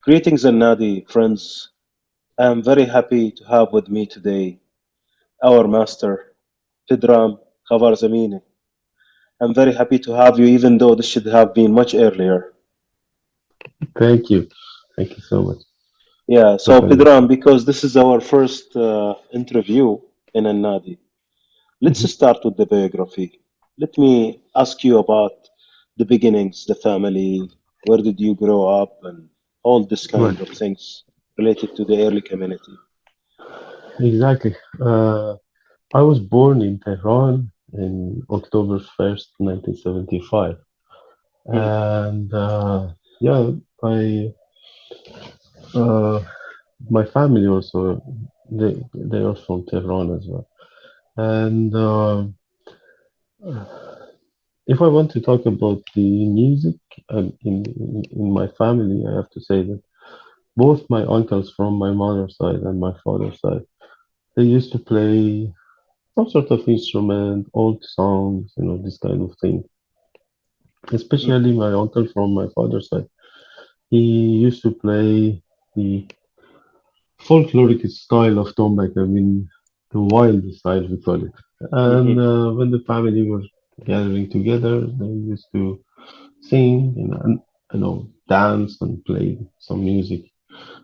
Greetings and Nadi, friends. I am very happy to have with me today our master, Pedram Khavarzamini. I'm very happy to have you, even though this should have been much earlier. Thank you. Thank you so much Yeah, for so having me. Pedram, because this is our first interview in Al Nadi, let's Mhm. start with the biography. Let me ask you about the beginnings, the family, where did you grow up, and all this Right, kind of things related to the early community. exactly. I was born in Tehran in October 1st, 1975. Hmm. And yeah, I, uh, my family also, they are from Tehran as well. And if I want to talk about the music in my family, I have to say that both my uncles from my mother's side and my father's side, they used to play some sort of instrument, old songs, this kind of thing. Hmm. Especially my uncle from my father's side. He used to play the folkloric style of Tombak, I mean, the wild style, we call it. And Hmm. when the family were gathering together, they used to sing and dance and play some music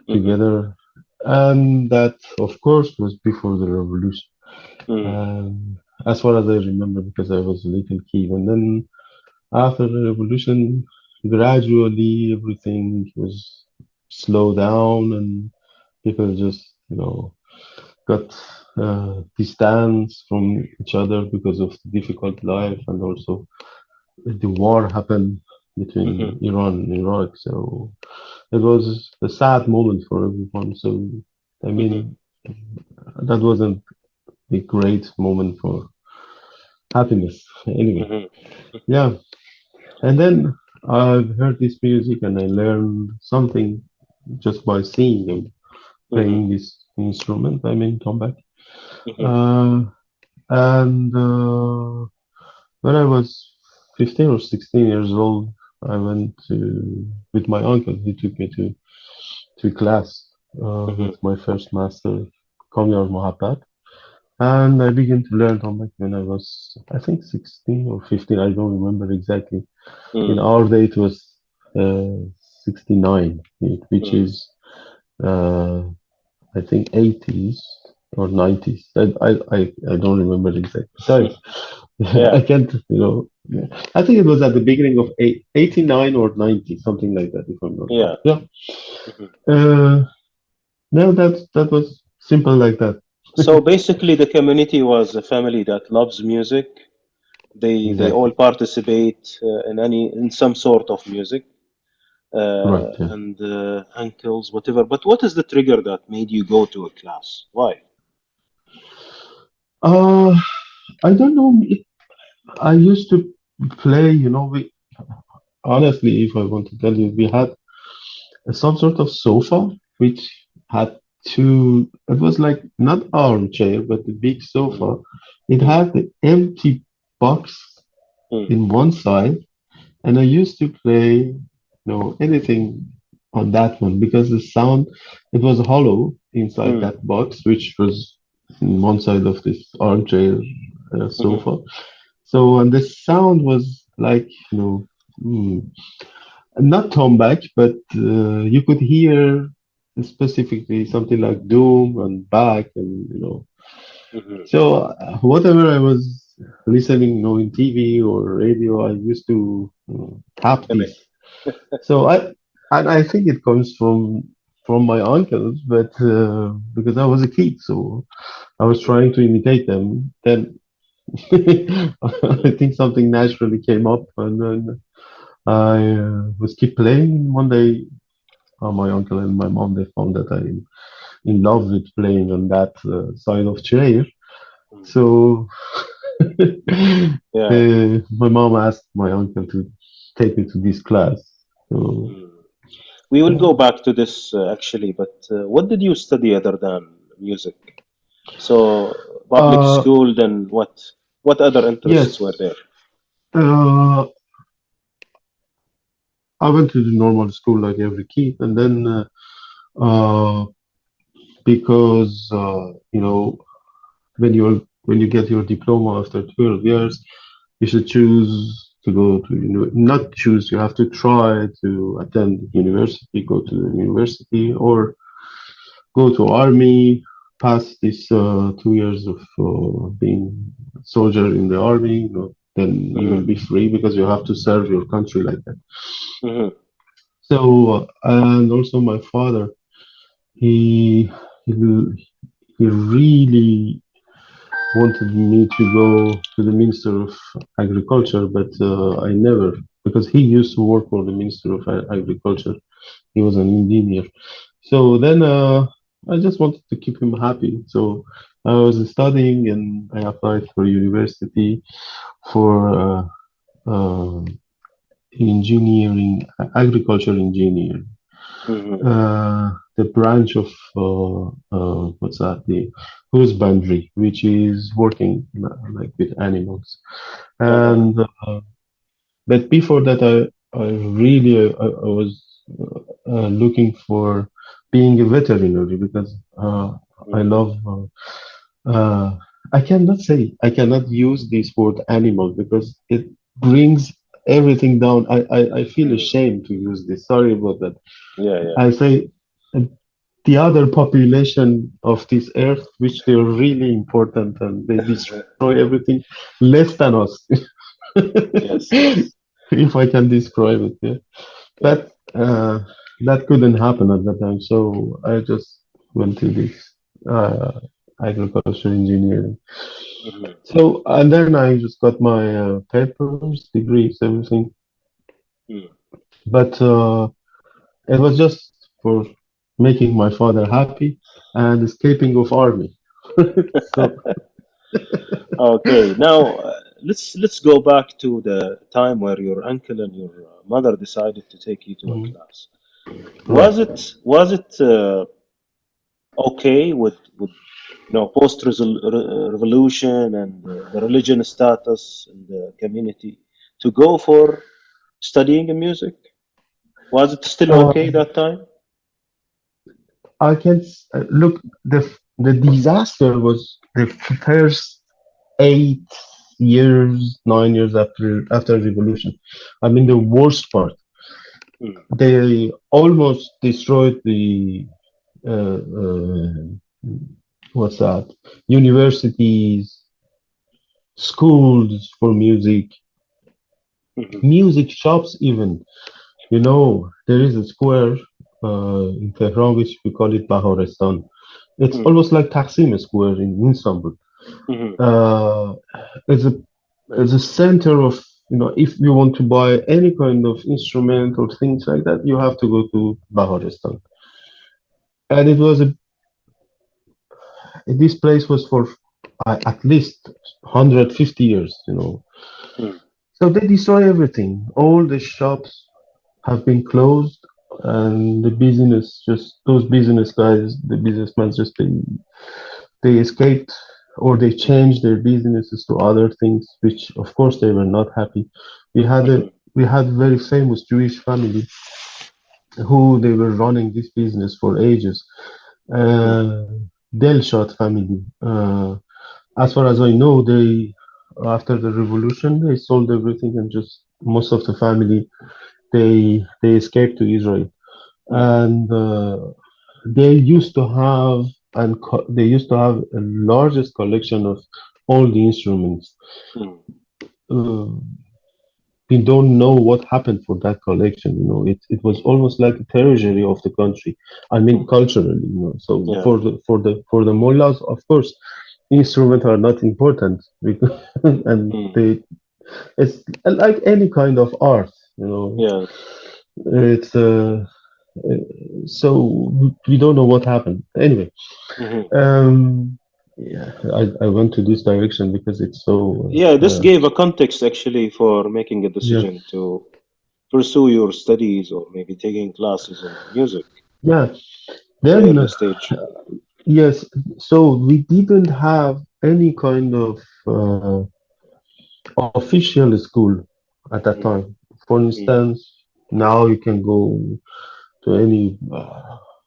Hmm. together. And that, of course, was before the revolution. Hmm. Um, as far as I remember, because I was a little kid. And then after the revolution, gradually everything was slowed down and people just, got distance from each other because of the difficult life and also the war happened Hmm. between Iran and Iraq. So it was a sad moment for everyone. So, I Hmm. mean, that wasn't a great moment for happiness. Anyway, Hmm. yeah. And then I've heard this music and I learned something just by seeing them Hmm. playing this instrument. I mean, tombak. Hmm. Uh, and when I was 15 or 16 years old, I went with my uncle. He took me to class Hmm. with my first master, Kamyar Mohabbat. And I began to learn tombak when I was, I think, 16 or 15. I don't remember exactly. In Hmm. our day, it was uh, 69, which Hmm. is, uh, I think, 80s or 90s. I don't remember exactly. Sorry, Yeah. I can't, yeah. I think it was at the beginning of 89 or 90, something like that, if I'm not wrong. Yeah. Yeah. Hmm. Uh, no, that was simple like that. So basically, the community was a family that loves music. They all Exactly. participate in some sort of music, Right. Yeah. and uncles, whatever. But what is the trigger that made you go to a class? Why? Uh, I don't know. I used to play, honestly, if I want to tell you, we had some sort of sofa which had it was like not armchair, but a big Mm, sofa. It mm, had the empty box mm, in one side, and I used to play, anything on that one because the sound, it was hollow inside mm, that box, which was in one side of this armchair mhm, sofa. So, and the sound was like, not tombak, but you could hear specifically something like doom and back, and mhm. so whatever I was listening, in TV or radio, I used to tap Mimic. this. So I think it comes from my uncles, but because I was a kid, so I was Mhm, trying to imitate them. Then I think something naturally came up, and then I was keep playing. One day, my uncle and my mom, they found that I'm in love with playing on that side of chair. mm. So Yeah. my mom asked my uncle to take me to this class. So Mm. We will go back to this actually, but what did you study other than music? So public uh, school, then what? What other interests yes, were there? uh, I went to the normal school like every kid, and then uh, because when you get your diploma after 12 years, you should choose to go to not choose. You have to try to attend university, go to the university, or go to army. Pass this 2 years of being soldier in the army. Then you will Hmm. be free because you have to serve your country like that. Hmm. So, and also my father, he he, he really wanted me to go to the Minister of Agriculture, but I never, because he used to work for the Minister of Agriculture. He was an engineer. So then I just wanted to keep him happy. So I was studying and I applied for university for engineering, agriculture engineering. Hmm. The branch of what's that? The husbandry, which is working like with animals. Uh-huh. And but before that, I really I was looking for being a veterinary because I Hmm. love. I cannot say I cannot use this word animal because it brings everything down. I feel Hmm. ashamed to use this. Sorry about that. Yeah, yeah. I say the other population of this earth, which they're really important and they destroy everything less than us, Yes, yes. if I can describe it. Yeah. Yeah. But that couldn't happen at that time, so I just went to this uh, agriculture engineering. Hmm. So and then I just got my papers, degrees, everything. Hmm. But it was just for making my father happy and escaping of army. So Okay, now let's go back to the time where your uncle and your mother decided to take you to a mhm, class. right. Was it okay with post revolution and the religion status in the community to go for studying in music? Was it still Uh, okay that time? I can look. The disaster was the first 8 years, 9 years after revolution. I mean, the worst part. Mm, They almost destroyed the uh, uh, what's that? Universities, schools for music, mhm, music shops even. There is a square in Tehran which we call it Bahorestan. It's mm, almost like Taksim Square in Istanbul. mhm, Uh, it's a it's a center of if you want to buy any kind of instrument or things like that, you have to go to Bahorestan. And this place was for at least 150 years. mm, So they destroy everything. All the shops have been closed, and the business just those business guys, the businessmen, just they escaped or they mm, changed their businesses to other things, which of course they were not happy. We had a mhm, we had a very famous Jewish family who they were running this business for ages. mm, Uh, Delshot family. As far as I know, they after the revolution they sold everything and just most of the family they escaped to Israel mm, and they used to have they used to have a largest collection of all the instruments. mm, Uh, we don't know what happened for that collection. It was mhm, almost like a treasury of the country. I mean, mhm. culturally. So Yeah. for the mullahs, of course, instruments are not important because, and Mm, they it's like any kind of art. yeah. It's so we don't know what happened. Anyway, Mhm. yeah, I went to this direction because it's so Yeah, this gave a context actually for making a yeah, decision to pursue your studies or maybe taking classes in music yeah. at the Then early stage. yes, so we didn't have any kind of official school at that Mm, time. For mm, instance. Now you can go to any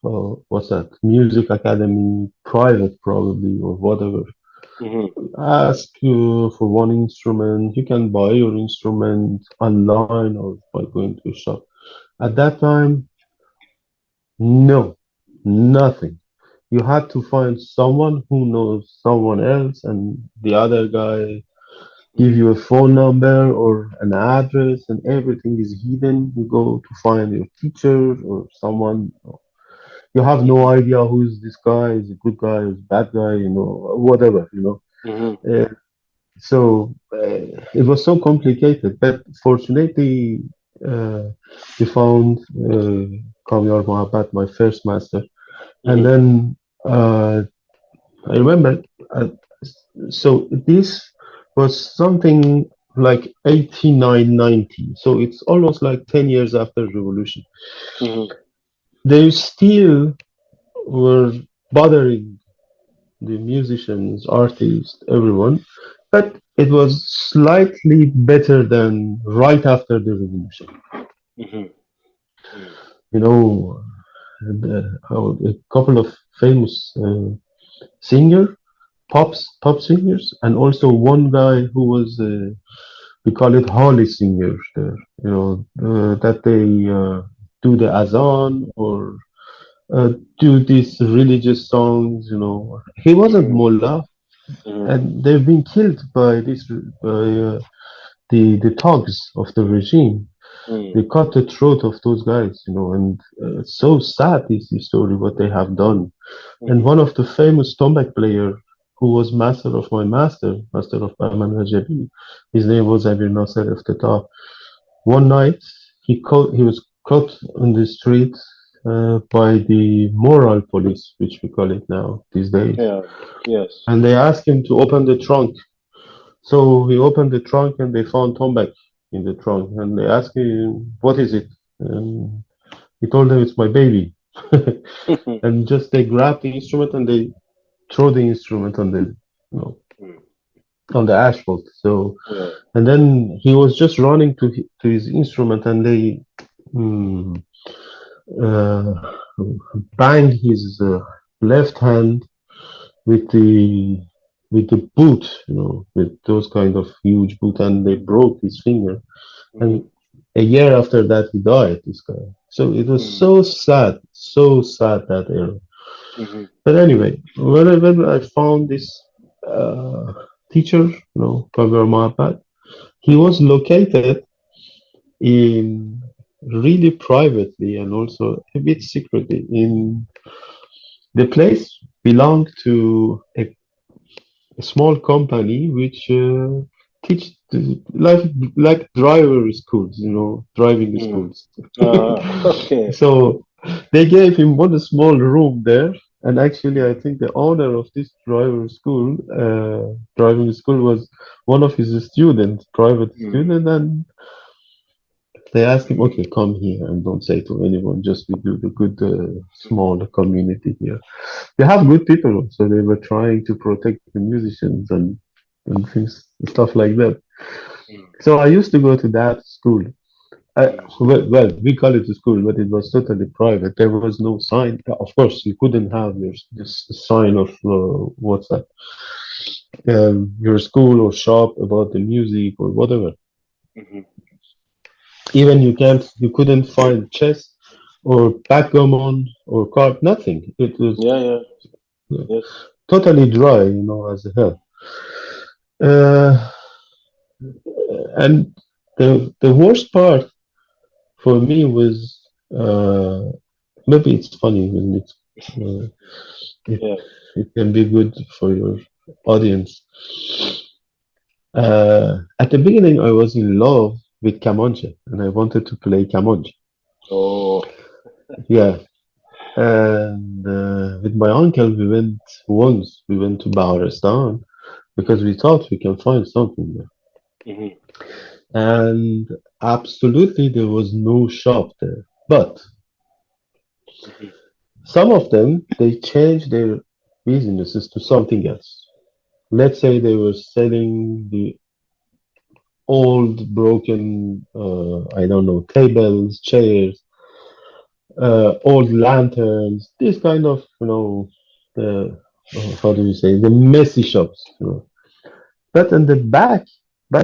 what's that? Music academy, private probably or whatever. Mm-hmm. Ask for one instrument. You can buy your instrument online or by going to a shop. At that time, no, nothing. You had to find someone who knows someone else, and the other guy give you a phone number or an address, and everything is hidden. You go to find your teacher or someone. You have no Mm-hmm. idea who's this guy, is a good guy, is a bad guy, whatever, Mm-hmm. It was so complicated, but fortunately, uh, we found Kamyar Mohabbat, my first master, and Mm-hmm. then I remember. Uh, so this was something like 89, 90. So it's almost like 10 years after revolution. Mm-hmm. They still were bothering the musicians, artists, everyone, but it was slightly better than right after the revolution. Mm-hmm. You know, a couple of famous pop singers, and also one guy who was we call it holy singers there. That they do the azan or do these religious songs. He wasn't Mm-hmm. mullah, Mm-hmm. and they've been killed by the thugs of the regime. Mm-hmm. They cut the throat of those guys, and it's so sad is the story what they have done. And Mm-hmm. one of the famous Tombak player who was master of my master of Bahman Rajabi, his name was Abir Nasser of Tata. One night he was caught on the street by the moral police, which we call it now these days, Yeah. Yes. and they asked him to open the trunk. So he opened the trunk and they found Tombak in the trunk, and they asked him, "What is it?" And he told them, "It's my baby." And just they grabbed the instrument and they throw the instrument you know, Mm. on the asphalt. So, Yeah. and then he was just running to his instrument, and they mm, uh, banged his left hand with the boot, with those kind of huge boot, and they broke his finger. Mm-hmm. And a year after that, he died. This guy. So it was Mm. so sad that era. Mm-hmm. But anyway, when I found this uh, teacher, Kagor Mahapat, he Mm-hmm. was located in really privately and also a bit secretly. In the place belonged to a small company which teach like driver schools, driving Mm. schools. Ah. Okay. So they gave him one small room there, and actually, I think the owner of this driving school was one of his students, private Mm. student, and they asked him, Mm. "Okay, come here and don't say to anyone. Just we do the good small community here." They have good people, so they were trying to protect the musicians and things, stuff like that. Mm. So I used to go to that school. Mm. Well, we call it a school, but it was totally private. There was no sign. Of course, you couldn't have this sign of what's that, your school or shop about the music or whatever. Mm-hmm. Even you couldn't find chess or backgammon or card. Nothing. It was Yeah. Yeah. Yes. totally dry, as hell. Uh, and the worst part for me was maybe it's funny when it Yeah. it can be good for your audience. Mm. At the beginning, I was in love with Kamonche, and I wanted to play Kamonche. Oh. Yeah, and with my uncle, we went to Baharistan because we thought we can find something there. Mm-hmm. And absolutely, there was no shop there. But Mm-hmm. some of them, they changed their businesses to something else. Let's say they were selling old broken, I don't know, tables, chairs, old lanterns, this kind of, the, how do you say, the messy shops. But in the back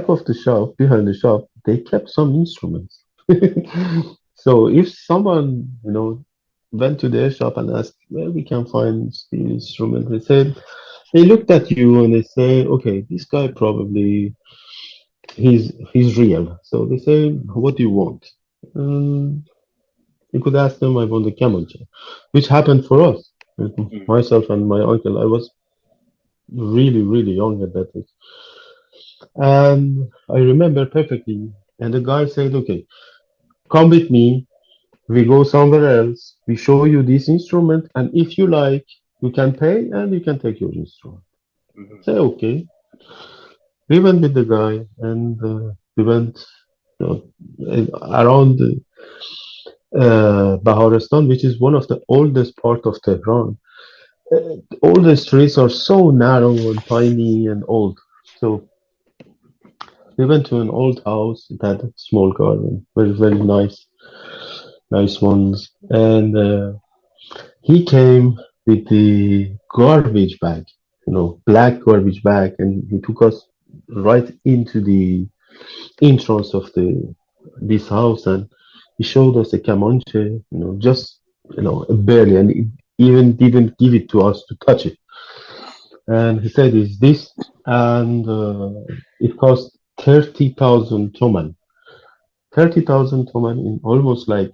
of the shop, behind the shop, they kept some instruments. So if someone, went to their shop and asked where we can find the instrument, they looked at you and they say, okay, this guy probably he's real. So they say, what do you want? Um, you could ask them, I want the camel chair, which happened for us. Mm, Myself and my uncle. I was really, really young at that age. And I remember perfectly. And the guy said, okay, come with me. We go somewhere else. We show you this instrument. And if you like, you can pay and you can take your instrument. mhm, Say, okay. We went with the guy and we went you around Baharistan, which is one of the oldest part of Tehran. All the streets are so narrow and tiny and old. So we went to an old house. It had a small garden, very, very nice, nice ones. And he came with the garbage bag, black garbage bag, and he took us right into the entrance of the this house, and he showed us a Comanche, just barely, and he even didn't give it to us to touch it. And he said, "Is this?" And it cost 30,000 toman. 30,000 toman in almost like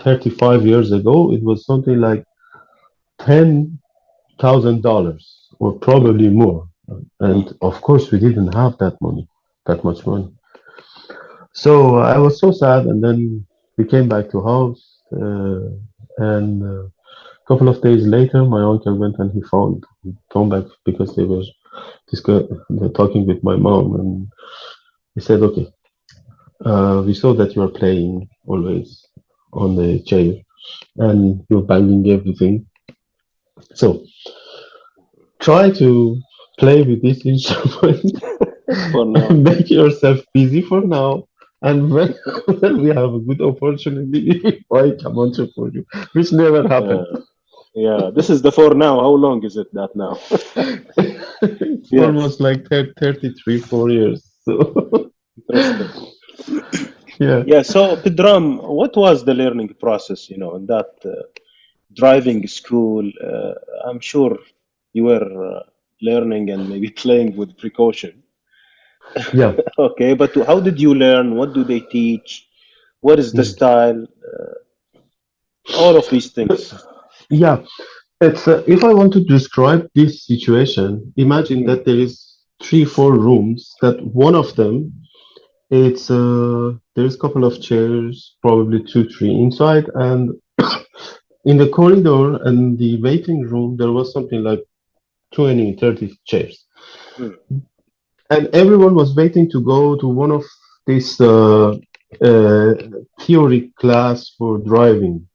35 years ago. It was something like $10,000 or probably more. mm, And of course, we didn't have that money, that much money. So I was so sad, and then we came back to house, and a couple of days later, my uncle went and he found Tombak because they were talking with my mom, and he said, "Okay, we saw that you are playing always on the chair, and you're banging everything. So try to play with this instrument for now. and make yourself busy for now. And when, when we have a good opportunity, we buy Kamancha for you," which never happened. Uh, yeah, this is the for now. How long is it that now? It's Yes, almost like 33, 4 years. So, interesting. yeah, Yeah, so Pedram, what was the learning process, in that driving school? I'm sure you were learning and maybe playing with precaution. yeah. Okay, but how did you learn? What do they teach? What is the Mm. style? All of these things. Yeah, it's if I want to describe this situation, imagine Mm, that there is three, four rooms. That one of them, it's there's a couple of chairs, probably two, three inside, and in the corridor and the waiting room, there was something like 20, 30 chairs. mm, And everyone was waiting to go to one of this uh, theory class for driving.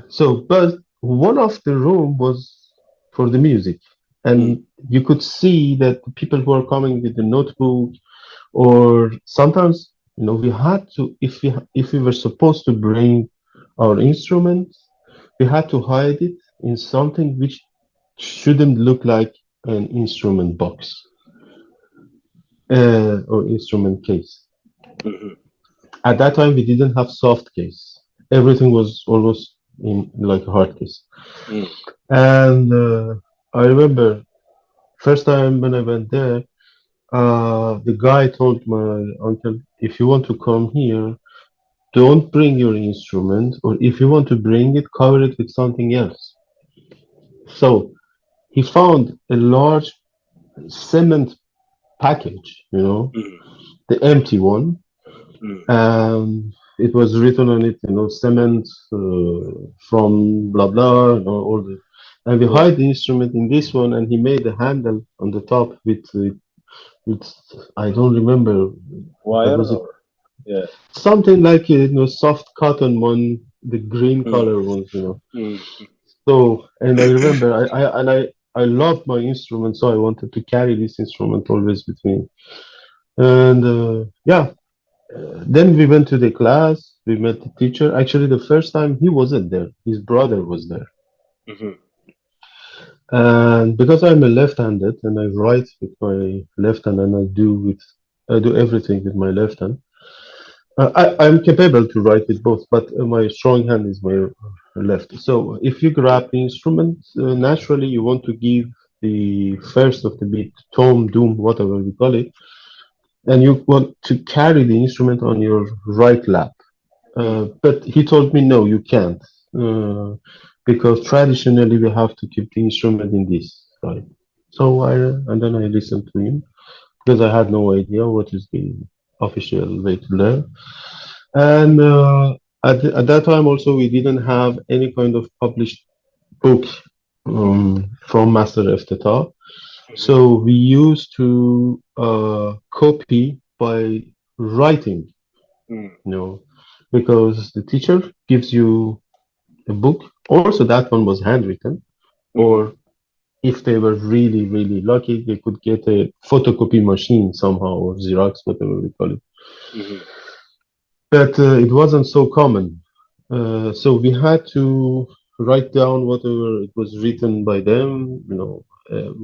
So, but one of the room was for the music. mm, And you could see that the people who are coming with the notebook, or sometimes, we had to, if we were supposed to bring our instruments, we had to hide it in something which shouldn't look like an instrument box or instrument case. mhm, At that time, we didn't have soft case. Everything was almost in like a hard case. mm, And I remember first time when I went there, the guy told my uncle, if you want to come here, don't bring your instrument, or if you want to bring it, cover it with something else. So he found a large cement package, mm, the empty one, mm, and it was written on it, cement from blah blah, all the, and we yeah, hide the instrument in this one, and he made a handle on the top with I don't remember what wire was it, or yeah, something like soft cotton one, the green mm, color ones. mm, So, and I remember I loved my instrument, so I wanted to carry this instrument always with me. And yeah, then we went to the class. We met the teacher. Actually, the first time he wasn't there. His brother was there. Mhm. And because I'm a left-handed and I write with my left hand and I do everything with my left hand. I'm capable to write with both, but my strong hand is my left. So if you grab the instrument, naturally you want to give the first of the beat, tone, doom, whatever we call it, and you want to carry the instrument on your right lap. Mm. But he told me, no, you can't, uh, because traditionally we have to keep the instrument in this side. So and then I listened to him because I had no idea what is the official way to learn. And at that time also we didn't have any kind of published book from Master Eftata. Mhm. So we used to copy by writing, Mm. you know, because the teacher gives you a book. Also, that one was handwritten, Mhm. or if they were really, really lucky, they could get a photocopy machine somehow, or Xerox, whatever we call it. Mhm. But it wasn't so common. So we had to write down whatever it was written by them,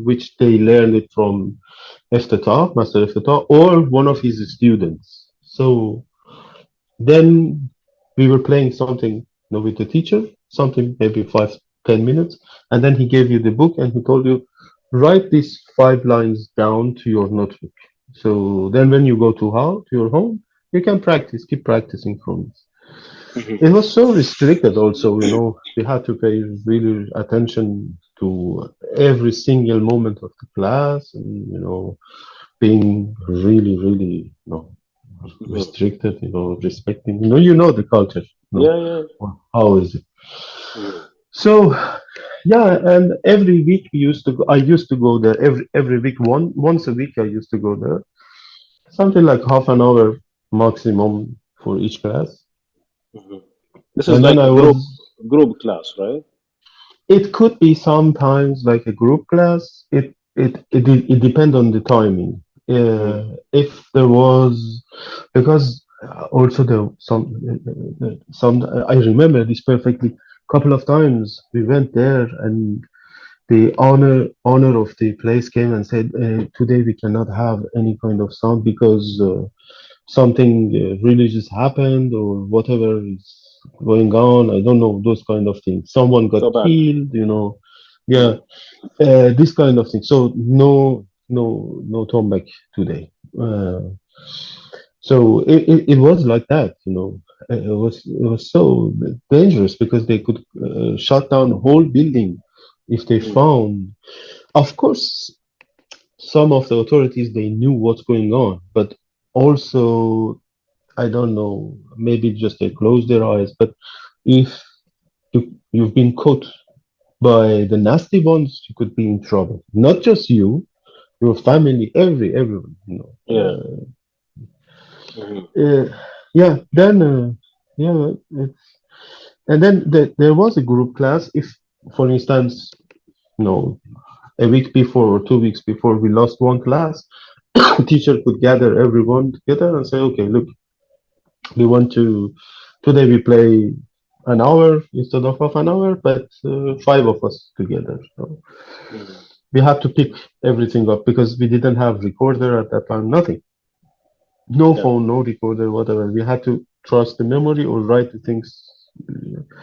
which they learned it from Eftata, Master Eftata, or one of his students. So then we were playing something, with the teacher, something maybe 5, 10 minutes, and then he gave you the book and he told you, write these 5 lines down to your notebook. So then when you go to your home, you can practice, keep practicing from this. Mhm. It was so restricted also, we had to pay really attention to every single moment of the class and, being really, really, Mhm. restricted, respecting, you know the culture, Yeah, yeah. how is it? Mhm. So yeah, and every week I used to go there every week, once a week I used to go there, something like half an hour maximum for each class. Mhm. This is And then like I was group class, right? It could be sometimes like a group class. It depends on the timing. Mm. If there was, because also some I remember this perfectly. Couple of times we went there and the owner of the place came and said, today we cannot have any kind of sound because something religious happened or whatever is going on. I don't know, those kind of things. Someone got Tombak. killed. Yeah, Mm. this kind of thing. So no Tombak today. So it was like that. It was so dangerous because they could shut down a whole building if they Mm. found. Of course, some of the authorities they knew what's going on, but also I don't know, maybe just they closed their eyes. But if you've been caught by the nasty ones, you could be in trouble. Not just you, your family, everyone. Yeah. Mhm. Yeah. Then yeah, and then there was a group class. If, for instance, a week before or 2 weeks before we lost one class, teacher could gather everyone together and say, okay, look, we want to today we play an hour instead of half an hour, but 5 of us together. So Mhm. we had to pick everything up because we didn't have recorder at that time, nothing, no Yeah. phone, no recorder, whatever. We had to trust the memory or write the things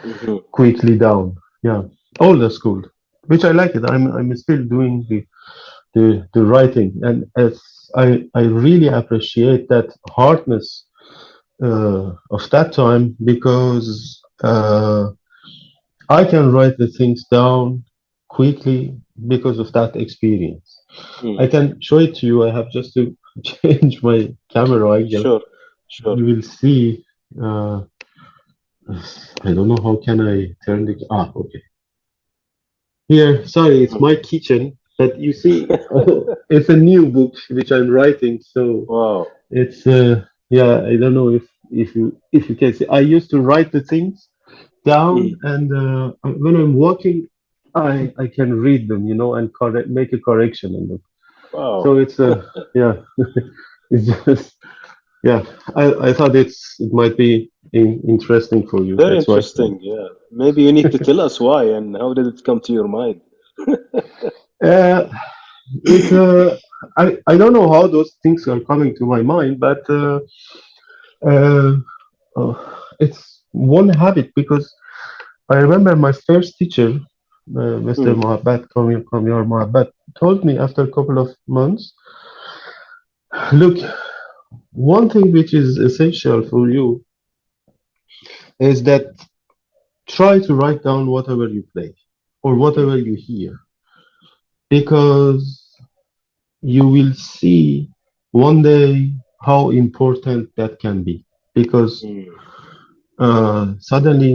Mhm. quickly down. Yeah, older school, which I like it. I'm still doing the writing, and as I really appreciate that hardness of that time because I can write the things down quickly because of that experience. I Mm. can show it to you. I have just to change my camera angle. Sure. Sure. You will see. Uh, I don't know how can I turn the. Okay. Here, sorry, it's Mhm. my kitchen, but you see, it's a new book which I'm writing, so Wow. it's yeah. I don't know if you can see. I used to write the things down, Mm. and when I'm walking, I can read them, and make a correction on them. Wow. So it's yeah, it's just, yeah, I thought it might be interesting for you. Very That's why. interesting. Yeah. Maybe you need to tell us why and how did it come to your mind? Uh, it I don't know how those things are coming to my mind, but uh, it's one habit because I remember my first teacher, Mr. Hmm. Mohabbat, Kamyar Mohabbat, told me after a couple of months, look, one thing which is essential for you is that try to write down whatever you play or Hmm. whatever you hear, because you will see one day how important that can be. Because Hmm. suddenly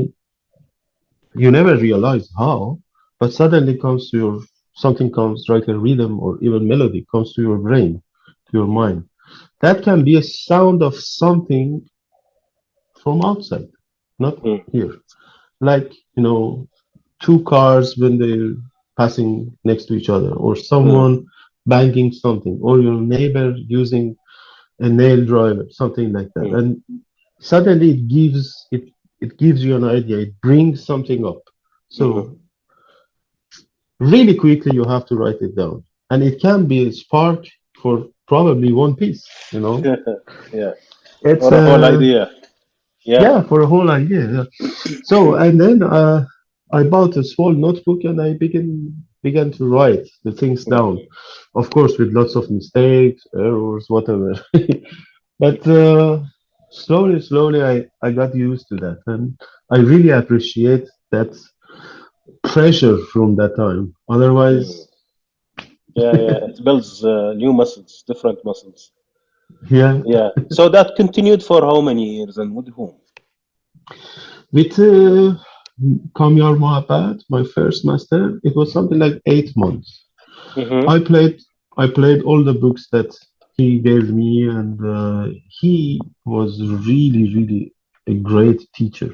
you never realize how, but suddenly comes to your something comes like a rhythm or even melody comes to your brain, to your mind. That can be a sound of something from outside, not Hmm. here. Like, two cars when they're passing next to each other, or Hmm. someone banging something, or your neighbor using a nail driver, something like that. Hmm. And suddenly it gives you an idea. It brings something up. Hmm. So really quickly you have to write it down, and it can be a spark for probably one piece. Yeah. It's Or a whole idea. Yeah. yeah, for a whole idea. Yeah. So and then I bought a small notebook and I began to write the things down. Hmm. Of course, with lots of mistakes, errors, whatever. But slowly, I got used to that, and I really appreciate that pressure from that time. Hmm. Otherwise, Yeah. Yeah. It builds new muscles, different muscles. yeah, Yeah. So that continued for how many years and with whom? with Kamyar Mohabbat, my first master, it was something like 8 months. Hmm. I played I played all the books that he gave me, and he was really a great teacher.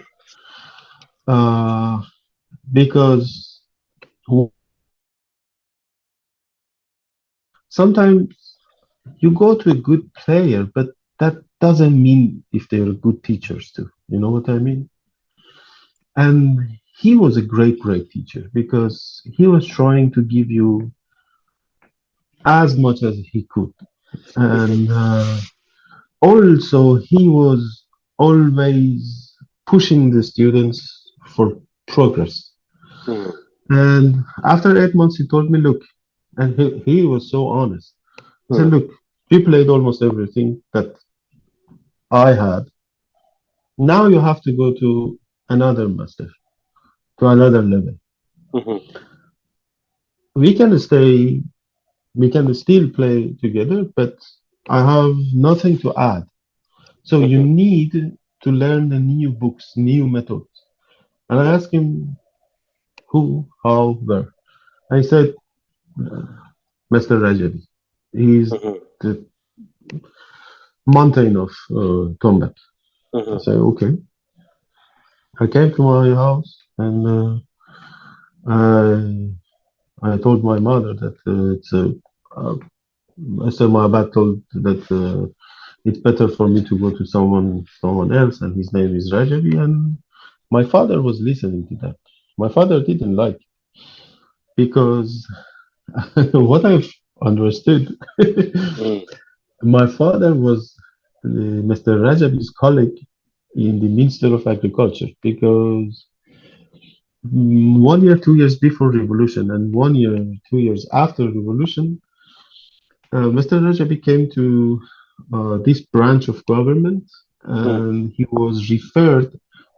Uh, because one thing I realized is that sometimes you go to a good player, but that doesn't mean if they're good teachers too. You know what I mean? And he was a great teacher because he was trying to give you as much as he could. And also, he was always pushing the students for progress. Hmm. And after 8 months, he told me, look, and he was so honest. He said, Hmm. look, you played almost everything that I had. Now you have to go to another master, to another level. Hmm. We can stay, we can still play together, but I have nothing to add. So you Hmm. need to learn the new books, new methods. And I Hmm. asked him who, how, where. I said, Mr. Rajavi. He's Hmm. the mountain of Tombak. I Hmm. said, okay. I came to my house and I told my mother that uh, Mr. Mahabat told that it's better for me to go to someone else, and his name is Rajavi. And my father was listening to that. My father didn't like because what I've understood, Hmm. my father was Mr. Rajabi's colleague in the Minister of Agriculture because 1 year, 2 years before revolution, and 1 year, 2 years after revolution, Mr. Rajabi came to this branch of government, Hmm. and he was referred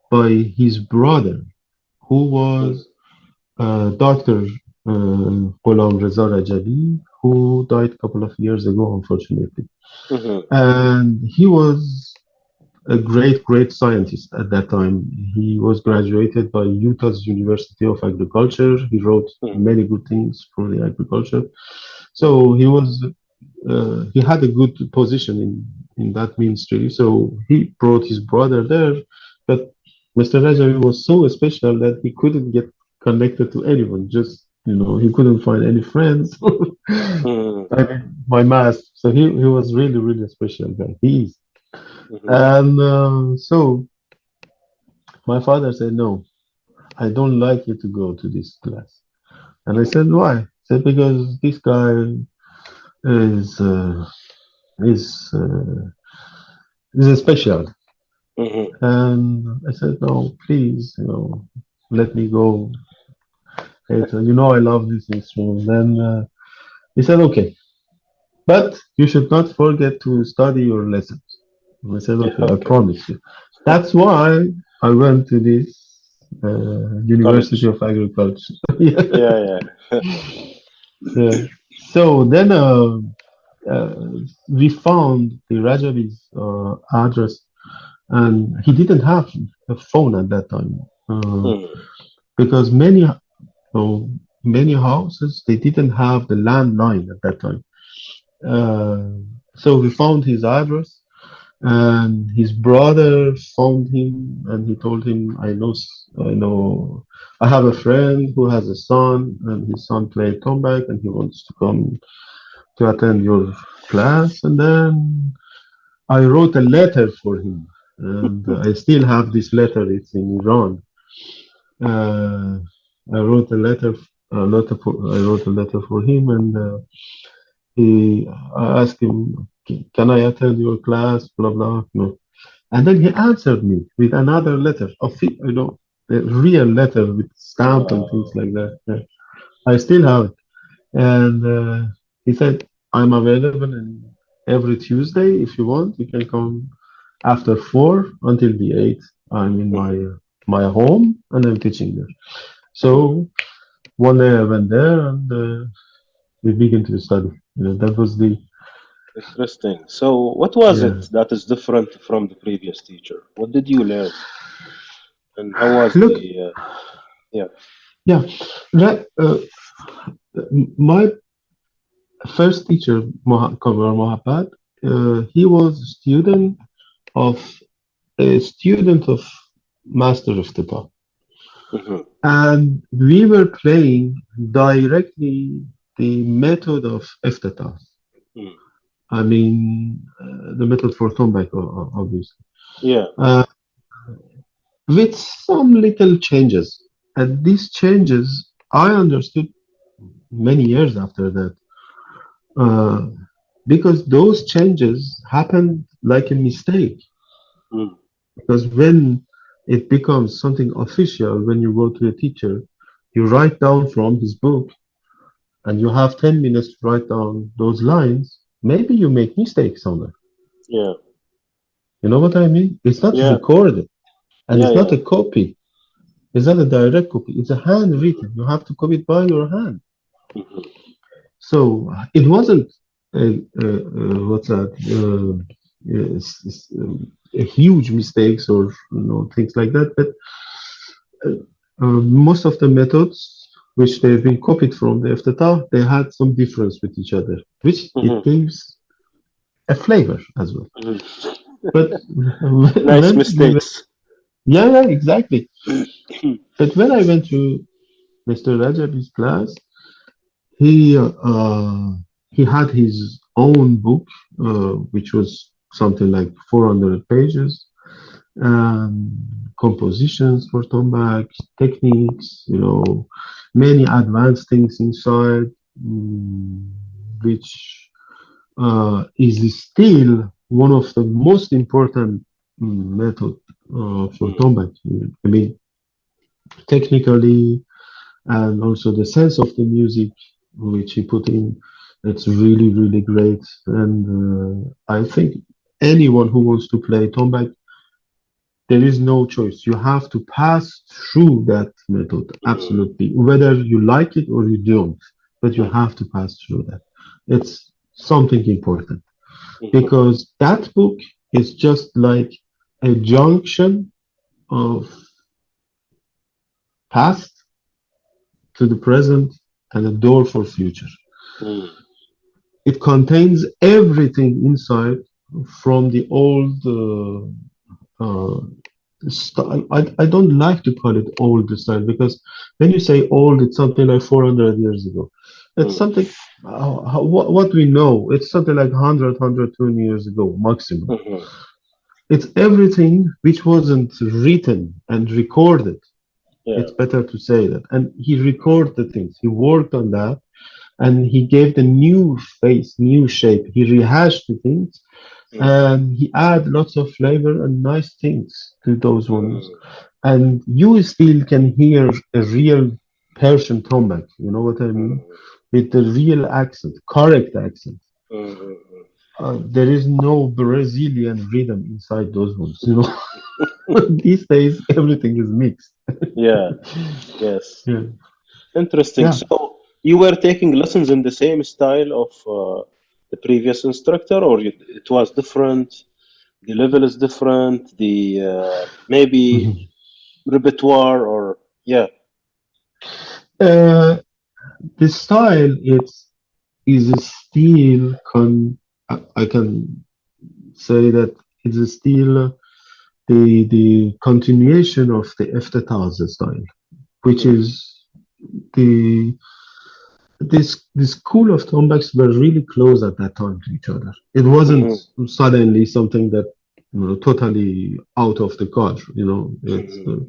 by his brother, who Hmm. was Dr. Ghulam Reza Rajavi, who died a couple of years ago, unfortunately. Hmm. And he was a great scientist at that time. He was graduated by Utah's University of Agriculture. He wrote Hmm. many good things for the agriculture. So he had a good position in that ministry. So he brought his brother there, but Mr. Rajavi was so special that he couldn't get connected to anyone. Just He couldn't find any friends. Mm, I mean, my math. So he was really, really a special guy. He is. mhm, And so my father said, no, I don't like you to go to this class. And I mhm, said, why? He said, because this guy is uh, is uh, is special. mhm, And I said, no, please, let me go. I love this instrument. Then he said, okay, but you should not forget to study your lessons. And I said, yeah, okay, I okay. promise you. That's why I went to this University College. of Agriculture. Yeah. Yeah, yeah. Yeah. So then uh, we found the Rajavi's address, and he didn't have a phone at that time Mm, because so many houses they didn't have the landline at that time. So we found his address, and his brother found him, and he told him, I know, I have a friend who has a son, and his son played Tombak, and he wants to come to attend your class." And then I wrote a letter for him, and I still have this letter. It's in Iran. Uh, I wrote I wrote a letter for him, and I asked him, "Can I attend your class?" Blah blah. No. And then he answered me with another letter, a real letter with stamp and things wow. like that. Yeah. I still have it. And he said, I'm available every Tuesday. If you want, you can come after 4 until the 8th. I'm in Mhm, my home and I'm teaching there. mhm. So one day I went there and we began to study. That was the, Interesting. So, what was yeah. it that is different from the previous teacher? What did you learn, and how was Look, the? Yeah. yeah, my first teacher, Kamar Mohabbat, he was of a student of Master of the Top. Mhm, And we were playing directly the method of Eftetah. mm. I mean, the method for Tombak, obviously, Yeah. uh, with some little changes. And these changes, I understood many years after that, uh, because those changes happened like a mistake. Mm. Because when it becomes something official, when you go to a teacher, you write down from his book and you have 10 minutes to write down those lines, maybe you make mistakes somewhere. Yeah. You know what I mean? It's not Yeah. recorded and Yeah. it's not Yeah. a copy. It's not a direct copy. It's a Mhm, handwritten. You have to copy it by your hand. mhm, So it wasn't what's that? A huge mistakes or things like that. But most of the methods which they've been copied from the Eftetah, they had some difference with each other, which it mhm, gives a flavor as well. mhm. But Nice when we went, mistakes. yeah, yeah, exactly. But when I went to Mr. Rajabi's class, he uh, he had his own book, which was something like 400 pages, um, compositions for tombak, techniques, many advanced things inside, mm, which is still one of the most important method for Mm, tombak. I mean, technically, and also the sense of the music which he put in, it's really, really great. And I think anyone who wants to play tombak, there is no choice. You have to pass through that method, mm, absolutely, whether you like it or you don't. But you mm, have to pass through that. It's something important mhm, because that book is just like a junction of past to the present and a door for future. mm, It contains everything inside from the old style. I don't like to call it old style because when you say old, it's something like 400 years ago. It's Mm, something, what we know, it's something like 100, years ago, maximum. mhm, It's everything which wasn't written and recorded. yeah. It's better to say that. And he recorded the things. He worked on that and he gave the new face, new shape. He rehashed the things Mm, and he add lots of flavor and nice things to those ones. mm, And you still can hear a real Persian Tombak, you know what I mean? mm, With the real accent, correct accent. mm. There is no Brazilian rhythm inside those ones, you know. These days, everything is mixed. Yeah, yes. Yeah, Interesting. yeah. So you were taking lessons in the same style of the previous instructor, or it was different? The level is different. The maybe Mhm. repertoire, or yeah. Uh, the style is still I can say that it's still the continuation of the Eftetaz style, which Mm, is the the school of Tombaks were really close at that time to each other. It wasn't mhm, suddenly something that totally out of the culture. It's mhm,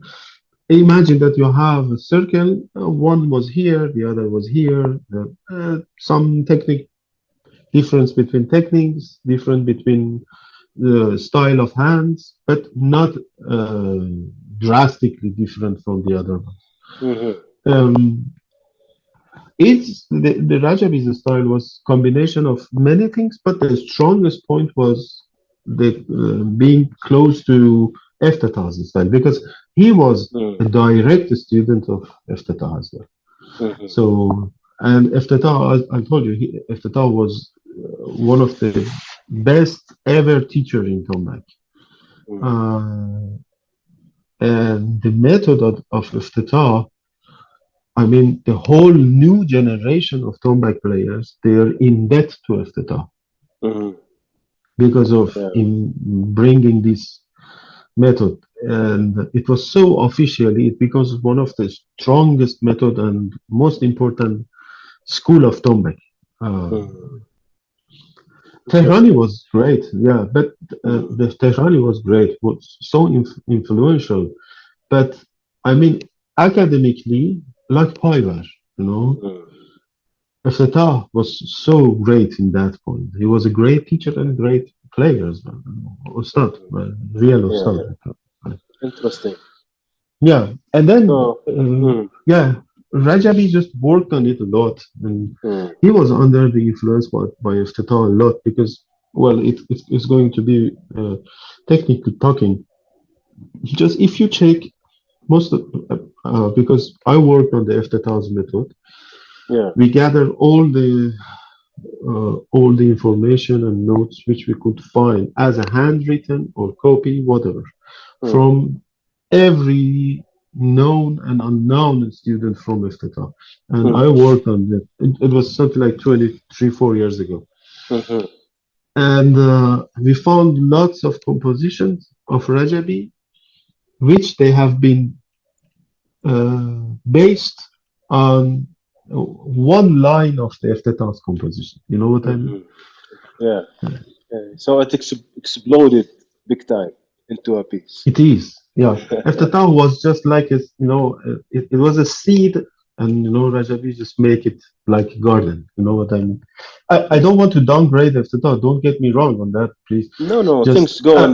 imagine that you have a circle. One was here, the other was here. Some technique difference between techniques, different between the style of hands, but not uh, drastically different from the other ones. mhm, Um, the Rajabi's style was combination of many things, but the strongest point was the being close to Eftatah's style because he was mm, a direct student of Eftatah as well. mhm, So, and Eftatah, as I told you, Eftatah was one of the best ever teacher in Tombak. mm, Uh, and the method of Eftatah, I mean, the whole new generation of Tombak players, they are in debt to Eftatah mhm, because of yeah. in bringing this method. And it was so officially, it becomes one of the strongest method and most important school of Tombak. Uh, Mhm. Tehrani Interesting. was great, yeah, but Mm, the Tehrani was great, was so influential. But I mean, academically, like Paivar, you know, mm, Fatah was so great in that point. He was a great teacher and great player as well. Ustad, mhm. real Yeah, Ustad. yeah. Interesting. Yeah, and then So, mm, yeah, Rajabi just worked on it a lot, and mm, he was under the influence by Iftitah a lot because, well, it's going to be technically talking. Just if you check most of, because I worked on the Iftitah's method, yeah. we gathered all the information and notes which we could find as a handwritten or copy, whatever, Mm, from every known and unknown student from Iftita. And I mm, worked on it. It was something like 23, 4 years ago. mhm, And we found lots of compositions of Rajabi, which they have been based on one line of the Iftita's composition. You know what I mean? mhm. Yeah. So it exploded big time into a piece. It is, yeah. If the town was just like it was a seed, and Rajabi just make it like a garden. You know what I mean? I don't want to downgrade if the town. Don't get me wrong on that, please. No, no, Just things go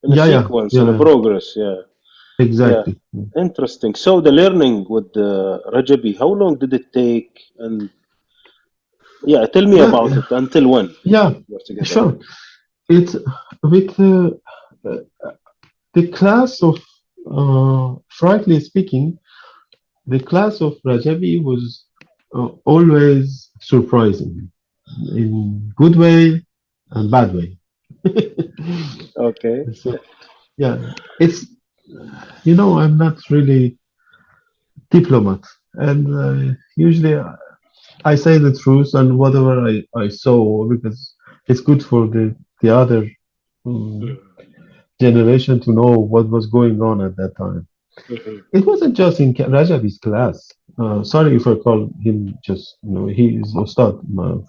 in a yeah, yeah, sequence, in a yeah, progress. Yeah, yeah. exactly. Interesting. So the learning with Rajabi, how long did it take? And yeah, tell me Yeah, about it. Until when yeah, you're together? sure. It's with uh, the class of, frankly speaking, the class of Rajabi was always surprising in good way and bad way. Okay. So yeah, it's I'm not really diplomat, and usually I say the truth and whatever I saw because it's good for the other um, Mm, generation to know what was going on at that time. Mhm. It wasn't just in Rajabi's class. Sorry if I call him just, he is Ustad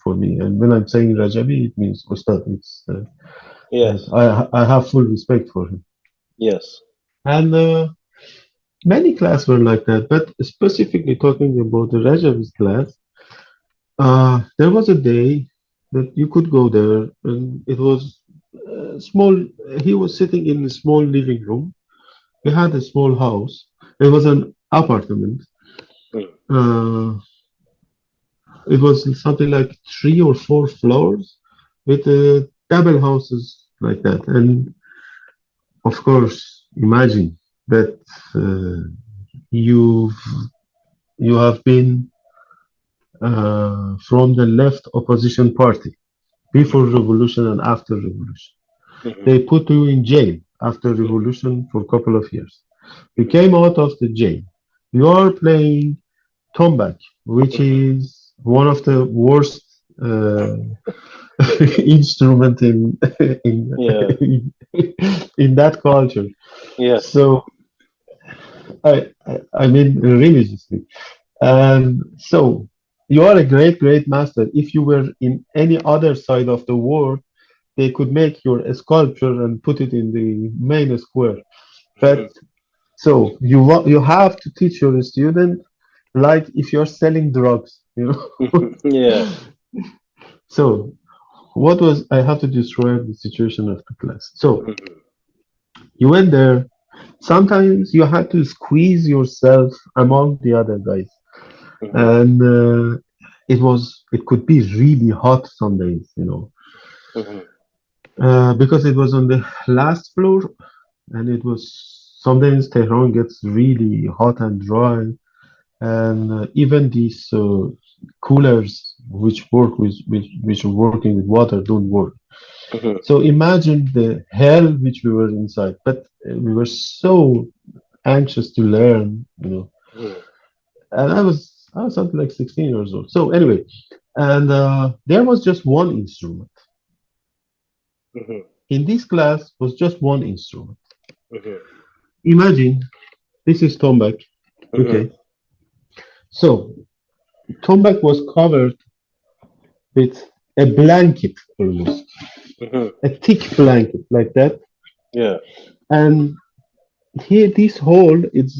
for me. And when I'm saying Rajabi, it means Ustad. Yes. I have full respect for him. Yes. And many classes were like that. But specifically talking about the Rajabi's class, there was a day that you could go there, and it was small. He was sitting in a small living room. He had a small house. It was an apartment. Mm. Uh, it was something like 3 or 4 floors with double houses like that. And of course, imagine that you you have been from the left opposition party before revolution and after revolution. Mhm. They put you in jail after revolution for a couple of years. You Mhm. came out of the jail. You are playing Tombak, which Mhm. is one of the worst instrument in Yeah. in that culture. Yes. So I mean religiously. And so you are a great master. If you were in any other side of the world, they could make your sculpture and put it in the main square. Mhm. But so you have to teach your student like if you're selling drugs, you know. Yeah. So what was I have to describe the situation of the class. So Mhm. you went there. Sometimes you had to squeeze yourself among the other guys, Mhm. and it could be really hot some days, Mhm. because it was on the last floor, and it was sometimes Tehran gets really hot and dry, and even these coolers which are working with water don't work. Mhm. So imagine the hell which we were inside, but we were so anxious to learn, Mhm. and I was something like 16 years old. So anyway, and there was just one instrument Mhm. in this class was just one instrument. Mhm. Imagine this is Tombak. Mhm. Okay, so Tombak was covered with a blanket almost, Mhm. a thick blanket like that, Yeah. and here this hole is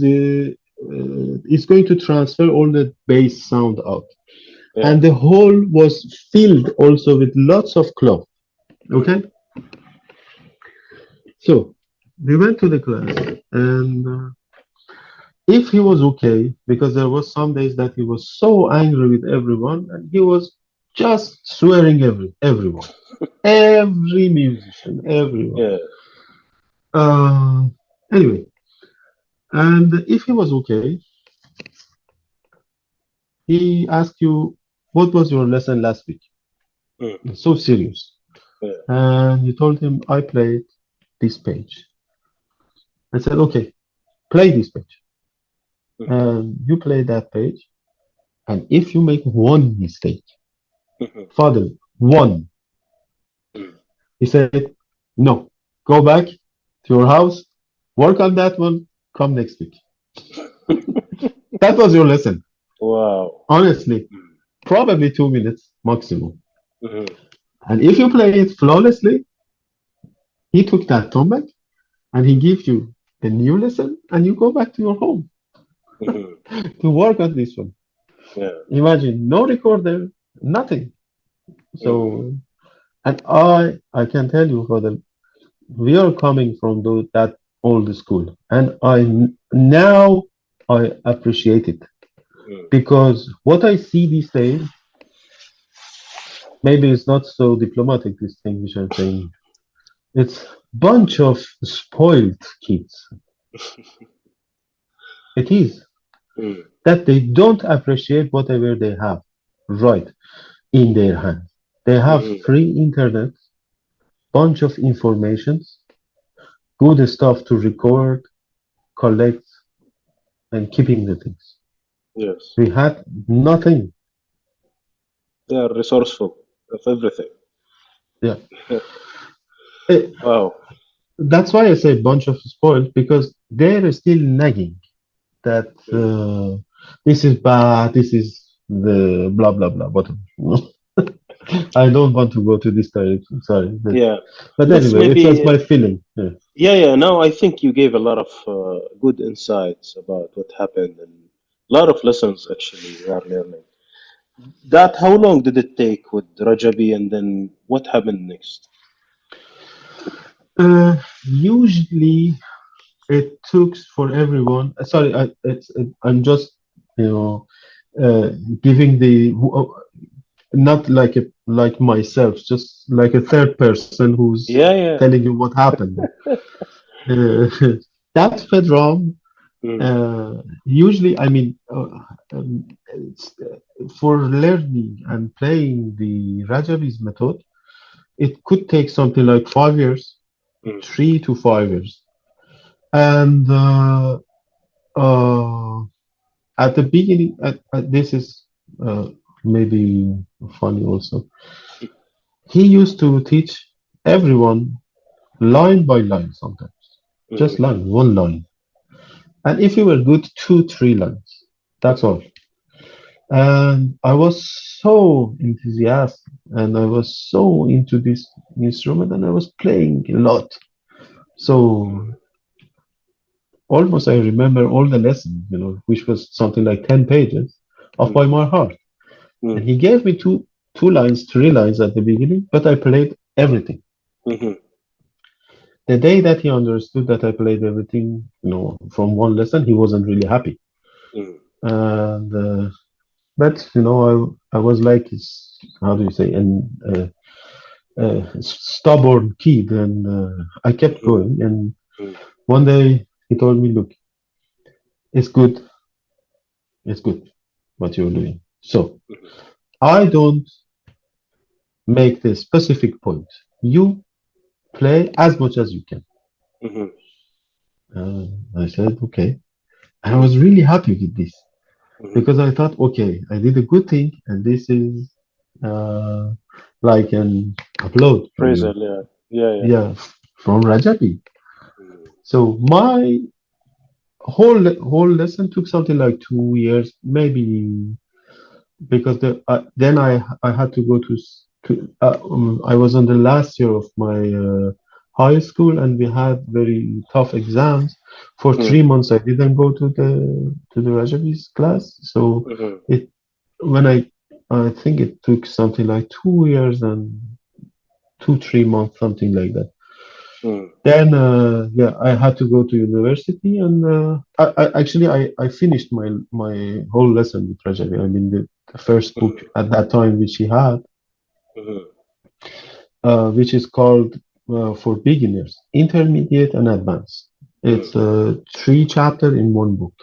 going to transfer all the bass sound out, Yeah. and the hole was filled also with lots of cloth. Mhm. Okay, so we went to the class, and if he was okay, because there was some days that he was so angry with everyone, and he was just swearing everyone, every musician, everyone. Yeah. Uh, anyway, and if he was okay, he asked you, "What was your lesson last week?" Mm. So serious, Yeah. and you told him, "I played this page." I said, "Okay, play this page," Mhm. and you play that page, and if you make one mistake, Mhm. father, one. Mm. He said, no, go back to your house, work on that one, come next week. That was your lesson. Wow. Honestly, Mm. probably 2 minutes maximum. Mhm. And if you play it flawlessly, he took that tone back and he gives you a new lesson and you go back to your home Mhm. to work on this one. Yeah. Imagine no recorder, nothing. Mhm. So, and I can tell you, for the we are coming from that old school, and now I appreciate it Mm. because what I see these days, maybe it's not so diplomatic. This thing which I'm saying, it's bunch of spoiled kids. It is Mm. that they don't appreciate whatever they have right in their hands. They have Mhm. free internet, bunch of informations, good stuff to record, collect, and keeping the things. Yes. We had nothing. They are resourceful of everything. Yeah. Eh, Wow. that's why I say bunch of spoiled because they're still nagging that Mm. this is bad, this is the blah blah blah. But I don't want to go to this direction. Sorry, Yeah. but Let's anyway, it's just maybe, my feeling. Yeah. yeah, yeah. Now I think you gave a lot of good insights about what happened and a lot of lessons actually we are learning. That, how long did it take with Rajabi and then what happened next? Usually, it took for everyone. Sorry, I'm just you know uh, giving the not like a like myself, just like a third person who's Yeah, yeah. telling you what happened. Uh, that Pedram, Mm, usually, I mean, for learning and playing the Rajavi's method, it could take something like 5 years, mm, 3 to 5 years. And uh, at the beginning, this is maybe funny also. He used to teach everyone line by line sometimes, just mm, one line. And if you were good, two, three lines. That's mhm, all. And I was so enthusiastic and I was so into this instrument and I was playing a lot. So mm, almost I remember all the lessons, which was something like 10 pages of by mm, my heart. And mm, he gave me two lines, three lines at the beginning, but I played everything. mhm, The day that he understood that I played everything, from one lesson, he wasn't really happy. mm, And but I was like, how do you say, stubborn kid, and I kept mhm, going. And mm, one day he told me, "Look, it's good, it's good what you're doing. So mhm, I don't make the specific point. You play as much as you can." mhm, I said, "Okay." I mm, was really happy with this mhm. because I thought, okay, I did a good thing, and this is uh, like an upload from Appraisal, yeah. Yeah, yeah. yeah, from Rajabi. Mm, So my whole lesson took something like 2 years, maybe, because then I had to go I was on the last year of my high school, and we had very tough exams. For mm, 3 months, I didn't go to the Rajabi's class. So mhm, it when I think it took something like 2 years and 2 3 months, something like that. mm, Then yeah, I had to go to university, and I finished my whole lesson with Rajabi. I mean the first book mhm, at that time which he had, mhm, which is called for beginners, intermediate and advanced. mm, It's three chapter in one book,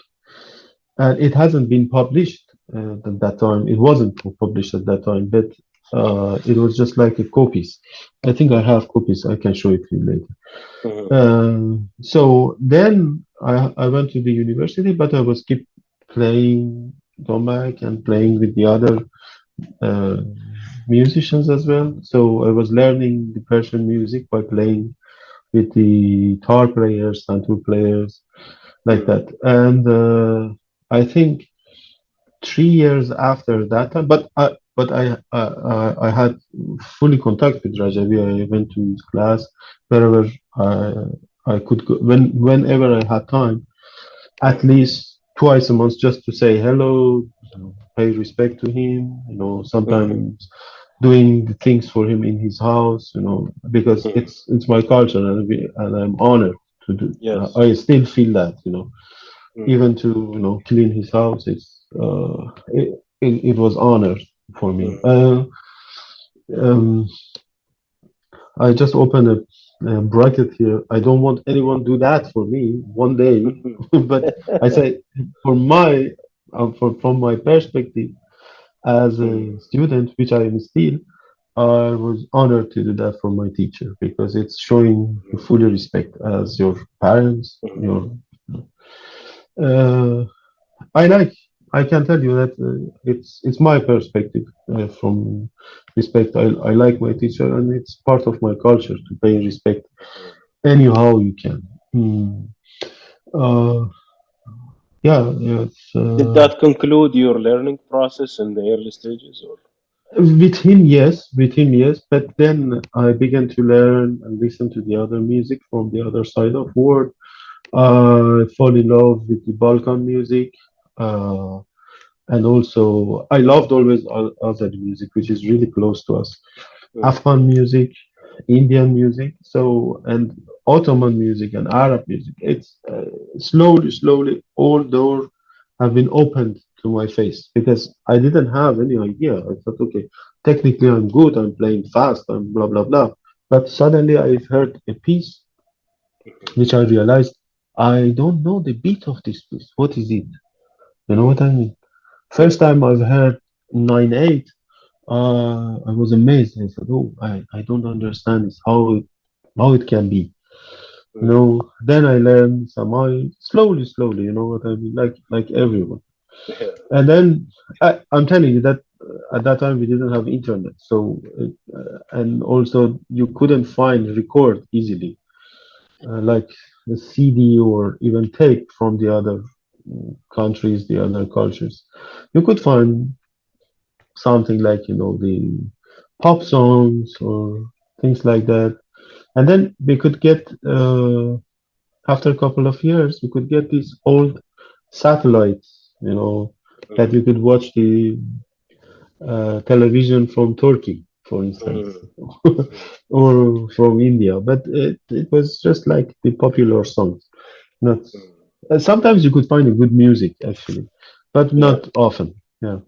and it hasn't been published at that time. It wasn't published at that time, but it was just like a copies. I think I have copies. I can show it to you later. mhm, So then I went to the university, but I was keep playing Tombak and playing with the other uh, musicians as well. So I was learning the Persian music by playing with the tar players, santur players, like mm, that. And I think 3 years after that time, but I had fully contact with Rajavi. I went to his class wherever I I could go whenever I had time, at mm, least twice a month, just to say hello, pay respect to him. mhm, Sometimes doing the things for him in his house. Because mhm. it's my culture, and I'm honored to do. Yes. I still feel that. Mm, Even to clean his house, it was honor for me. mm, Um, I just opened a bracket here. I don't want anyone to do that for me one day, mhm, but I say for from my perspective as mm, a student, which I am still, I was honored to do that for my teacher because it's showing mm, fully respect as your parents, mhm, your uh, I like. I can tell you that it's my perspective from respect. I like my teacher, and it's part of my culture to pay respect. anyhow you can. Hmm. Uh, yeah, yeah, it's, Did that conclude your learning process in the early stages, or? with him, yes, with him, yes. But then I began to learn and listen to the other music from the other side of world. I fall in love with the Balkan music. Uh, and also, I loved always other music, which is really close to us. Mm, Afghan music, Indian music, so and Ottoman music and Arab music. It's slowly, slowly, all doors have been opened to my face because I didn't have any idea. I thought, okay, technically I'm good, I'm playing fast, I'm blah blah blah. But suddenly I heard a piece which I realized I don't know the beat of this piece. What is it? You know mm, what I mean? yeah. First time I've heard 9/8, I was amazed. I said, "Oh, I don't understand this. How it can be?" You Mm, know. Then I learned Samai slowly, slowly. You know what I mean? Like everyone. yeah. And then I'm telling you that at that time we didn't have internet, so and also you couldn't find record easily, like the CD or even tape from the other countries, the other cultures. You could find something like the pop songs or things like that, and then we could get after a couple of years we could get these old satellites, that Mm, you could watch the television from Turkey, for mm, instance, mm, or from India, but it was just like the popular songs. Not mm. sometimes you could find a good music actually, but Yeah, not often. Yeah.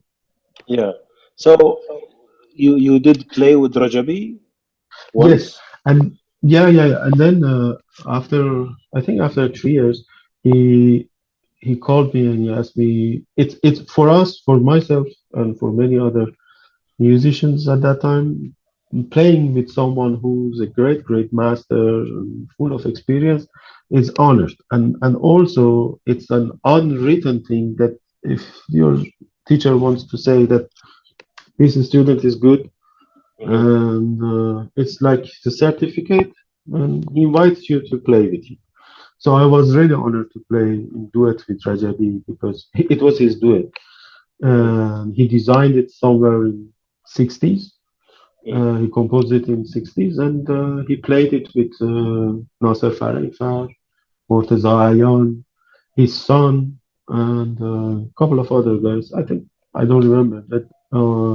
yeah. So you did play with Rajabi Yes, once? and yeah, yeah, yeah. And then after I think after 3 years, he he called me and he asked me. It's for us, for myself, and for many other musicians at that time, playing with someone who's a great, great master and full of experience is honored, and also it's an unwritten thing that if your teacher wants to say that this student is good, Hmm. and it's like the certificate, and he invites you to play with him. So I was really honored to play in duet with Rajabi because it was his duet. Hmm. He designed it somewhere in 60s. Hmm. He composed it in 60s, and he played it with Nasser Farayfar, Mortaza Ayan, his son, and a couple of other guys. I think I don't remember, but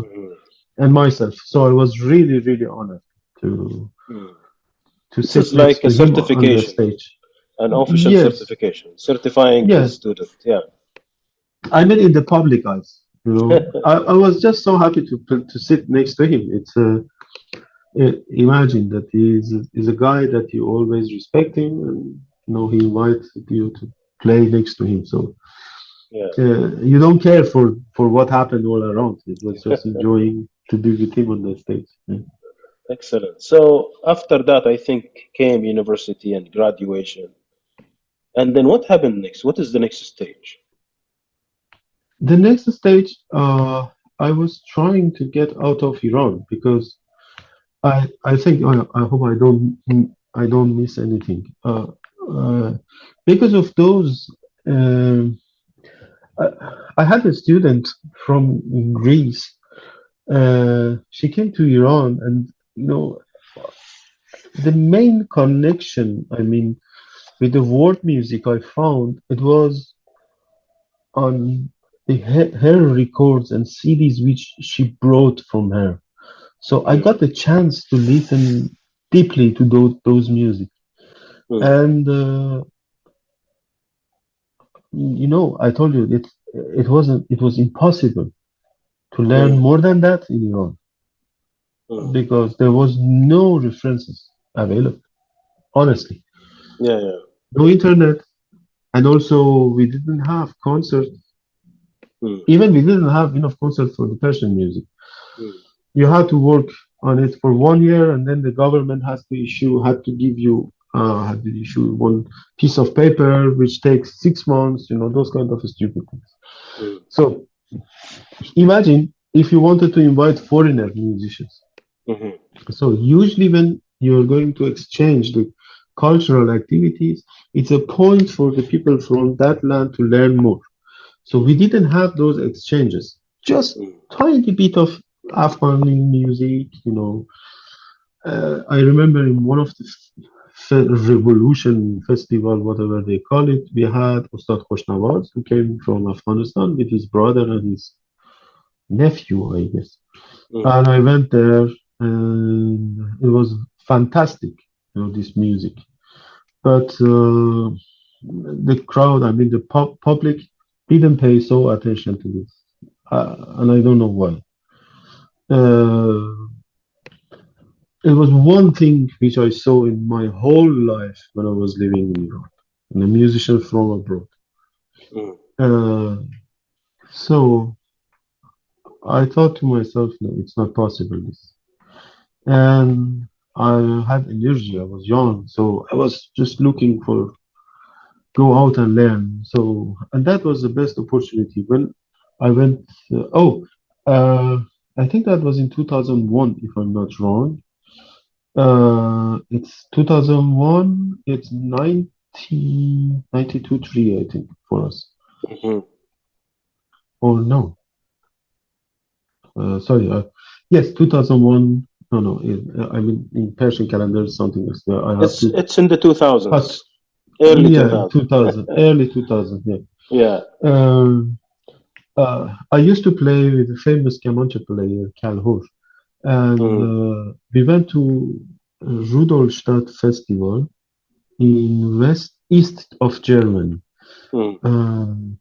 Hmm. and myself. So I was really, really honored to Hmm. to This is sit next like a to him on the certification, stage. an official Yes, certification, certifying the yes. student. Yeah. I mean, in the public eyes, I was just so happy to sit next to him. Imagine that he's a guy that you always respect him, and he invites you to play next to him. So Yeah. you don't care for what happened all around. It was just enjoying to be with him on the stage. Yeah. Excellent. So after that, I think came university and graduation. And then what happened next? What is the next stage? The next stage, I was trying to get out of Iran because I think I hope I don't miss anything. Uh, because of those, um, I, I had a student from Greece. She came to Iran, and the main connection, I mean, with the world music I found it was on her records and CDs which she brought from her. So I Mm, got the chance to listen deeply to those music. mm, And I told you it was impossible to learn mm, more than that in Iran mm. because there was no references available. Honestly, Yeah, yeah. no internet, and also we didn't have concerts. Mm, Even we didn't have enough concerts for the Persian music. mm, You had to work on it for 1 year, and then the government had to give you had to issue one piece of paper, which takes 6 months. Those kind of stupid things. mm, So imagine if you wanted to invite foreigner musicians. mhm, So usually when you're going to exchange the cultural activities. It's a point for the people from that land to learn more. So we didn't have those exchanges. Just Mm, tiny bit of Afghan music, I remember in one of the revolution festival, whatever they call it, we had Ustad Khoshnawaz who came from Afghanistan with his brother and his nephew, I guess. mm, And I went there, and it was fantastic, this music. But the crowd, I mean, the public didn't pay so attention to this, and I don't know why. Uh, it was one thing which I saw in my whole life when I was living in Europe, and a musician from abroad. mm, Uh, so I thought to myself, no, it's not possible. This, and I had energy. I was young, so I was just looking for go out and learn. So, and that was the best opportunity when I went. Uh, I think that was in 2001, if I'm not wrong. It's 2001. It's 1992 3, I think, for us. mhm. Or no, sorry. Yes, 2001. No, no. I mean, in Persian calendar, something else. I have to It's in the pass. 2000s, early Yeah, 2000s. 2000, early 2000. Yeah. Yeah. Um, I used to play with a famous Kamancha player, Cal Hur, and Mm, we went to Rudolstadt Festival in west east of Germany. mm, Um,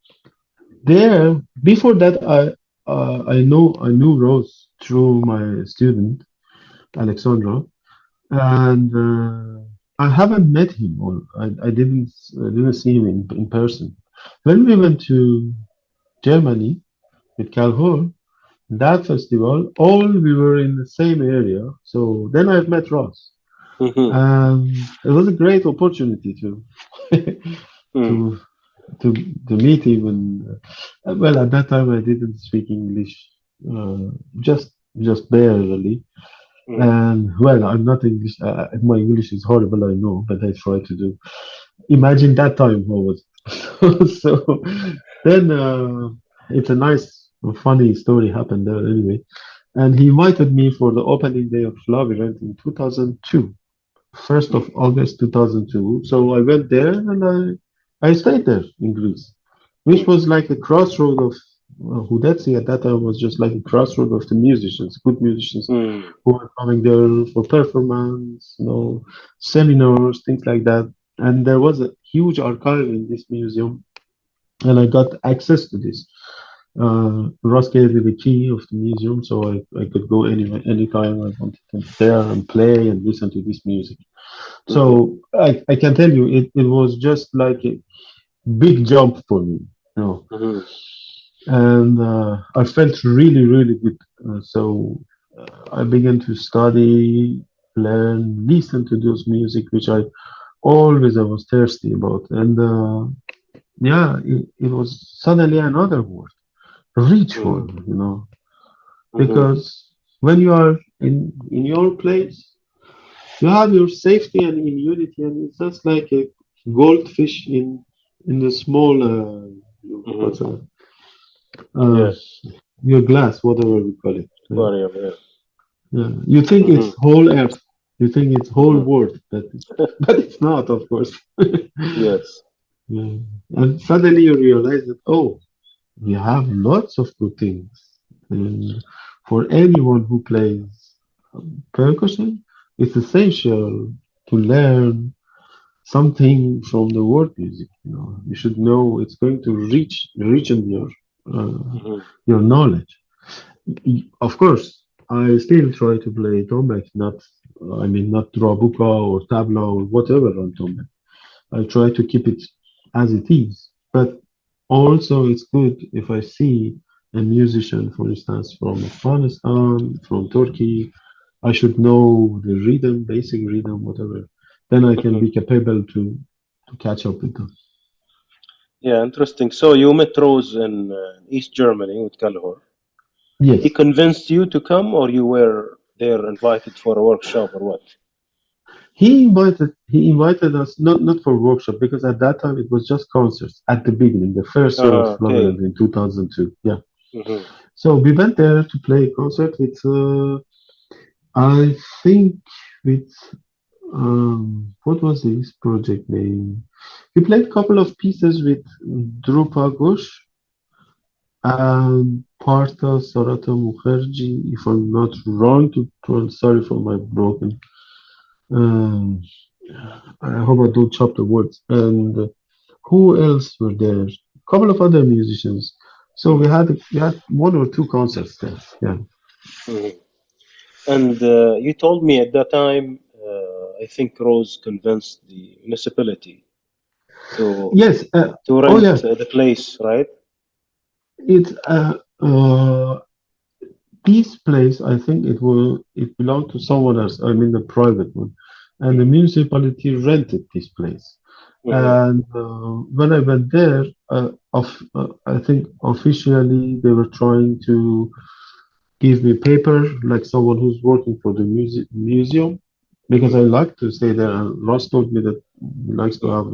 there, before that, I knew Rose through my student Alexandra, and I haven't met him, or I didn't see him in person. When we went to Germany with Calhoun, that festival, all we were in the same area. So then I've met Ross. mhm, It was a great opportunity mm, to to to meet him. And well, at that time I didn't speak English, uh, just just barely. mm, And well, I'm not English. My English is horrible, I know, but I try to do. Imagine that time how was it? So then it's a nice, funny story happened there anyway. And he invited me for the opening day of Love event in 2002, 1st mm, of August 2002. So I went there and I stayed there in Greece, which mm, was like a crossroad of Hudetsi at that time was just like a crossroad of the musicians, good musicians mm, who were coming there for performance, seminars, things like that. And there was a huge archive in this museum, and I got access to this. Ross gave me the key of the museum, so I could go anywhere, anytime I wanted to there and play and listen to this music. mhm, So I can tell you, it was just like a big jump for me, you know. mhm, And I felt really, really good. So I began to study, learn, listen to those music, which I was thirsty about. And yeah, it was suddenly another world, rich mm, one, mhm, because when you are in your place, you have your safety and immunity, and it's just like a goldfish in the small mhm. what's that? Uh, Yeah. your glass, whatever we call it. Aquarium. Yeah. Yeah. You think Mhm, it's whole Earth, you think it's whole mhm. world, but but it's not, of course. Yes. Yeah. And suddenly you realize that we have lots of good things, and for anyone who plays percussion, it's essential to learn something from the world music. You should know it's going to reach in Mhm, your knowledge. Of course, I still try to play Tombak, not Drabuka or Tabla or whatever on Tombak. I try to keep it as it is. But also, it's good if I see a musician, for instance, from Afghanistan, from Turkey. I should know the rhythm, basic rhythm, whatever. Then I can mhm. be capable to catch up with them. Yeah, interesting. So you met Rose in East Germany with Kalhor. He Yes. convinced you to come, or you were there invited for a workshop, or what? he invited us not for workshop because at that time it was just concerts at the beginning, the first year of Okay. Floverland in 2002. Yeah. Hmm. So we went there to play a concert with I think with what was his project name? We played a couple of pieces with Drupa Ghosh and Partha Sarata Mukherjee, if I'm not wrong. Sorry for my broken. Um, I hope I don't chop the words. And who else were there? A couple of other musicians. So we Hmm. had we had one or two concerts there. Yeah. Hmm. And you told me at that time, I think Rose convinced the municipality to Yes. Oh rent yeah. the place, right? It's this place. I think it belonged to someone else. I mean the private one, and the Hmm. municipality rented this place. Hmm. And when I went there, I think officially they were trying to give me paper like someone who's working for the museum because Hmm. I like to stay there. And Ross told me that he likes to Hmm. have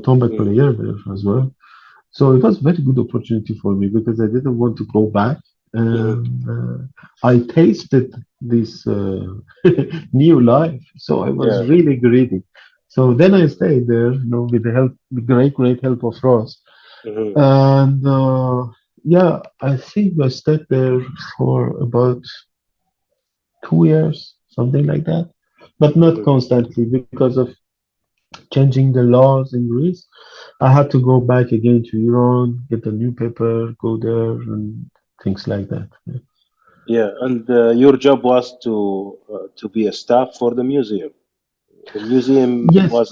Tombak Hmm. player there as well. So it was a very good opportunity for me because I didn't want to go back. Hmm. And I tasted this new life. So I was Yeah. really greedy. So then I Hmm. stayed there, with the great help of Ross. Hmm. And yeah, I think I stayed there for about 2 years, something like that, but not Hmm. constantly because of changing the laws in Greece. I had to go back again to Iran, get a new paper, go there, and things like that. Yeah. Yeah. And your job was to be a staff for the museum. The museum Yes, was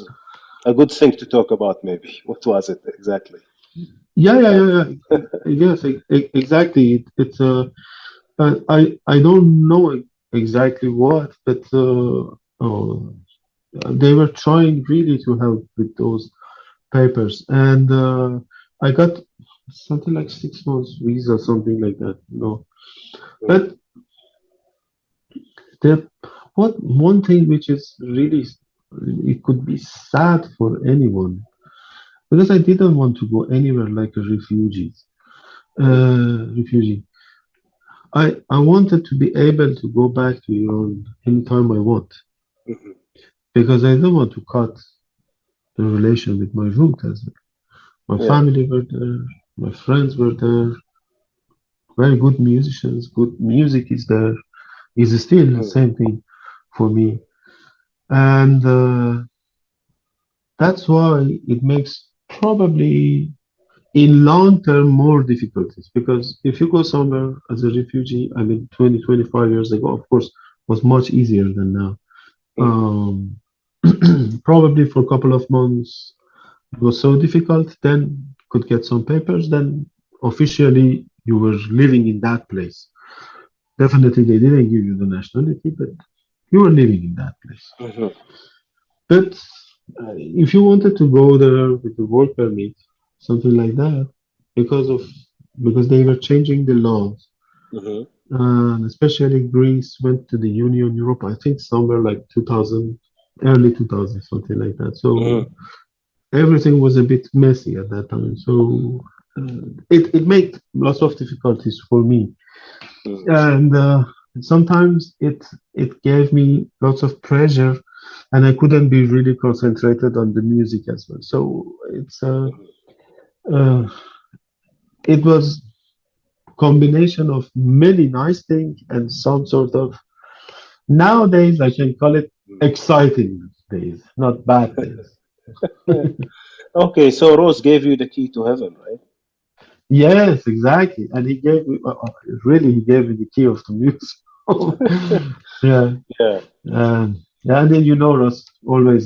a good thing to talk about, maybe. What was it exactly? yeah, yeah, Yeah. yeah, yeah. Yes, exactly. It's I don't know exactly what, but they were trying really to help with those papers, and I got something like 6 months visa, something like that. Mm. But the what one thing which is really it could be sad for anyone because I didn't want to go anywhere like a Mm. refugee. I wanted to be able to go back to Iran anytime I want Mhm. because I don't want to cut the relation with my root as well. My Yeah. family were there, my friends were there, very good musicians, good music is there. Is still the Mhm. same thing for me, and that's why it makes probably in long term more difficulties because if you go somewhere as a refugee, I mean 20, 25 years ago, of course, was much easier than now. Mhm. Um, probably for a couple of months it was so difficult, then could get some papers, then officially you were living in that place. Definitely they didn't give you the nationality, but you were living in that place. Mhm. But if you wanted to go there with the work permit, something like that, because of because they were changing the laws, Mhm. and especially Greece went to the Union Europe, I think somewhere like 2000, early 2000, something like that. Mhm. So everything was a bit messy at that time. So it made lots of difficulties for me, Mhm. and sometimes it gave me lots of pressure and I couldn't be really concentrated on the music as well. So uh, it was combination of many nice things and some sort of nowadays I can call it Mhm. exciting days, not bad days. Okay, so Rose gave you the key to heaven, right? Yes, exactly, and he gave me really he gave me the key of the music. Yeah, Yeah. and then Russ, always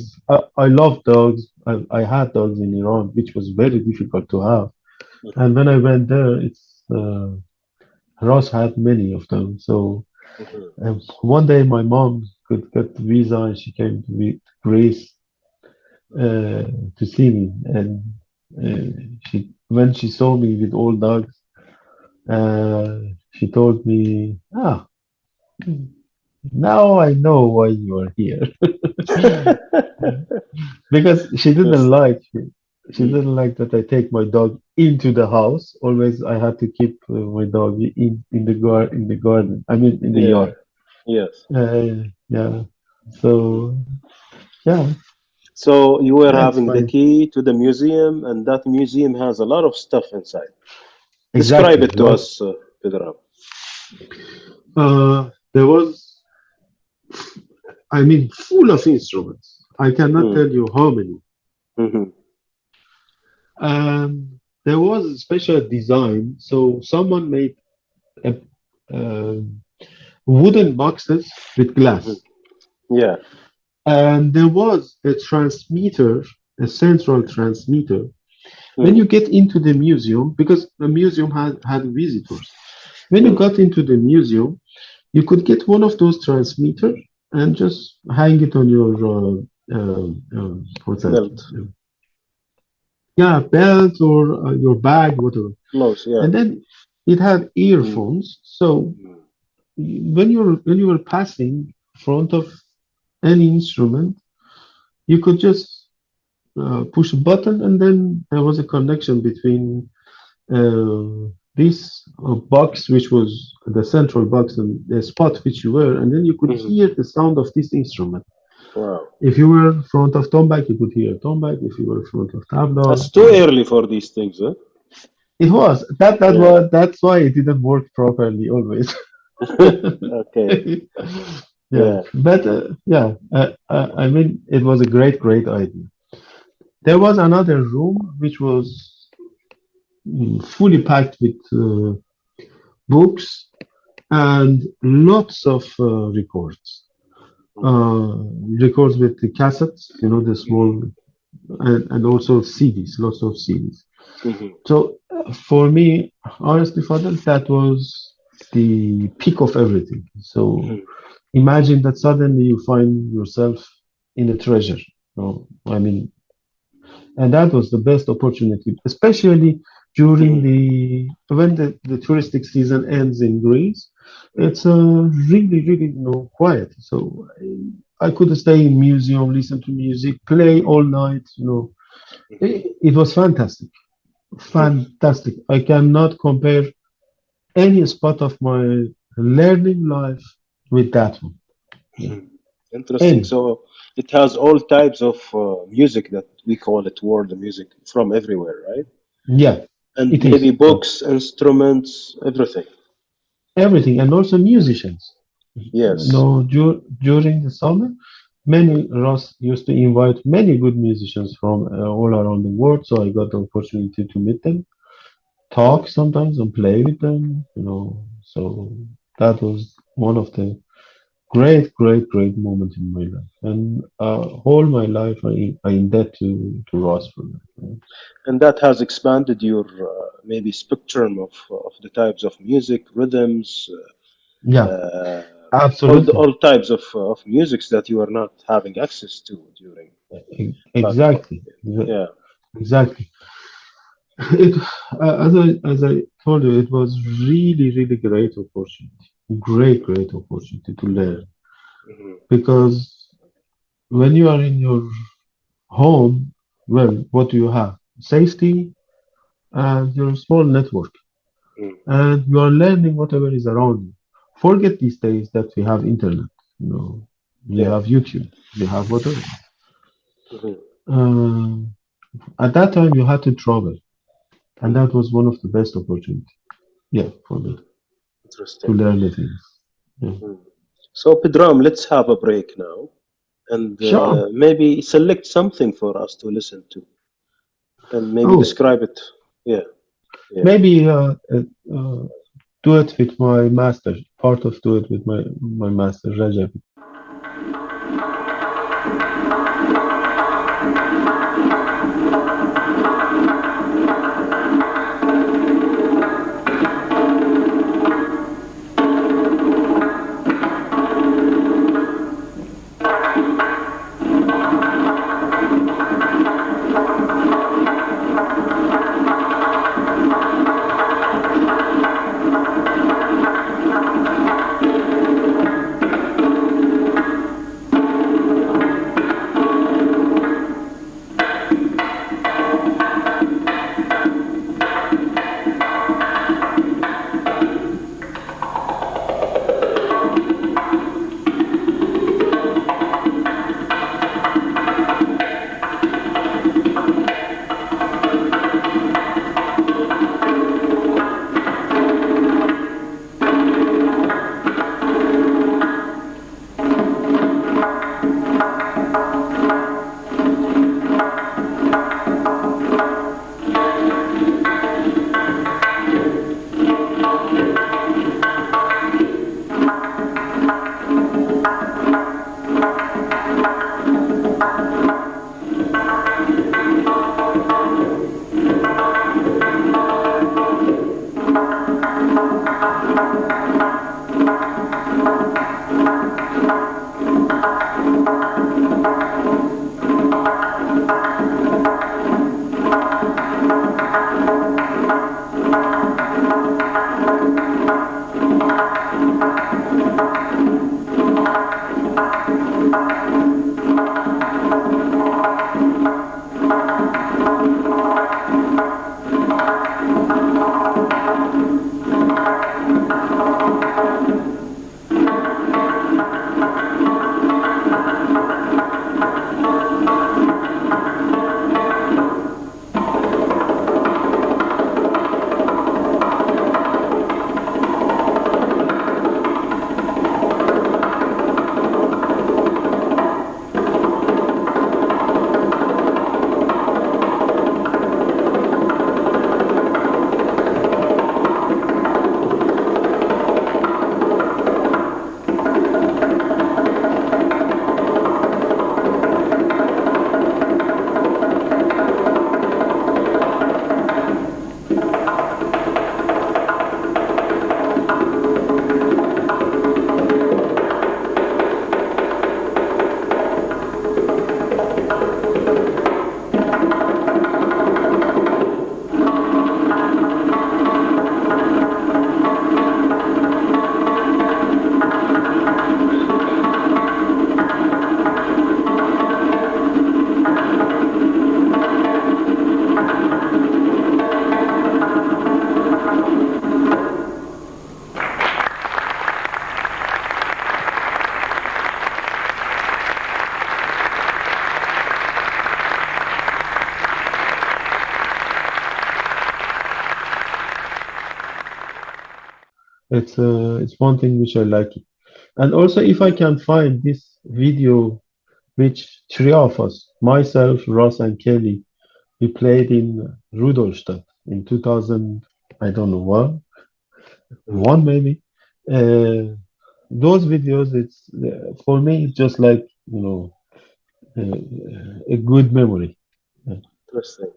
I love dogs. I had dogs in Iran, which was very difficult to have. Mhm. And when I went there, it's Ross had many of them. So Mhm. one day my mom could get the visa and she came to Greece uh, to see me. And she when she saw me with all dogs, she told me, Now I know why you are here. Because Interesting. she Mm. didn't like that I take my dog into the house. Always I had to keep my dog in the garden. I mean in the Yeah. yard. Yes. Yeah. Mhm. So yeah, So you were that's having the fine. key to the museum, and that museum has a lot of stuff inside. Describe Exactly. it to us, Pedram. There was, I mean, full of instruments. I cannot Mm. tell you how many. Hmm. There was a special design. So someone made a, uh, wooden boxes with Hmm. glass. Yeah. And there was a transmitter, a central transmitter. When Mm. you get into the museum, because the museum had visitors, when you Mm. got into the museum, you could get one of those transmitters and just hang it on your what's that? Belt. Yeah, belt or your bag, whatever. Close. Yeah. And then it had Mm. earphones. So Mm. when you were passing in front of any instrument, you could just push a button, and then there was a connection between this box, which was the central box, and the spot which you were, and then you could Hmm. hear the sound of this instrument. Wow. If you were in front of Tombak, you could hear Tombak. If you were in front of Tabla, That's too early for these things, huh? it was Yeah. that's why it didn't work properly always. Okay. Yeah, Yeah. but I mean, it was a great idea. There was another room which was fully packed with books and lots of records. Hmm. Uh, Records with the cassettes, you know, the Hmm. small, and also CDs, lots of CDs. Hmm. So for me, honestly, Father, that was the peak of everything. So Hmm. imagine that suddenly you find yourself in a treasure. No, I mean, and that was the best opportunity, especially during Hmm. the when the touristic season ends in Greece. Hmm. It's really quiet. So I could stay in museum, listen to music, play all night. It was fantastic, Hmm. fantastic. I cannot compare any spot of my learning life with that one. Yeah, Hmm. Interesting. any. So it has all types of music that we call it world music from everywhere, right? Yeah, And it maybe is. books, instruments, everything. Everything, and also Mm. musicians. Yes. During the summer, many Ross used to invite many good musicians from all around the world. So I got the opportunity to meet them, Mm. talk sometimes, and play with them. So that was one of the great moments in my life, and all my life I indebted to Ross for that. And that has expanded your maybe spectrum of the types of music, rhythms, Yeah, uh, absolutely. all types of musics that you are not having access to during back home. Exactly. Yeah. Exactly. It, as I told you, it was really great opportunity. Great opportunity to learn, Hmm. because when you are in your home, well, what do you have? Safety and your small network, Mm. and you are learning whatever is around you. Forget these days that we have internet. We Yeah. have YouTube, we have whatever. Hmm. Uh, at that time, you had to travel, and Hmm. that was one of the best opportunities. Yeah, for me to Interesting. learn the things. Yeah. Mm. So, Pedram, let's have a break now and Sure. maybe select something for us to listen to and maybe Oh, describe it. Yeah. Yeah. maybe uh, do it with my master. Part of do it with my master Rajab. It's one thing which I like. And also, if I can find this video, which three of us, myself, Ross, and Kelly, we played in Rudolstadt in 2000, I don't know, Mm. one maybe. Those videos, it's for me, it's just like, a good memory. Yeah. Interesting.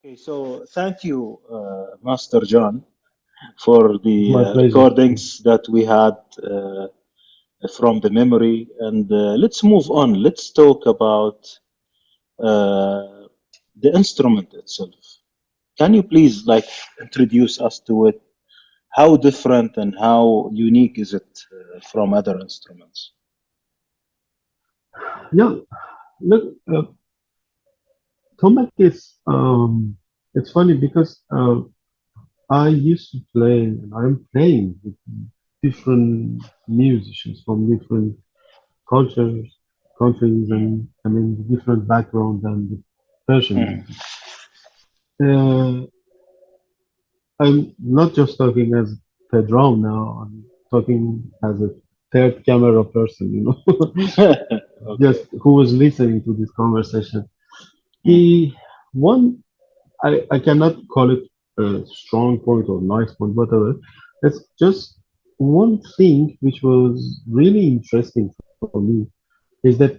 Okay, so thank you, Master John, for the My pleasure. recordings that we had from the memory. And let's move on. Let's talk about uh, the instrument itself. Can you please like introduce us to it? How different and how unique is it from other instruments? Yeah, look, Tombak is, it's funny because I used to play, and I'm playing with different musicians from different cultures, countries, Mm, and I mean different backgrounds than the Persian mm, music. Uh, I'm not just talking as Pedram now. I'm talking as a third camera person, okay. just who was listening to this conversation. Mm, The one I cannot call it a strong point or nice point, whatever. It's just one thing which was really interesting for me is that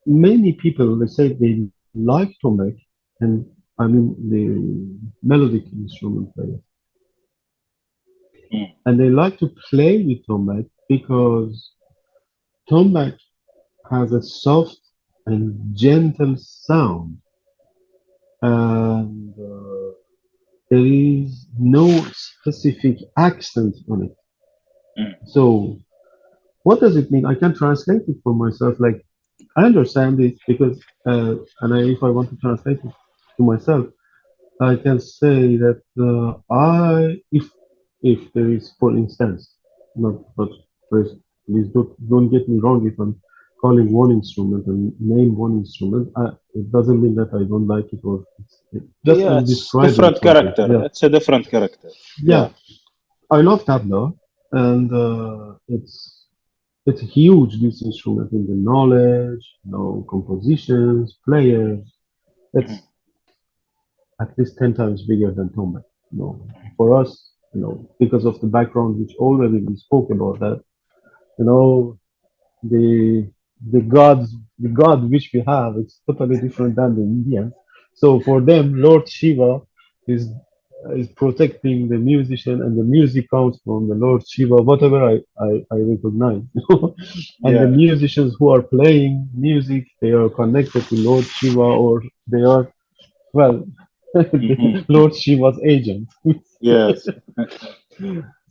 many people, let's say, they like Tomek, and I mean the melodic instrument players, mm, and they like to play with Tomek because Tomek has a soft and gentle sound, and there is no specific accent on it. mm. So, what does it mean? I can translate it for myself. Like, I understand it because, if I want to translate it to myself, I can say that if there is, for instance, not, but please, please don't get me wrong. If I'm calling one instrument and name one instrument, it doesn't mean that I don't like it or just Yeah, I'm it's describing different something. character. Yeah, It's a different character. yeah. Yeah. I love tabla, and it's huge. This instrument in the knowledge, compositions, players. Mhm, It's at least 10 times bigger than Tombak. For us, because of the background which already we spoke about that, you know, the the god which we have, it's totally different than the Indians. So for them, Lord Shiva is is protecting the musician, and the music comes from the Lord Shiva, whatever I recognize. And the yeah. musicians who are playing music, they are connected to Lord Shiva, or they are, well, Mhm. Lord Shiva's agent. Yes.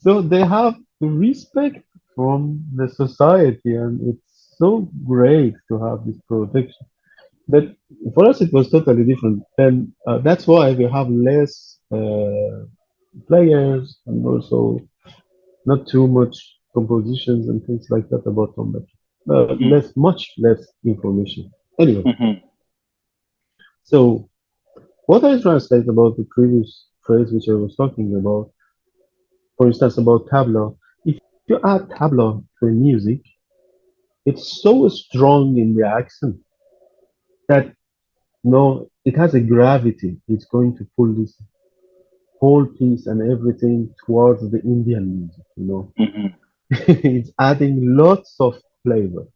So they have the respect from the society, and it's so great to have this protection. But for us, it was totally different, and that's why we have less players, and also not too much compositions and things like that about Tombak. Mhm, Much less information. Anyway, mhm, so what I translate about the previous phrase which I was talking about, for instance, about tabla. If you add tabla to a music, it's so strong in the accent that it has a gravity. It's going to pull this whole piece and everything towards the Indian music. mhm. It's adding lots of flavor,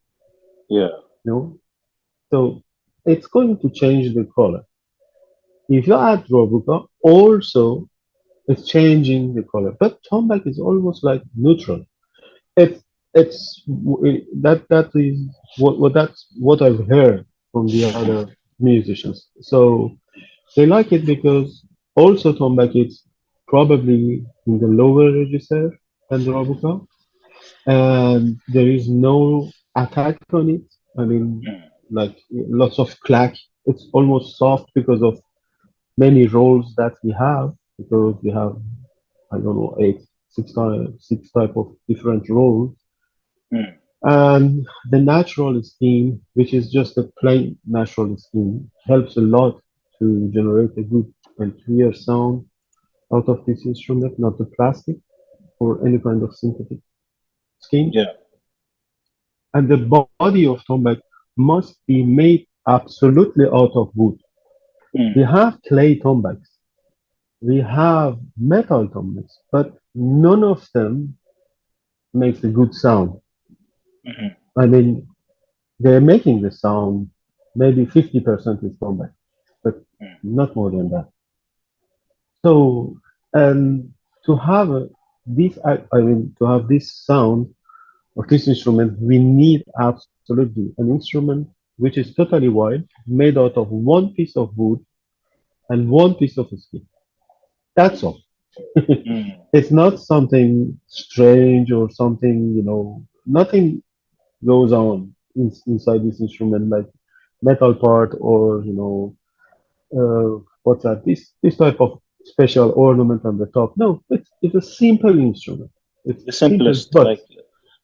Yeah. you know. So it's going to change the color. If you add Robuca, also it's changing the color. But Tombak is almost like neutral. It's that is what that's what I've heard from the other musicians. So they like it because also Tombak is probably in the lower register than the Robuca, and there is no attack on it. I mean, Mm. like lots of clack. It's almost soft because of many roles that we have. Because we have, I don't know, six type of different roles, Mm. and the natural scheme, which is just a plain natural scheme, helps a lot to generate a good and clear sound out of this instrument, not the plastic or any kind of synthetic scheme. Yeah. And the body of tombak must be made absolutely out of wood. We Mm. have clay tombaks, we have metal tombaks, but none of them makes a good sound. Mhm. I mean, they're making the sound, maybe 50% is tombak, but Mm. not more than that. So, and to have I mean, to have this sound of this instrument, we need absolutely an instrument which is totally wide, made out of one piece of wood and one piece of skin. That's all. Mm. It's not something strange or something, nothing goes on inside this instrument like metal part or, what's that? This type of special ornament on the top. No, it's a simple instrument. It's The simple, simplest, but like,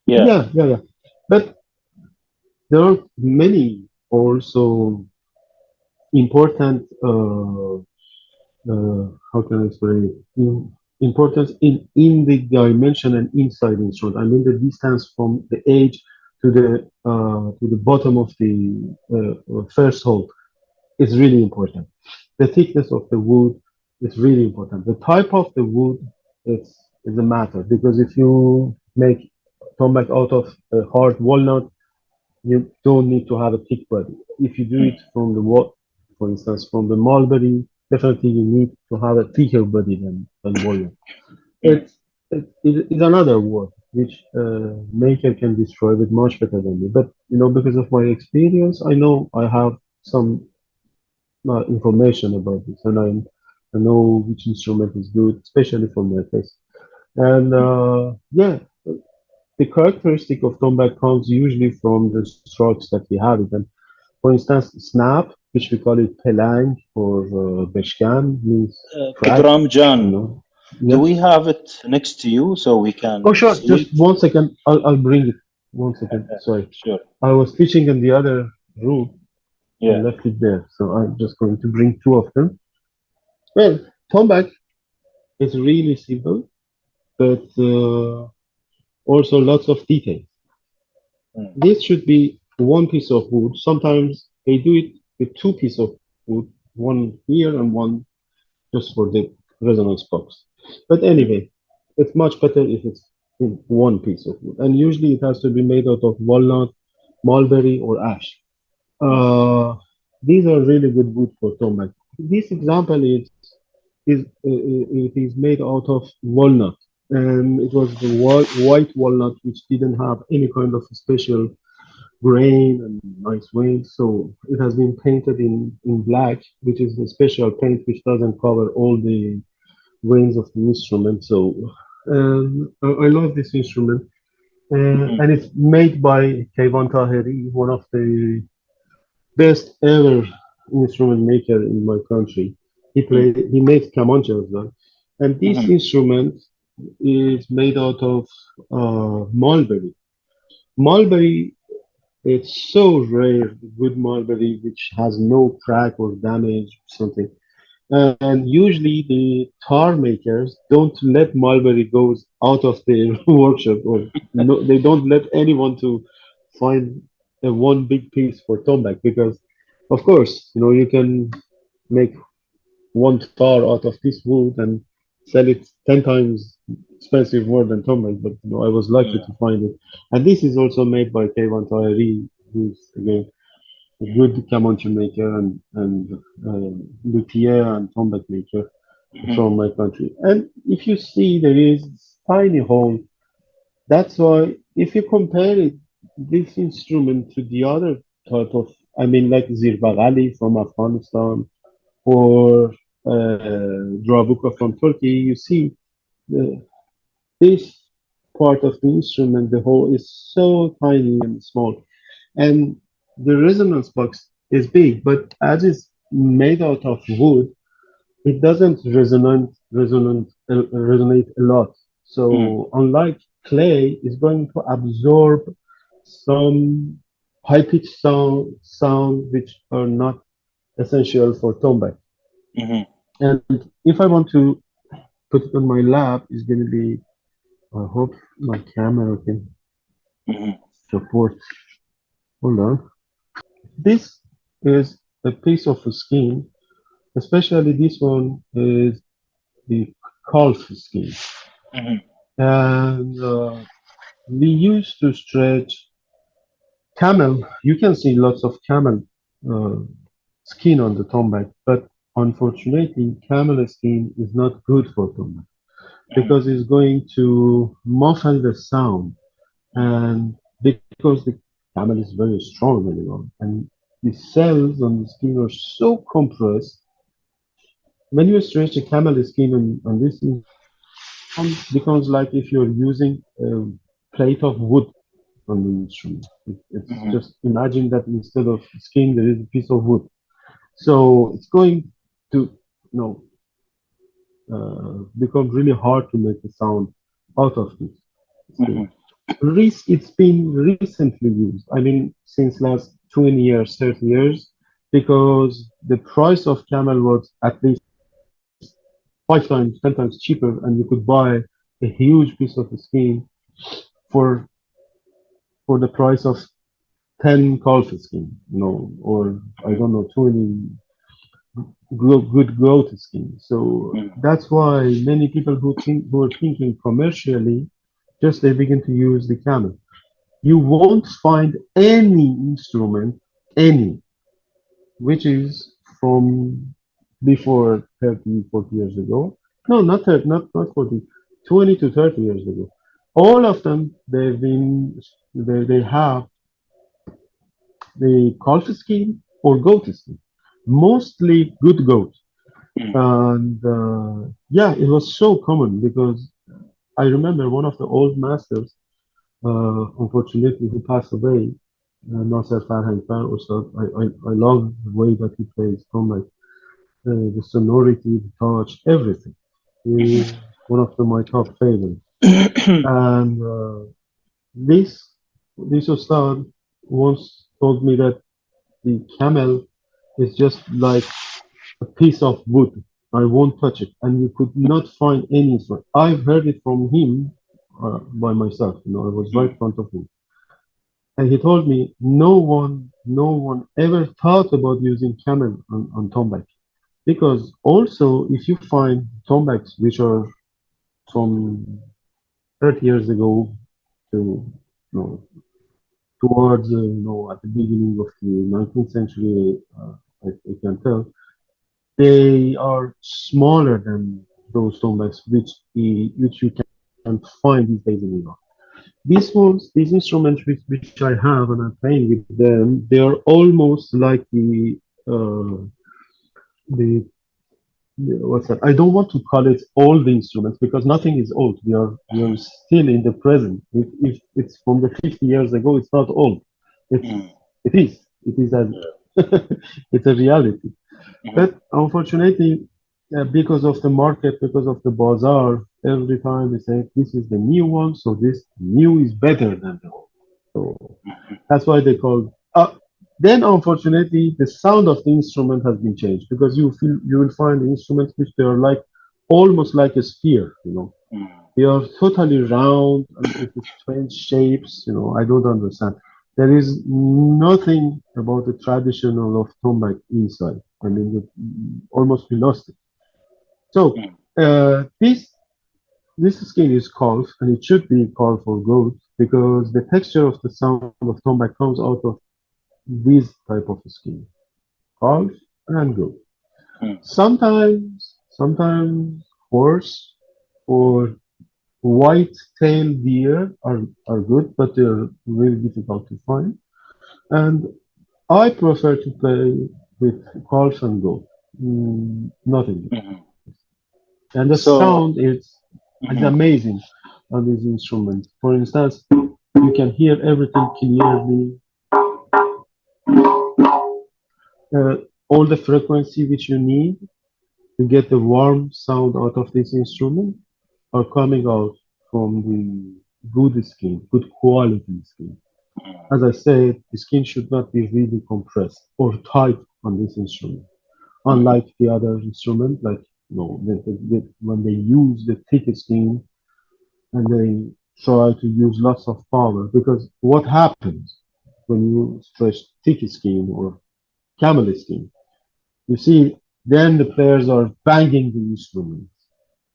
yeah. yeah, yeah, yeah. But there are many also important how can I say importance in the dimension and inside instrument. I mean the distance from the edge to the bottom of the first hole is really important. The thickness of the wood is really important. The type of the wood is a matter because if you make tombak out of a hard walnut, you don't need to have a thick body. If you do Mm. it from the wall, for instance, from the mulberry, definitely you need to have a thicker body than walnut. Mm. It's another word which maker can describe it much better than me. But because of my experience, I know I have some information about this, and I know which instrument is good, especially for my case. And Mm. yeah, the characteristic of tombak comes usually from the strokes that we have. It. And for instance, snap, which we call it pelang or beshkan, means crack. Pedram You Jan, know, do yeah. we have it next to you so we Oh, can sure. see Just it? 1 second. I'll bring it. 1 second. Sorry. Sure. I was teaching in the other room and Yeah. left it there, so I'm just going to bring two of them. Well, tombak is really simple, but also lots of details. Mm. This should be one piece of wood. Sometimes they do it with two pieces of wood, one here and one just for the resonance box. But Mm. anyway, it's much better if it's in one piece of wood. And usually it has to be made out of walnut, mulberry, or ash. Mm. Uh, these are really good wood for tomac. This example it is made out of walnut, and it was the white walnut which didn't have any kind of special grain and nice veins. So it has been painted in black, which is a special paint which doesn't cover all the veins of the instrument. So I love this instrument. Mhm. And it's made by Kayvan Taheri, one of the best ever instrument maker in my country. Mm. He makes kamancha as well. And this Mhm. instrument is made out of mulberry. Mulberry, it's so rare, the good mulberry which has no crack or damage or something. And usually the tar makers don't let mulberry goes out of their workshop, or no, they don't let anyone to find a one big piece for tombak because, of course, you can make one tar out of this wood and sell it 10 times expensive more than Tombak, but I was lucky Yeah. to find it. And this is also made by K1 Tayari, who's again a good kamancha maker and luthier and tombak maker Mhm. from my country. And if you see, there is tiny hole. That's why if you compare it, this instrument to the other type of, I mean, like Zirbagali from Afghanistan or Drabuka from Turkey, you see the, this part of the instrument, the hole is so tiny and small. And the resonance box is big, but as it's made out of wood, it doesn't resonate a lot. Mhm. So unlike clay, it's going to absorb some high pitched sound which are not essential for tombak. Mhm. And if I want to put it on my lap, it's going to be. I hope my camera can Mhm. support. Hold on. This is a piece of skin, especially this one is the calf skin. Mhm. And we used to stretch camel. You can see lots of camel uh, skin on the tombak, but unfortunately, camel skin is not good for tombak Mhm. because it's going to muffle the sound. And because the camel is very strong anymore, and the cells on the skin are so compressed. When you stretch a camel skin on this instrument, the sound becomes like if you're using a plate of wood on the instrument. It's Mhm. just imagine that instead of skin, there is a piece of wood. So it's going to, become really hard to make a sound out of this skin. Mhm. It's been recently used. I mean, since last 20 years, 30 years, because the price of camel was at least 5 times, 10 times cheaper, and you could buy a huge piece of skin for the price of 10 calf skin, or I don't know, 20 good goat skin. So Mhm. that's why many people who are thinking commercially, just they begin to use the camel. You won't find any instrument, any, which is from before 30, 40 years ago. No, not 30, not 40, 20 to 30 years ago. All of them, they have the calf skin or goat skin, mostly good goat. Mhm. And yeah, it was so common because I remember one of the old masters, unfortunately, who passed away, Nasser Farhan Khan Ustad. I love the way that he plays trumpet, the sonority, the touch, everything. Mhm. He's one of my top favorites. And this this Ustad once told me that the camel is just like a piece of wood. I won't touch it. And you could not find any instrument. I've heard it from him by myself. I was right in front of him. And he told me no one ever thought about using camel on tombak. Because also, if you find tombaks which are from 30 years ago to towards at the beginning of the 19th century, I can tell they are smaller than those tombaks which you can find these days in Iran. These instruments which I have and I'm playing with them, they are almost like the what's that? I don't want to call it old instruments because nothing is old. We are still in the present. If it's from the 50 years ago, it's not old. It's Mhm. it is. It is as it's a reality. Mhm. But unfortunately, because of the market, because of the bazaar, every time they say this is the new one, so this new is better than the old. So that's why they call. Then, unfortunately, the sound of the instrument has been changed because you will find the instruments which they are like almost like a sphere. Mhm. They are totally round and with strange shapes. I don't understand. There is nothing about the traditional of tombak inside. I mean, almost we lost it. So Mhm. this This scale is called, and it should be called for goat, because the texture of the sound of tombak comes out of this type of scale, calf and goat. Mm, Sometimes horse or white-tailed deer are good, but they're really difficult to find. And I prefer to play with calf and goat, nothing else. mhm. And the sound So, is mhm, amazing on this instrument. For instance, you can hear everything clearly, uh, all the frequency which you need to get the warm sound out of this instrument are coming out from the good skin, good quality skin. As I said, the skin should not be really compressed or tight on this instrument. mhm, Unlike the other instrument, like when they use the thick skin and they try to use lots of power, because what happens when you stretch thick skin or camel skin? You see, then the players are banging the instrument.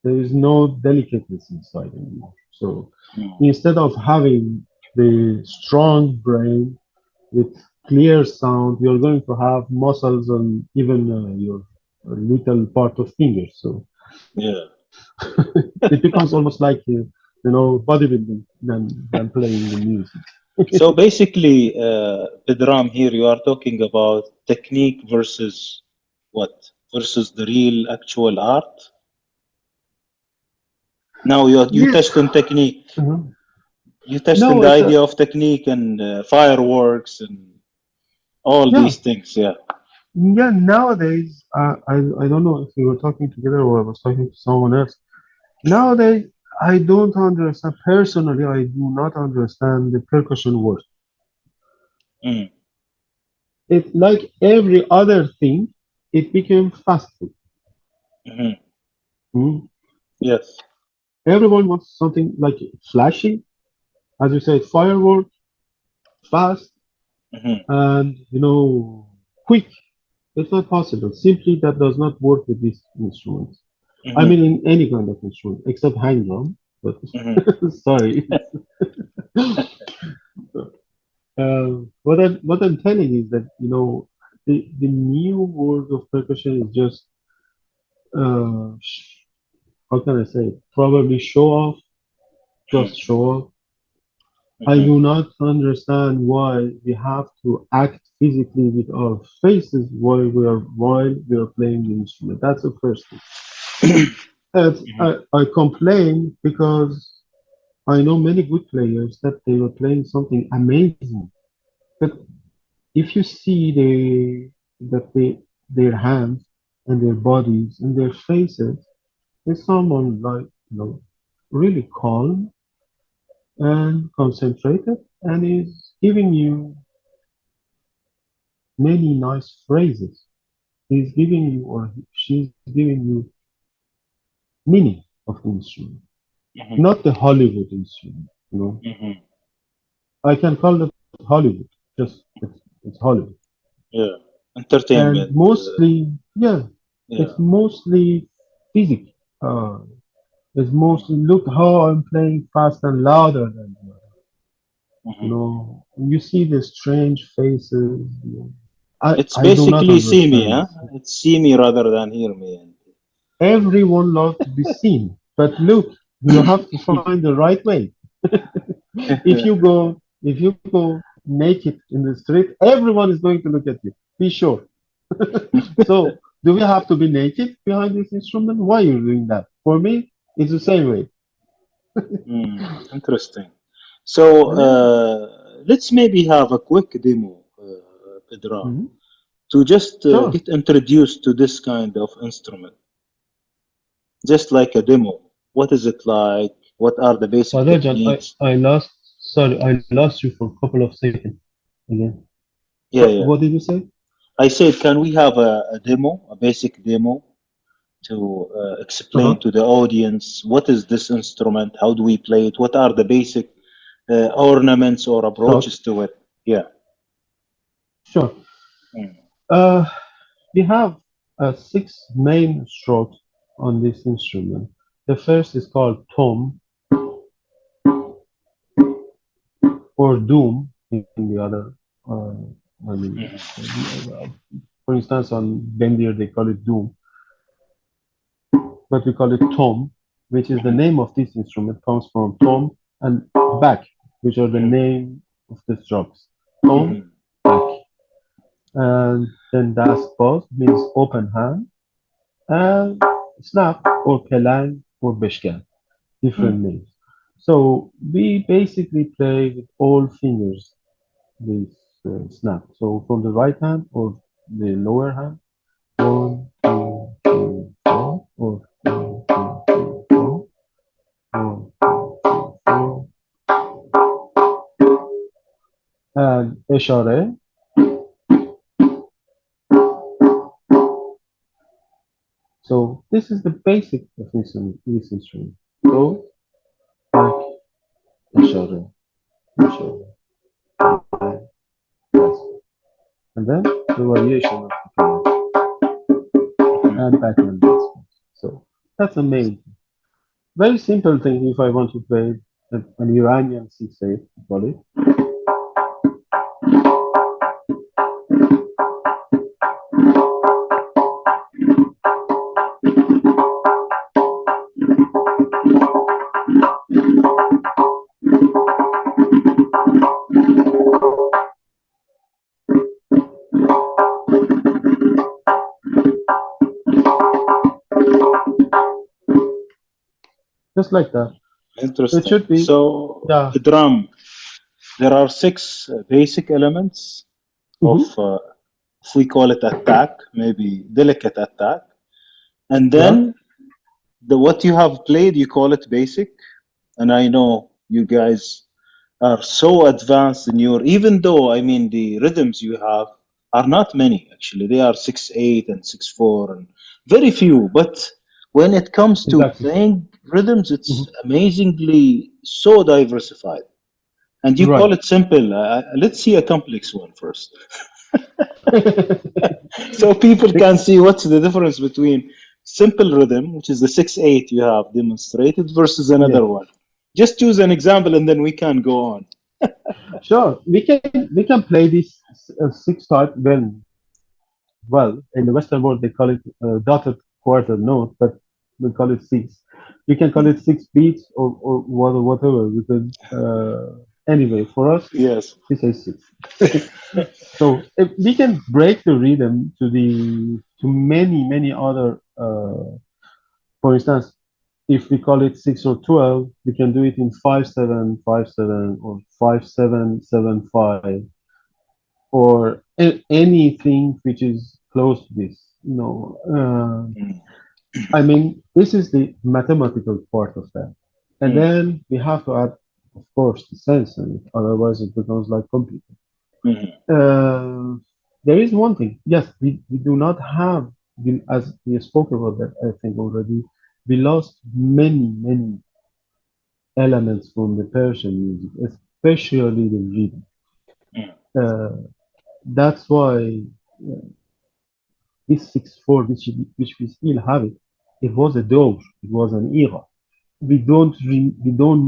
There is no delicateness inside anymore. So mm. instead of having the strong brain with clear sound, you're going to have muscles on even your little part of fingers. So Yeah. it becomes almost like bodybuilding than playing the music. So basically, Pedram, here you are talking about technique versus what? Versus the real actual art. Now you Yeah. touched on technique. Mhm. You touched on No, the it's idea a of technique and fireworks and all yeah. these things. Yeah. Yeah, nowadays, I don't know if we were talking together or I was talking to someone else. Nowadays, I don't understand, personally, I do not understand the percussion word. Mm, It, like every other thing, it became fast food. mhm. Mm. Yes. Everyone wants something like flashy, as you said, firework, fast, Mhm, and quick. It's not possible. Simply, that does not work with these instruments. I mhm, mean, in any kind of instrument, except hand drum. But mhm, sorry. What I'm telling is that the new world of percussion is just how can I say it? Probably show off, mhm, just show off. I mhm, do not understand why we have to act physically with our faces while we are playing the instrument. That's the first thing. And mhm, I complain because I know many good players that they were playing something amazing. But if you see their hands and their bodies and their faces, there's someone like really calm and concentrated and is giving you many nice phrases. He's giving you or she's giving you meaning of the instrument, mhm, not the Hollywood instrument. mhm. I can call it Hollywood. Just it's Hollywood. Yeah. And Entertainment. mostly, yeah, Yeah. it's mostly physics. Uh, it's Mhm, mostly look how I'm playing fast and louder than you. mhm. You see the strange faces. It's I do not basically see me, understand huh? this. It's see me rather than hear me. Everyone loves to be seen, but look, you have to find the right way. If you go naked in the street, everyone is going to look at you. Be sure. So, do we have to be naked behind this instrument? Why are you doing that? For me, it's the same way. Interesting. So Yeah. let's maybe have a quick demo, Pedram, Mhm. to just Sure. get introduced to this kind of instrument. Just like a demo. What is it like? What are the basic Rajan, I, techniques? I lost, sorry, I lost you for a couple of seconds again. Yeah, What, yeah. what did you say? I said, can we have a demo, a basic demo, to explain Uh-huh. to the audience what is this instrument? How do we play it? What are the basic ornaments or Sure. approaches to it? Yeah. Sure. Mm, Uh, we have six main strokes on this instrument. The first is called tom or doom in the other. Uh, I mean, for instance, on Bendir they call it doom, but we call it tom, which is the name of this instrument. Comes from tom and back, which are the name of the strokes. Tom, back, and then das both means open hand, and snap or pelang or beshkan, different names. So we basically play with all fingers this snap. So from the right hand or the lower hand, one, two, three, four, or one, two, three, four, one, two, three, four, and eshare. So this is the basic of this instrument. Go, back, eshare, eshare, back, yes. And then the variation of the and backhand bass. So that's amazing. Very simple thing if I want to play an Iranian 6/8, call it. Just like that. It Interesting. should be, So, yeah. the drum, there are six basic elements of, Hmm. if we call it attack, maybe delicate attack. And Yeah, then the what you have played, you call it basic. And I know you guys are so advanced in your, even though I mean the rhythms you have are not many actually. They are 6/8 and 6/4 and very few. But when it comes to exactly. playing rhythms, Hmm. it's amazingly so diversified. And you Right. call it simple. Let's see a complex one first, so people can see what's the difference between simple rhythm, which is the 6/8 you have demonstrated, versus Yes. another one. Just choose an example, and then we can go on. Sure. We can play this six type well in the Western world they call it dotted quarter note, but we call it six. We can call it six beats or whatever because anyway for us Yes. we say six. So if we can break the rhythm to many other for instance if we call it 6 or 12 we can do it in 5/7/5/7 or 5/7/7/5 or anything which is close to this. Mm. I mean, this is the mathematical part of that. And Mm. then we have to add, of course, the sense in it, otherwise it becomes like computer. Mhm. Uh, there is one thing. Yes, we do not have, as we spoke about that, I think already, we lost many elements from the Persian music, especially the rhythm. Mm. Uh, that's why this 6/4, which we still have it, it was a dose, it was an era. We don't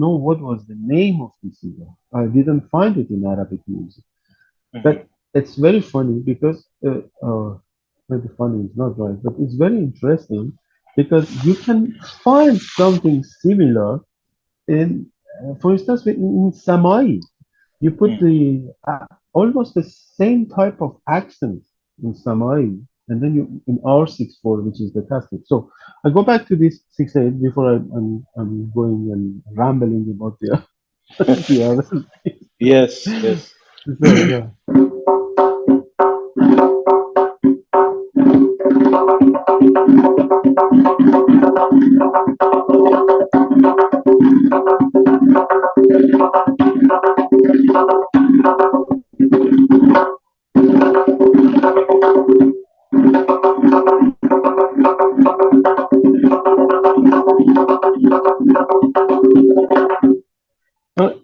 know what was the name of this era. I didn't find it in Arabic music, but Mhm. it's very funny because maybe funny is not right, but it's very interesting because you can find something similar in, for instance, in Samai. You put Mm. the almost the same type of accent in Samai, and then you in R64, which is the casting. So I go back to this 6/8 before I'm going and rambling about the other. Yes. Yes. So yeah.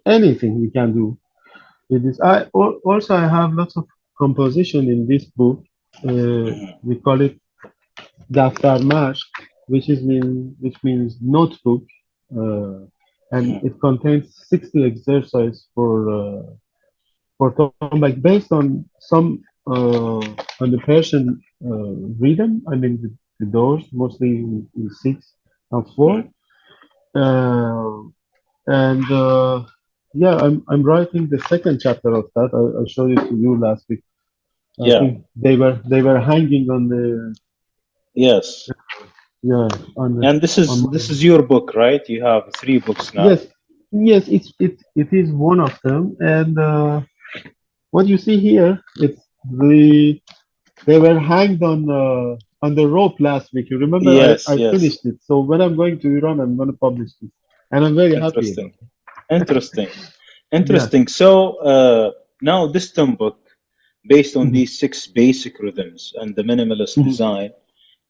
Anything we can do with this. Also I have lots of composition in this book. Mhm. We call it Daftar Mash. which means notebook, uh, and Mhm. it contains 60 exercises for Tombak based on some on the Persian rhythm. I mean the doors mostly in six and four, Mhm. uh, and yeah, I'm writing the second chapter of that. I showed it to you last week. I Yeah. think they were hanging on the Yes. yeah And this on is my this is your book, right? You have three books now. yes yes it is one of them, and what you see here it's they were hanged on the rope last week. You remember Yes. I Yes. finished it, so when I'm going to Iran I'm going to publish it, and I'm very happy Interesting. about Interesting. it. Yeah. Interesting. So now this thumb book, based on Mhm. these six basic rhythms and the minimalist Mhm. design,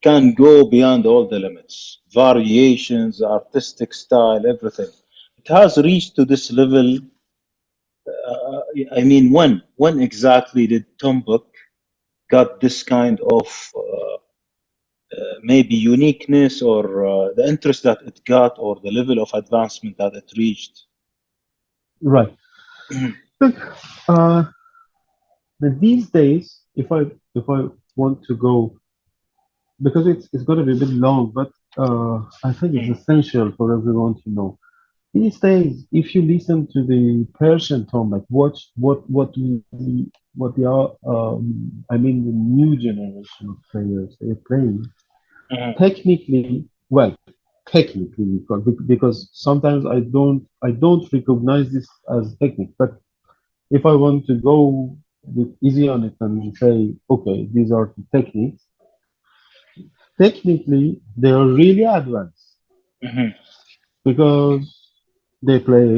can go beyond all the limits, variations, artistic style, everything. It has reached to this level. I mean, when exactly did Tombak got this kind of maybe uniqueness or the interest that it got or the level of advancement that it reached? Right. Mhm. Look, uh, these days, if I want to go, because it's going to be a bit long, but I think it's Mhm. essential for everyone to know. These days, if you listen to the Persian tone, like what they are, I mean, the new generation of players they're playing, Mhm. technically, well, technically, because sometimes I don't recognize this as technique, but if I want to go with easy on it and say, okay, these are the techniques, technically they are really advanced Mhm. because they play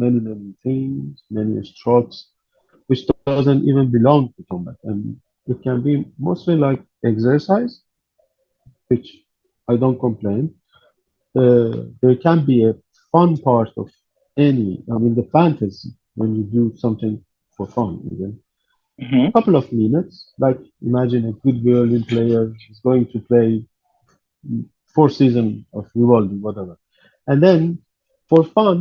many things, many strokes, which doesn't even belong to combat, and it can be mostly like exercise, which I don't complain. There can be a fun part of any, I mean, the fantasy when you do something for fun, even Mhm. couple of minutes. Like imagine a good violin player is going to play four seasons of Vivaldi, whatever, and then for fun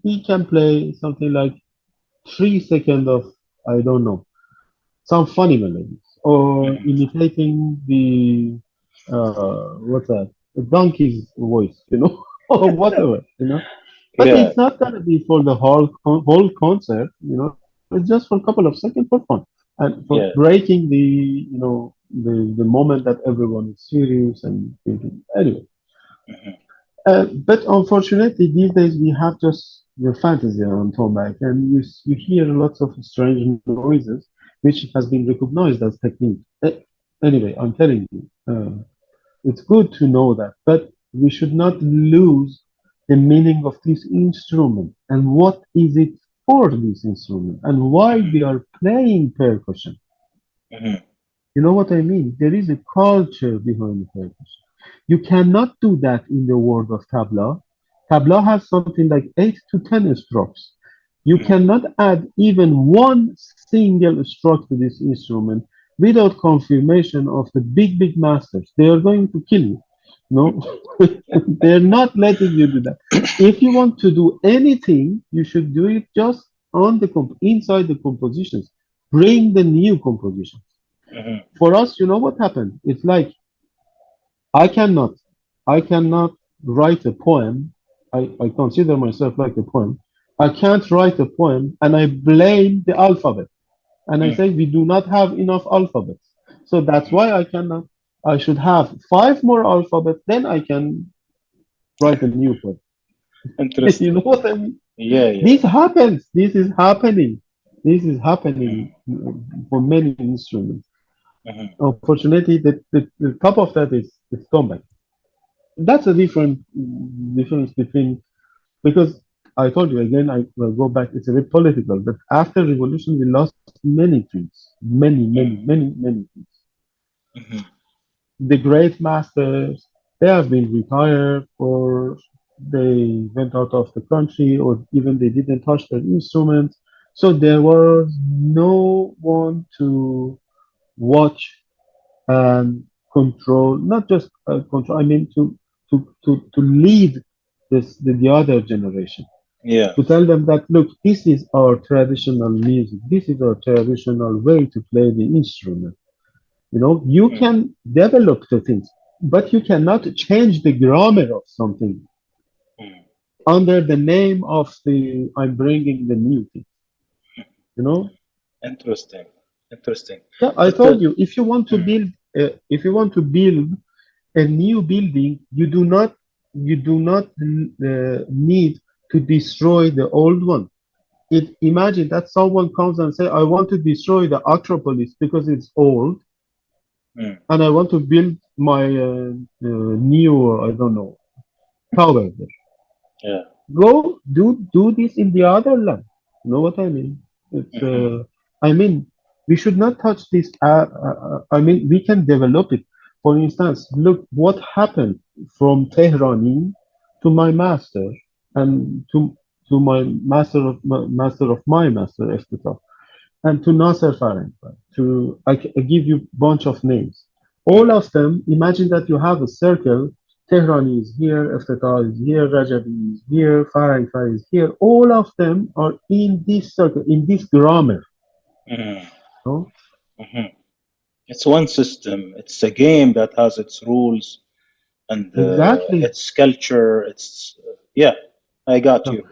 he can play something like 3 seconds of I don't know some funny melodies or Mhm. imitating the what's that a donkey's voice, or whatever, But Yeah. it's not gonna be for the whole concert, It's just for a couple of seconds for fun and for Yeah. breaking the moment that everyone is serious and thinking. Anyway, Mhm. but unfortunately, these days we have just your fantasy on Tombak, and you hear lots of strange noises, which has been recognized as technique. Anyway, I'm telling you, it's good to know that, but we should not lose the meaning of this instrument and what is it for this instrument and why Mhm. we are playing percussion. Mhm. You know what I mean? There is a culture behind the percussion. You cannot do that in the world of tabla. Tabla has something like 8 to 10 strokes. You Mhm. cannot add even one single stroke to this instrument without confirmation of the big masters. They are going to kill you. No, they're not letting you do that. If you want to do anything, you should do it just on the inside the compositions. Bring the new compositions. Mhm. For us, you know what happened? It's like I cannot, I cannot write a poem. I consider myself like a poem. I can't write a poem and I blame the alphabet. And I Mhm. say we do not have enough alphabets. So that's Mhm. why I cannot, I should have five more alphabets, then I can write a new poem. You know Interesting. what I mean? Yeah. Yeah. This happens. This is happening. This is happening Mhm. for many instruments. Mhm. Unfortunately, the top of that is Tombak. That's a difference between because I told you again. I will go back. It's a bit political, but after revolution, we lost many things, Mhm. many things. Mhm. The great masters, they have been retired, or they went out of the country, or even they didn't touch their instruments. So there was no one to watch and control, not just control. I mean to lead the other generation, Yeah. to tell them that look, this is our traditional music. This is our traditional way to play the instrument. You know, you Mm, can develop the things, but you cannot change the grammar of something mm. under the name of the I'm bringing the new thing. You know, Interesting. Interesting. yeah, I But told you if you want to mm, build if you want to build a new building, you do not need to destroy the old one. Imagine that someone comes and say, "I want to destroy the Acropolis because it's old, mm, and I want to build my new, I don't know, tower there." yeah. Go do this in the other land. You know what I mean? It's Hmm. I mean, we should not touch this. I mean, we can develop it. For instance, look what happened from Tehrani to my master and to my master of my master, Iftita, and to Nasser Fahrenheit. I give you bunch of names. All Hmm. of them. Imagine that you have a circle. Tehrani is here, Iftita is here, Rajabi is here, Fahrenheit is here. All of them are in this circle, in this grammar. Hmm. No? Hmm. It's one system. It's a game that has its rules and Exactly. its culture. Yeah, I got So you.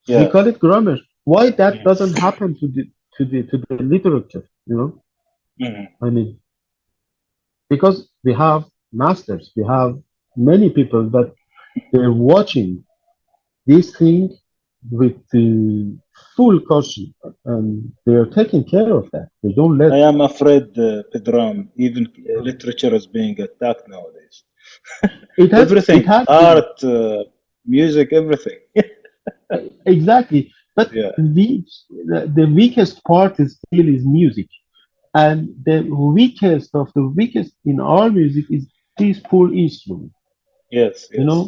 we Yeah. call it grammar. Why that Hmm. doesn't happen to the literature? You know, Hmm. I mean, because we have masters, we have many people that they're watching this thing with the full caution, and they are taking care of that. They don't let I am afraid, Pedram, even literature is being attacked nowadays. it Everything, has been art, music, everything. exactly. But Yeah. the weakest part is still is music, and the weakest of the weakest in our music is this poor instrument. Yes. You Yes. know,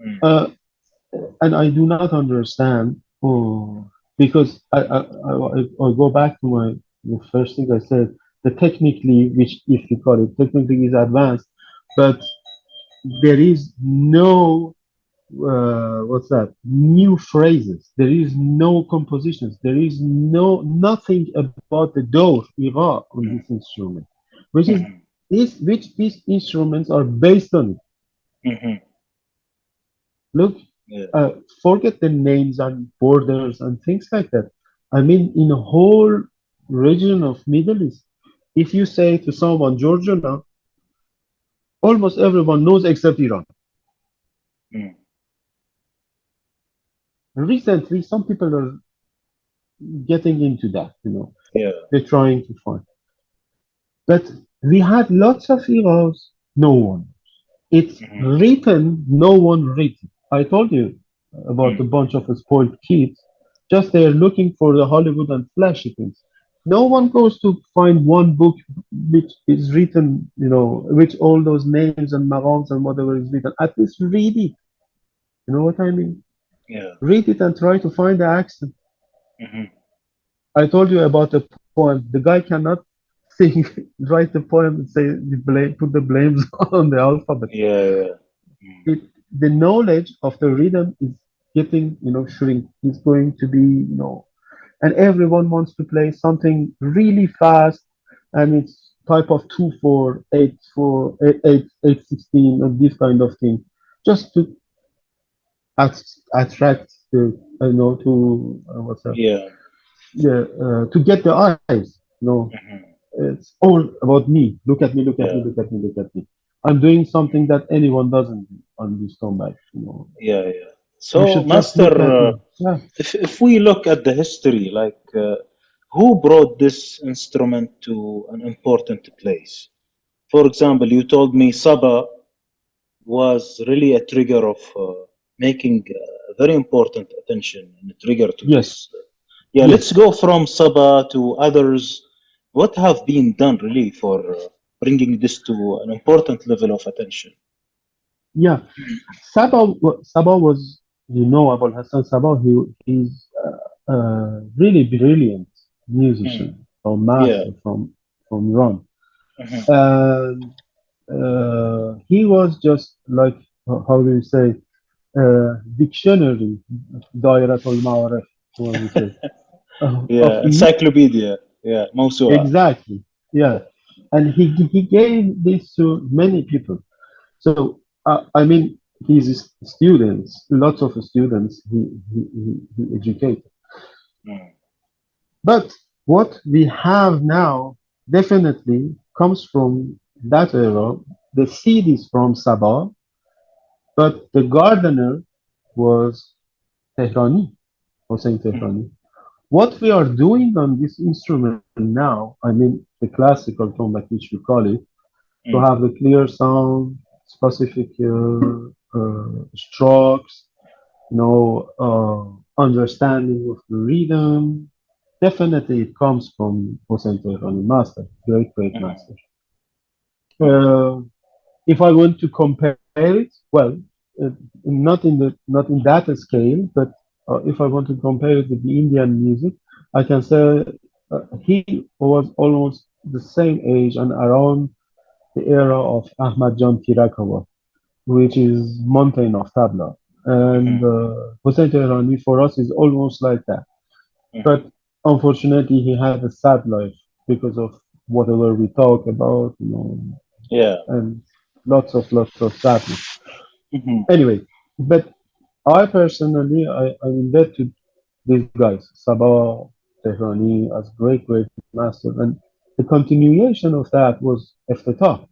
Mm. uh, and I do not understand. Oh, because I go back to the first thing I said. The technically, which if you call it technically is advanced, but there is no what's that? New phrases. There is no compositions. There is nothing about the door ira on this Mm. instrument, which is Mhm. which these instruments are based on. Mhm. Look, Yeah. forget the names and borders and things like that. I mean, in a whole region of Middle East, if you say to someone Georgia now, almost everyone knows except Iran. Mm. Recently, some people are getting into that. Yeah. They're trying to find. But we had lots of heroes, no one. It's Mhm. written, no one reads it. I told you about a Mm. bunch of spoiled kids. Just they're looking for the Hollywood and flashy things. No one goes to find one book which is written, which all those names and marons and whatever is written. At least read it. You know what I mean? Yeah. Read it and try to find the accent. Mhm. I told you about the poem. The guy cannot sing, write the poem and say put the blames on the alphabet. Yeah. Yeah. Mm. The knowledge of the rhythm is getting, shrink. It's going to be, and everyone wants to play something really fast, and it's type of 2/4, 8/4, 8/16, and this kind of thing, just to attract the, to what's that? Yeah. Yeah, to get the eyes. Mhm. It's all about me. Look at me, look at me, Yeah. look at me, look at me. I'm doing something that anyone doesn't do on this comeback. Yeah. Yeah. You So, should just Master, look at me. Yeah. if we look at the history, like who brought this instrument to an important place? For example, you told me Saba was really a trigger of making very important attention and a trigger to Yes. this. Yeah, Yes. let's go from Saba to others. What have been done really for bringing this to an important level of attention? Yeah. Sabah was, Abul Hassan Sabah. He's a really brilliant Mm. musician from Yeah. master from Iran. Mhm. Um, He was just like, how do you say, dictionary, دائرة المعارف, what we say, of Yeah, music. encyclopedia. Yeah, موسوعة. Exactly. Yeah. And he gave this to many people. So, I mean, his students, lots of students, he educated. Mm, But what we have now definitely comes from that era. The seed is from Sabah, but the gardener was Tehrani, Hossein mm, Tehrani. What we are doing on this instrument now, I mean, the classical tombak, which we call it, to mm, have the clear sound, specific strokes, understanding of the rhythm. Definitely, it comes from Hossein Tehrani, master, great, great mhm, master. mhm, Uh, if I want to compare it, well, uh, not in that scale, but if I want to compare it with the Indian music, I can say he was almost the same age and around the era of Ahmad Jan Tirakova, which is Mountain of Tabla. And mhm, Hossein Tehrani for us is almost like that. mhm. But unfortunately, he had a sad life because of whatever we talk about, Yeah. and lots of sadness. Mhm, Anyway, but I personally, I'm indebted to these guys, Sabah, Tehrani, as great, great master. And the continuation of that was Iftitah.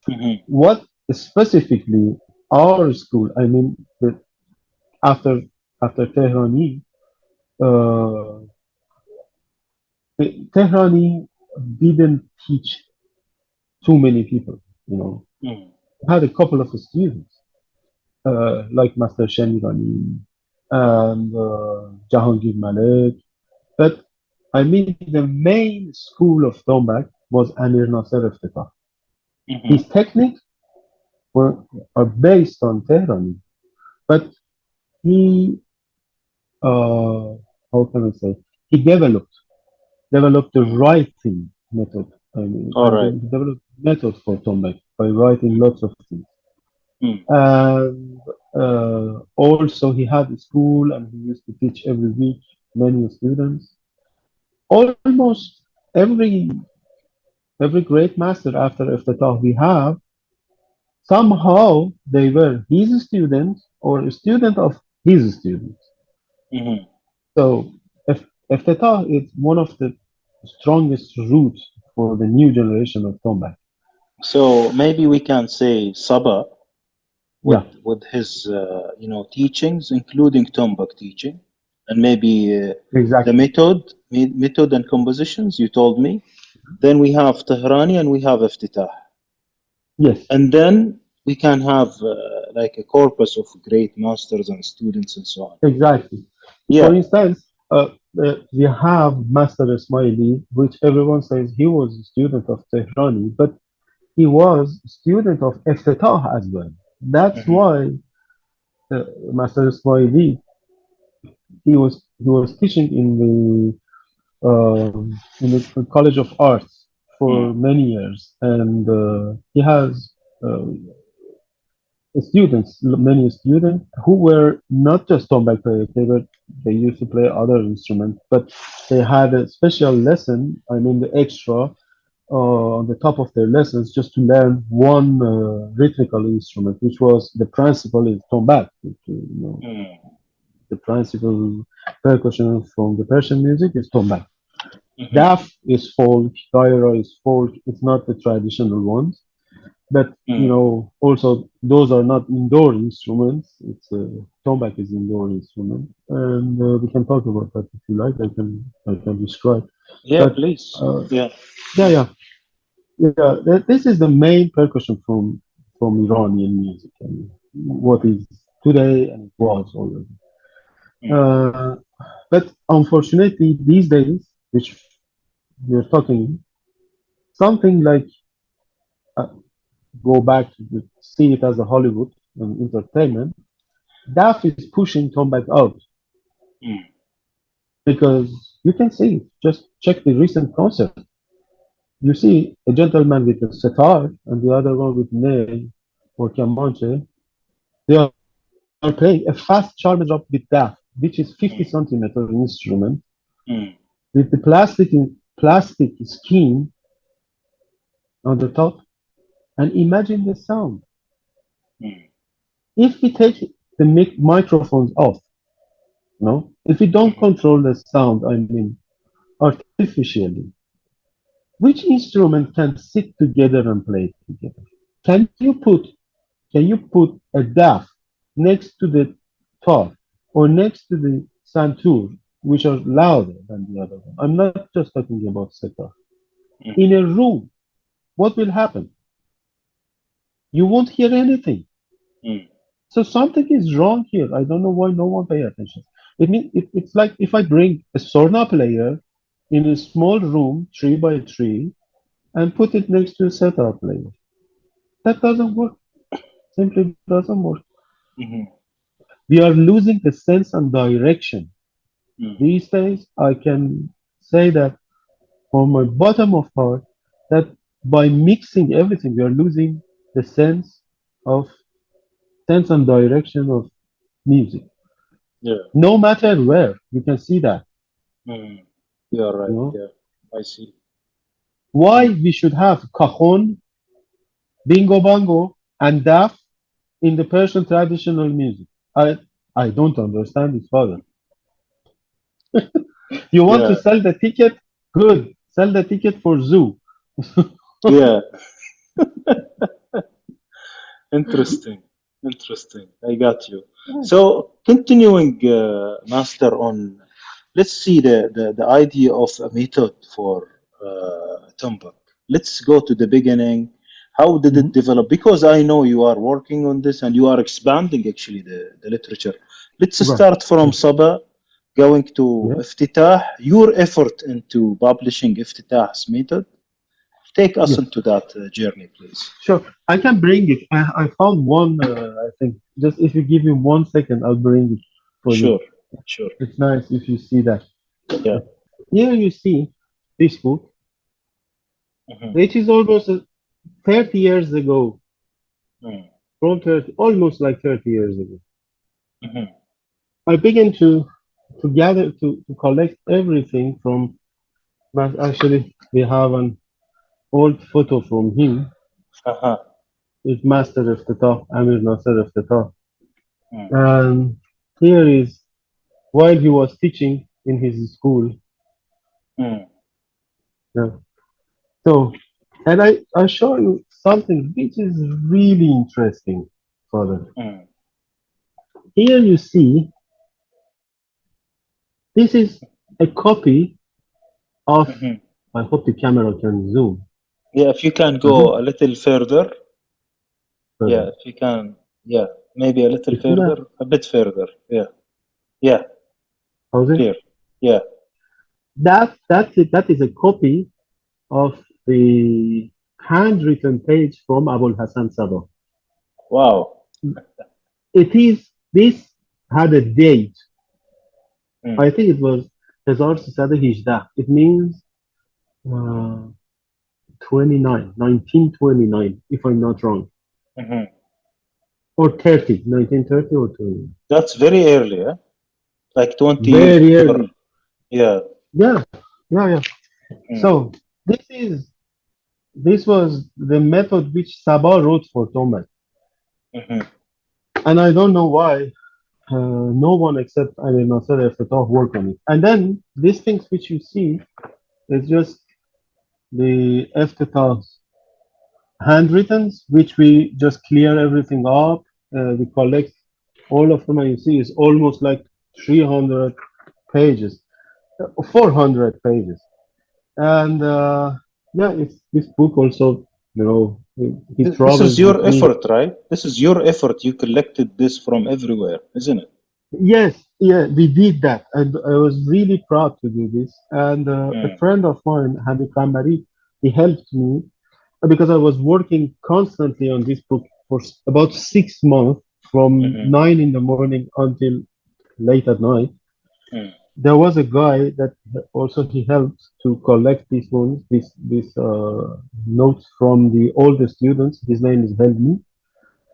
mhm, What specifically our school, I mean, after after Tehrani, uh, Tehrani didn't teach too many people, you know. mhm, Had a couple of students, like Master Shemirani and Jahangir Malek. But I mean, the main school of Tombak was Amir Nasser Iftitah. mhm. His techniques were are based on Tehrani, but he, how can I say, he developed the Mm. writing method. I mean, All right. he developed method for Tombak by writing lots of things. Mm, And also, he had a school, and he used to teach every week many students. Almost every every great master after Iftatah we have, somehow they were his students or a student of his students. mhm. So Iftatah is one of the strongest roots for the new generation of Tombak. So maybe we can say Saba Yeah, with his teachings, including Tombak teaching, and maybe the exactly. method and compositions you told me. Then we have Tehrani and we have Iftitah, Yes, and then we can have like a corpus of great masters and students and so on. exactly. For Yeah. instance, we have Master Ismaili, which everyone says he was a student of Tehrani, but he was a student of Iftatah as well. That's Hmm. why Master Ismaili, he was teaching in the College of Arts for Mm. many years, and he has uh, students, many students who were not just tombak players. They used to play other instruments, but they had a special lesson. I mean, the extra on the top of their lessons just to learn one rhythmical instrument, which was the principal is tombak, Mm. the principal percussion from the Persian music is tombak. Hmm. Daf is folk, daira is folk. It's not the traditional ones, but Mm. also those are not indoor instruments. It's tombak is indoor instrument, and we can talk about that if you like. I can describe, Yeah, but please. uh, Yeah. yeah, yeah, yeah. This is the main percussion from Iranian music, and what is today and it was already. Mm. Uh, but unfortunately, these days, which we're talking, something like uh, go back to see it as a Hollywood and entertainment, DAF is pushing Tombak out Mm. because you can see it. Just check the recent concert. You see a gentleman with a sitar and the other one with ney or kamanche. They are playing a fast charm drop with that, which is 50 mm, centimeter instrument mm, with the plastic skin on the top. And imagine the sound. mm, If we take the microphones off, no, if we don't mhm, control the sound, I mean artificially, which instrument can sit together and play together? Can you put can you put a DAF next to the tar or next to the santur, which are louder than the other one? I'm not just talking about sitar. In mhm, a room, what will happen? You won't hear anything. mm, So something is wrong here. I don't know why no one pay attention. It's like if I bring a Sorna player in a small room, 3 by 3, and put it next to a setar player. That doesn't work. Simply doesn't work. mhm, We are losing the sense and direction. mm. These days, I can say that from my bottom of heart that by mixing everything, we are losing the of sense and direction of music. Yeah. No matter where, you can see that. Mm. You are You right. know Yeah. I see. why Mm. we should have cajon, bingo bango, and daf in the Persian traditional music. I I don't understand it further. You want to Yeah. sell the ticket? Good. Sell the ticket for zoo. Yeah. Interesting. Interesting. I got you. So continuing, Master, on let's see the idea of a method for Tombak. Let's go to the beginning. How did it Mhm. develop? Because I know you are working on this and you are expanding actually the literature. Let's Right. start from Yes. Saba, going to Yes. Iftitah, your effort into publishing Iftitah's method. Take us Yes. into that journey, please. Sure. I can bring it. I found one. I think just if you give me 1 second, I'll bring it for you. Sure, sure. It's nice if you see that. Yeah. Here you see this book, Hmm. which is almost 30 years ago, Mm, from 30, almost like 30 years ago. mhm. I began to gather to collect everything from. But actually, we have an old photo from him. Uh-huh. It's Master of the Top, Amir Nasser of the Top. Mm, And here is while he was teaching in his school. mm, Yeah. So, and I show you something which is really interesting, Father. mm, Here you see, this is a copy of, mhm. I hope the camera can zoom. Yeah, if you can Mhm. go a little further. Yeah, Further. if you can. Yeah, maybe a little You see that? further, a bit further. Yeah, yeah, How's it? clear. Yeah. That is a copy of the handwritten page from Abul Hassan Sabah. Wow. This had a date. Mm, I think it was 1918. It means uh, 1929, if I'm not wrong. mhm. Or 30, 1930 or 29. That's very early, yeah? Like 20 years Very before. early. Yeah. Yeah, yeah, yeah. Mm, So this was the method which Sabah wrote for Tombak. mhm, And I don't know why no one except Amir Nasser Eftetah worked on it. And then these things which you see is just the Eftetah's handwrittens, which we just clear everything up. We collect all of them, and you see it's almost like 300 pages, 400 pages. And yeah, it's this book also, he This is travels your with me. effort, right? This is your effort. You collected this from everywhere, isn't it? Yes, yeah, we did that, and I was really proud to do this. And a Mm, friend of mine, Hamid Kamari, he helped me because I was working constantly on this book for about 6 months, from mhm, 9 in the morning until late at night. mm, there was a guy that also he helped to collect these ones, these notes from the older students. His name is Helmi,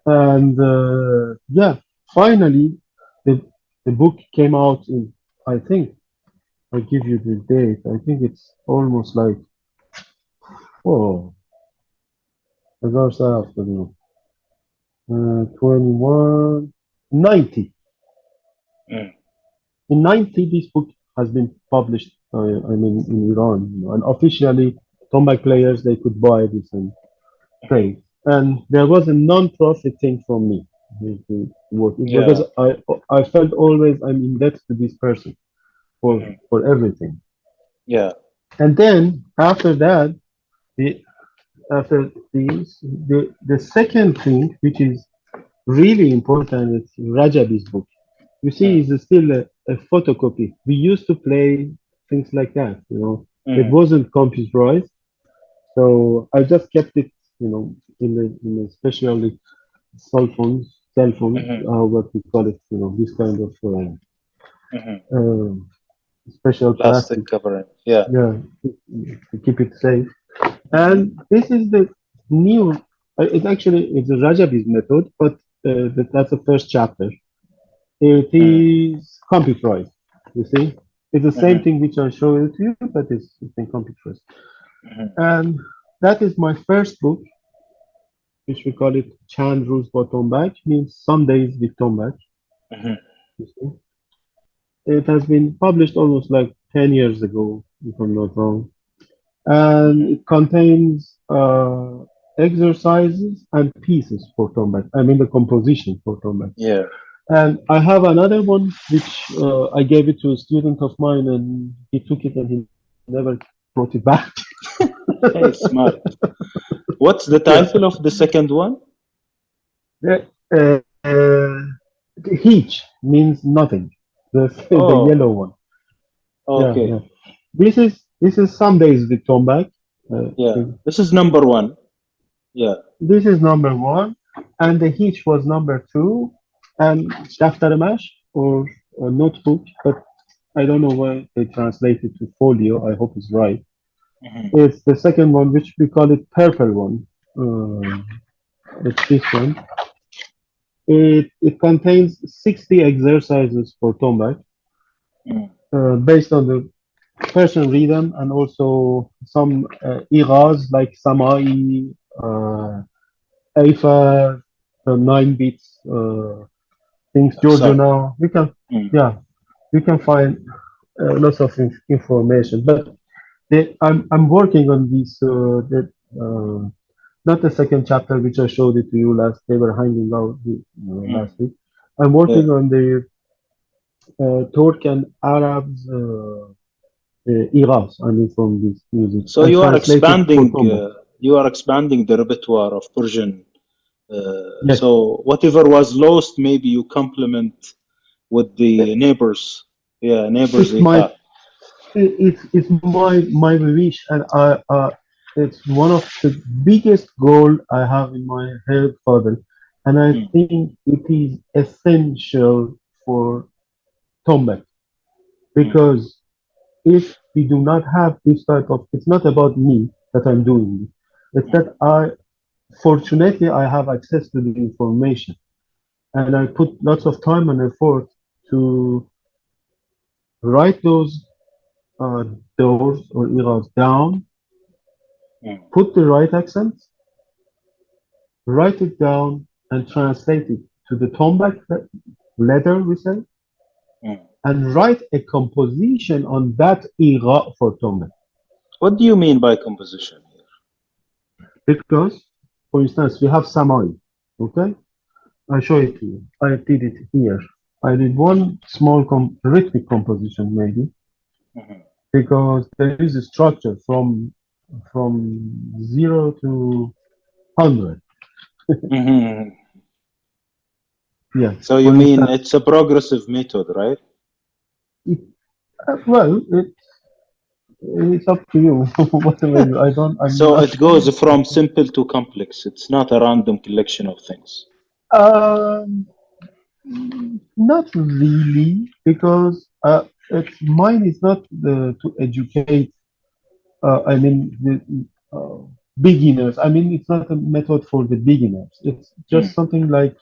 and yeah, finally the the book came out in, I think, I give you the date. I think it's almost like, oh, هزار ساعة أفتكر. 21, 90. Mm. In 90, this book has been published, I mean, in Iran. And officially, Tombak players, they could buy this and Mhm. play. And there was a non-profit thing from me to work because Yeah. I felt always I'm in debt to this person Mhm. for everything. Yeah. And then after that, the, after this, the second thing, which is really important, is Rajabi's book. You see, Mm. it's still a photocopy. We used to play things like that, you know. It Mm. wasn't computerized, so I just kept it, you know, in a specially cell phones, Mhm. what we call it, you know, this kind of Mhm. uh, special plastic, Plastic covering. Yeah. yeah, to keep it safe. Mhm. And this is the new. It actually it's a Rajabi's method, but that's the first chapter. It Mm. is computerized. You see, it's the same Mhm. thing which I showed it to you, but it's in computerized. Mhm. And that is my first book, which we call it Chand Rules for Tombak, means some days with Tombak. Mhm. You see, it has been published almost like 10 years ago, if I'm not wrong, and Mhm. it contains exercises and pieces for Tombak. I mean the composition for Tombak. Yeah. And I have another one which I gave it to a student of mine, and he took it and he never brought it back. Hey, smart. What's the Yeah. title of the second one? The, the Heach means nothing. The Oh, yellow one. Yeah, okay. yeah. This is some days with Tombak. Yeah. This is number one. Yeah. This is number one, and the Heach was number two, and Daftar or notebook, but I don't know why they translated to folio. I hope it's right. Mhm. It's the second one, which we call it purple one. Uh, it's this one. It contains 60 exercises for Tombak, Mm. based on the Persian rhythm and also some iras like Samai, Aifa, the 9 beats, things, Song. Georgiana. Mm. Yeah, we can find lots of information. But I'm working on this. Not the second chapter which I showed it to you last. They were hanging out Mm. last week. I'm Yeah. working on the Turk and Arabs eras. I mean, from this music So and you are translated for expanding. Tombak. You are expanding the repertoire of Persian. Yes, So whatever was lost, maybe you complement with the neighbors. Yeah, neighbors it's they my have. it's my wish, and it's one of the biggest goal I have in my head, Father, and I Mm. think it is essential for Tombak Mm. because if we do not have this type of, it's not about me that I'm doing it. It's Mm. that fortunately, I have access to the information, and I put lots of time and effort to write those uh, doors or eras down, Mm. put the right accents, write it down, and translate it to the Tombak letter, we say, Mm. and write a composition on that era for Tombak. What do you mean by composition here? Because, for instance, we have Samai, okay? I show it to you. I did it here. I did one small rhythmic composition, maybe, Mhm. because there is a structure from 0 to 100. Mhm. Yeah. So you For mean instance, it's a progressive method, right? it, well, it's up to you. Whatever you, I don't. I'm So not. it goes from simple to complex. It's not a random collection of things. Um, Not really, because mine is not to educate. I mean, beginners. I mean, it's not a method for the beginners. It's Mm. just something like,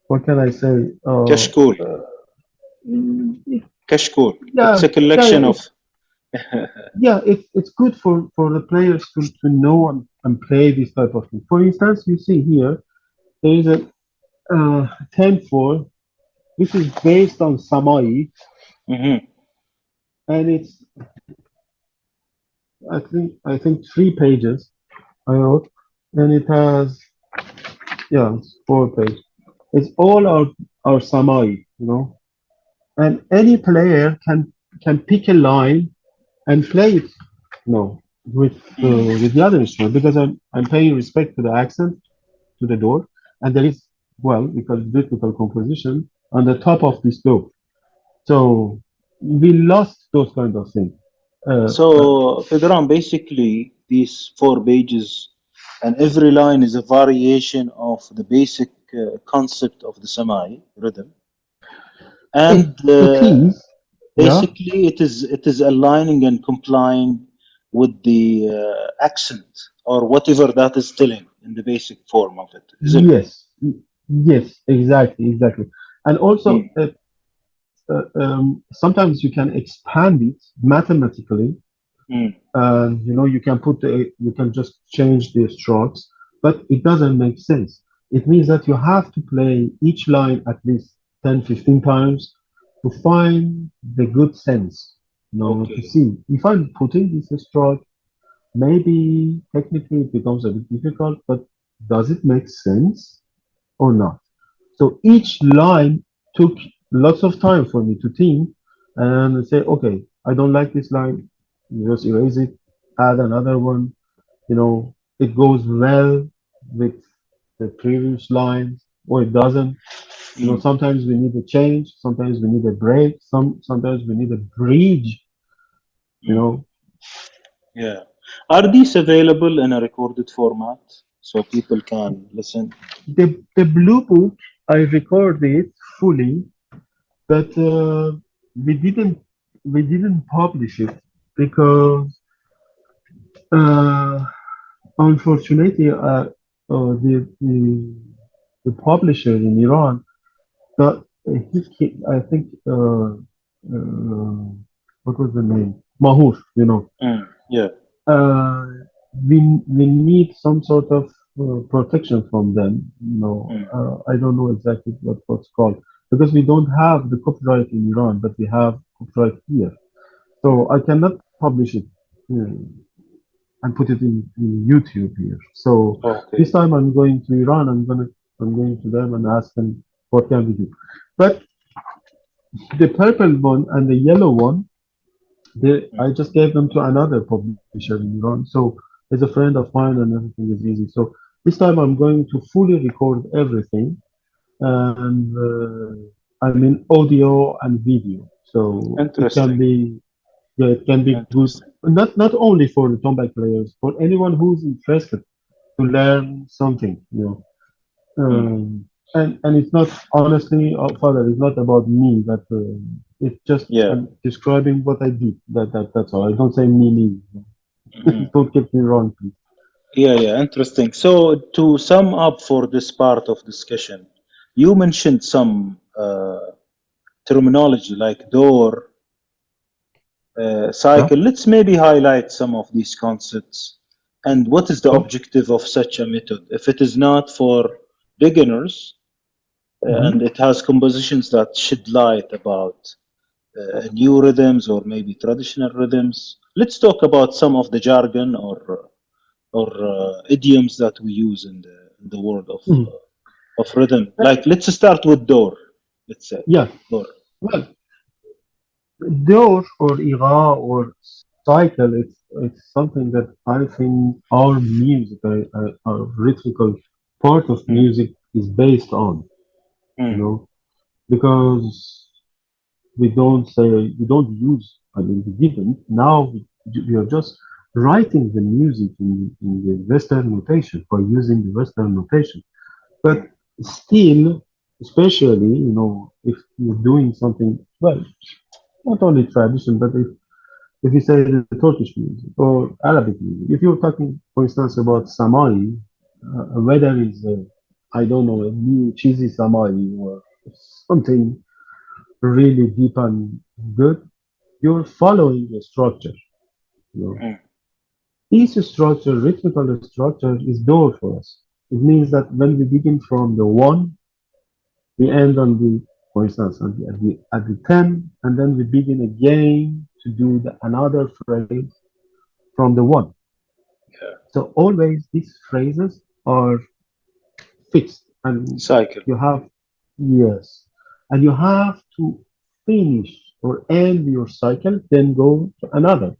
what can I say? Kashkul. It, Kashkul. yeah, It's a yeah, yeah. collection of. It's good for the players to know and play this type of thing. For instance, you see here there is a 10/4, which is based on Samai, Mhm. and it's I think 3 pages I wrote, and it has, yeah, it's 4 pages. It's all our Samai, and any player can pick a line and play it, with Mm. with the other instrument, because I'm paying respect to the accent, to the door, and there is, well, because rhythmical composition on the top of this door. So we lost those kind of things. Uh, uh, So, Pedram, basically, these 4 pages, and every line is a variation of the basic concept of the Samai rhythm, it and it is, yeah. basically, it is aligning and complying with the accent or whatever that is telling in the basic form of it, isn't it? Yes, yes, exactly. And also, Mm. sometimes you can expand it mathematically, Mm. and you can just change the strokes, but it doesn't make sense. It means that you have to play each line at least 10, 15 times to find the good sense, to Okay. see if I'm putting this stroke. Maybe technically it becomes a bit difficult, but does it make sense or not? So each line took lots of time for me to think and say, okay, I don't like this line, you just erase it, add another one. It goes well with the previous lines, or it doesn't. Mm. Sometimes we need a change, sometimes we need a break, sometimes we need a bridge, you Mm. know. Yeah. Are these available in a recorded format so people can listen? The blue book, I recorded fully, but we didn't we didn't publish it because uh, unfortunately, the publisher in Iran, that I think, what was the name? Mahur, Mm. Yeah. uh, we need some sort of protection from them. Mm. I don't know exactly what's called, because we don't have the copyright in Iran, but we have copyright here. So I cannot publish it uh, and put it in YouTube here. So this Okay. time I'm going to Iran. I'm going to them and ask them what can we do. But the purple one and the yellow one, Mm. I just gave them to another publisher in Iran. So he's a friend of mine and everything is easy. So this time I'm going to fully record everything, and I mean audio and video. So it can Interesting. be, yeah, it can be good, Interesting. not only for the Tombak players, for anyone who's interested to learn something. Mm. And it's not, honestly, Father, it's not about me. That it's just Yeah. I'm describing what I did. That's all. I don't say me. Mhm. Don't get me wrong, please. Yeah, yeah, interesting. So to sum up for this part of discussion, you mentioned some terminology like door, Yeah. cycle. Let's maybe highlight some of these concepts and what is the So. objective of such a method. If it is not for beginners and Mhm. it has compositions that shed light about new rhythms or maybe traditional rhythms, let's talk about some of the jargon or idioms that we use in the world Mhm. of rhythm. Like let's start with door. Let's say Yeah. door. Well, door or ira or cycle, it's something that I think our music, our rhythmical part of Mm, music is based on. You mm, know, because we don't use. I mean, we didn't. Now we are just writing the music in the Western notation, or using the Western notation. But mm, still, especially, if you're doing something well. not only tradition, but if you say the Turkish music or Arabic music, if you're talking, for instance, about Samai, whether it's I don't know, a new cheesy Samai or something really deep and good, you're following a structure. You know, Mm. each structure, rhythmical structure, is door for us. It means that when we begin from the one, we end on the, for instance, at the 10, and then we begin again to do another phrase from the one. Yeah. So always these phrases are fixed, and Cycle. you have, yes, and you have to finish or end your cycle, then go to another.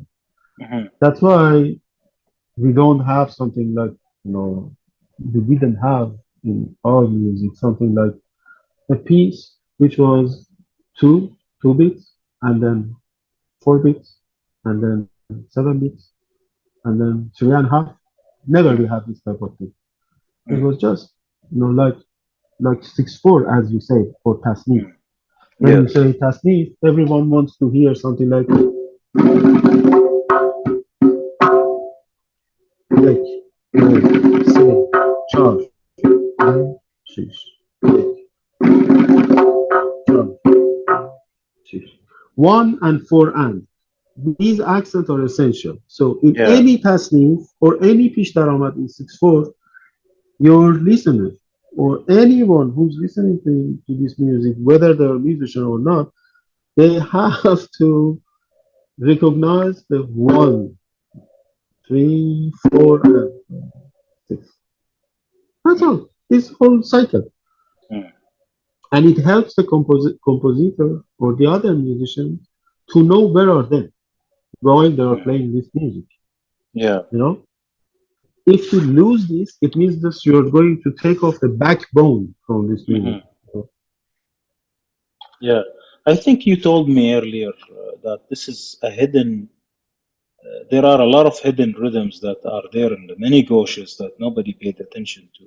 Hmm. That's why we don't have something like, we didn't have in our music something like a piece which was two beats, and then 4 beats, and then 7 beats, and then 3.5. Never we Mm. have this type of thing. It Mm. was just, like 6/4, as you say, for tasnif. Mm. When you Yes. say tasnif, everyone wants to hear something like like, say, char, shish, char, shish. One and four and. These accents are essential. So in Yeah. any tasnif or any pish daramat in 6/4, your listener or anyone who's listening to this music, whether they're a musician or not, they have to recognize the one, three, four, and six. That's Mm. all. This whole cycle. Mm. And it helps the compositor or the other musician to know where are they while they are Mm. playing this music. Yeah. You know, if you lose this, it means that you're going to take off the backbone from this music. Hmm. Yeah. I think you told me earlier that this is a hidden. There are a lot of hidden rhythms that are there in the many gauches that nobody paid attention to,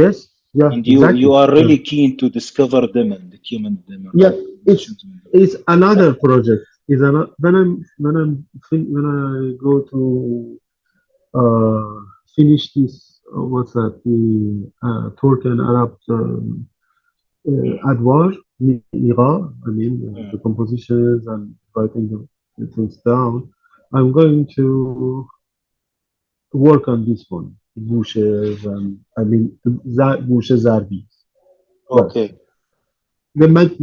Yes, yeah, and you exactly. are Yeah, really keen to discover them and document them and yeah. write It's compositions on them. it's another project. Is when I go to finish this. What's that? The Turk and Arab Mm. adwar, Mira. I mean, the Mm. compositions and writing the things down. I'm going to work on this one. Bushes and I mean, Bushes Zarbi. Well, Okay. there might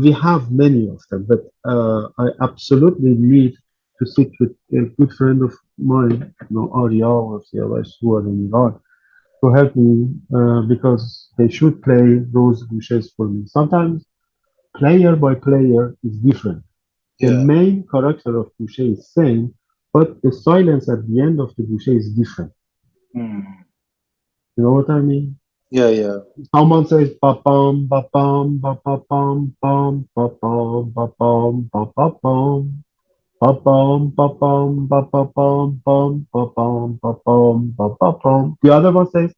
we have many of them, but I absolutely need to sit with a good friend of mine, Arya or Siavash, who are in Iran, to help me because they should play those bushes for me. Sometimes player by player is different. The Yeah. main character of Boucher is same, but the silence at the end of the Boucher is different. Mm. You know what I mean? Yeah. Yeah. Someone says ba bum ba bum ba ba bum bum ba bum ba bum ba ba bum ba bum ba bum ba ba bum bum ba bum ba bum ba ba bum. The other one says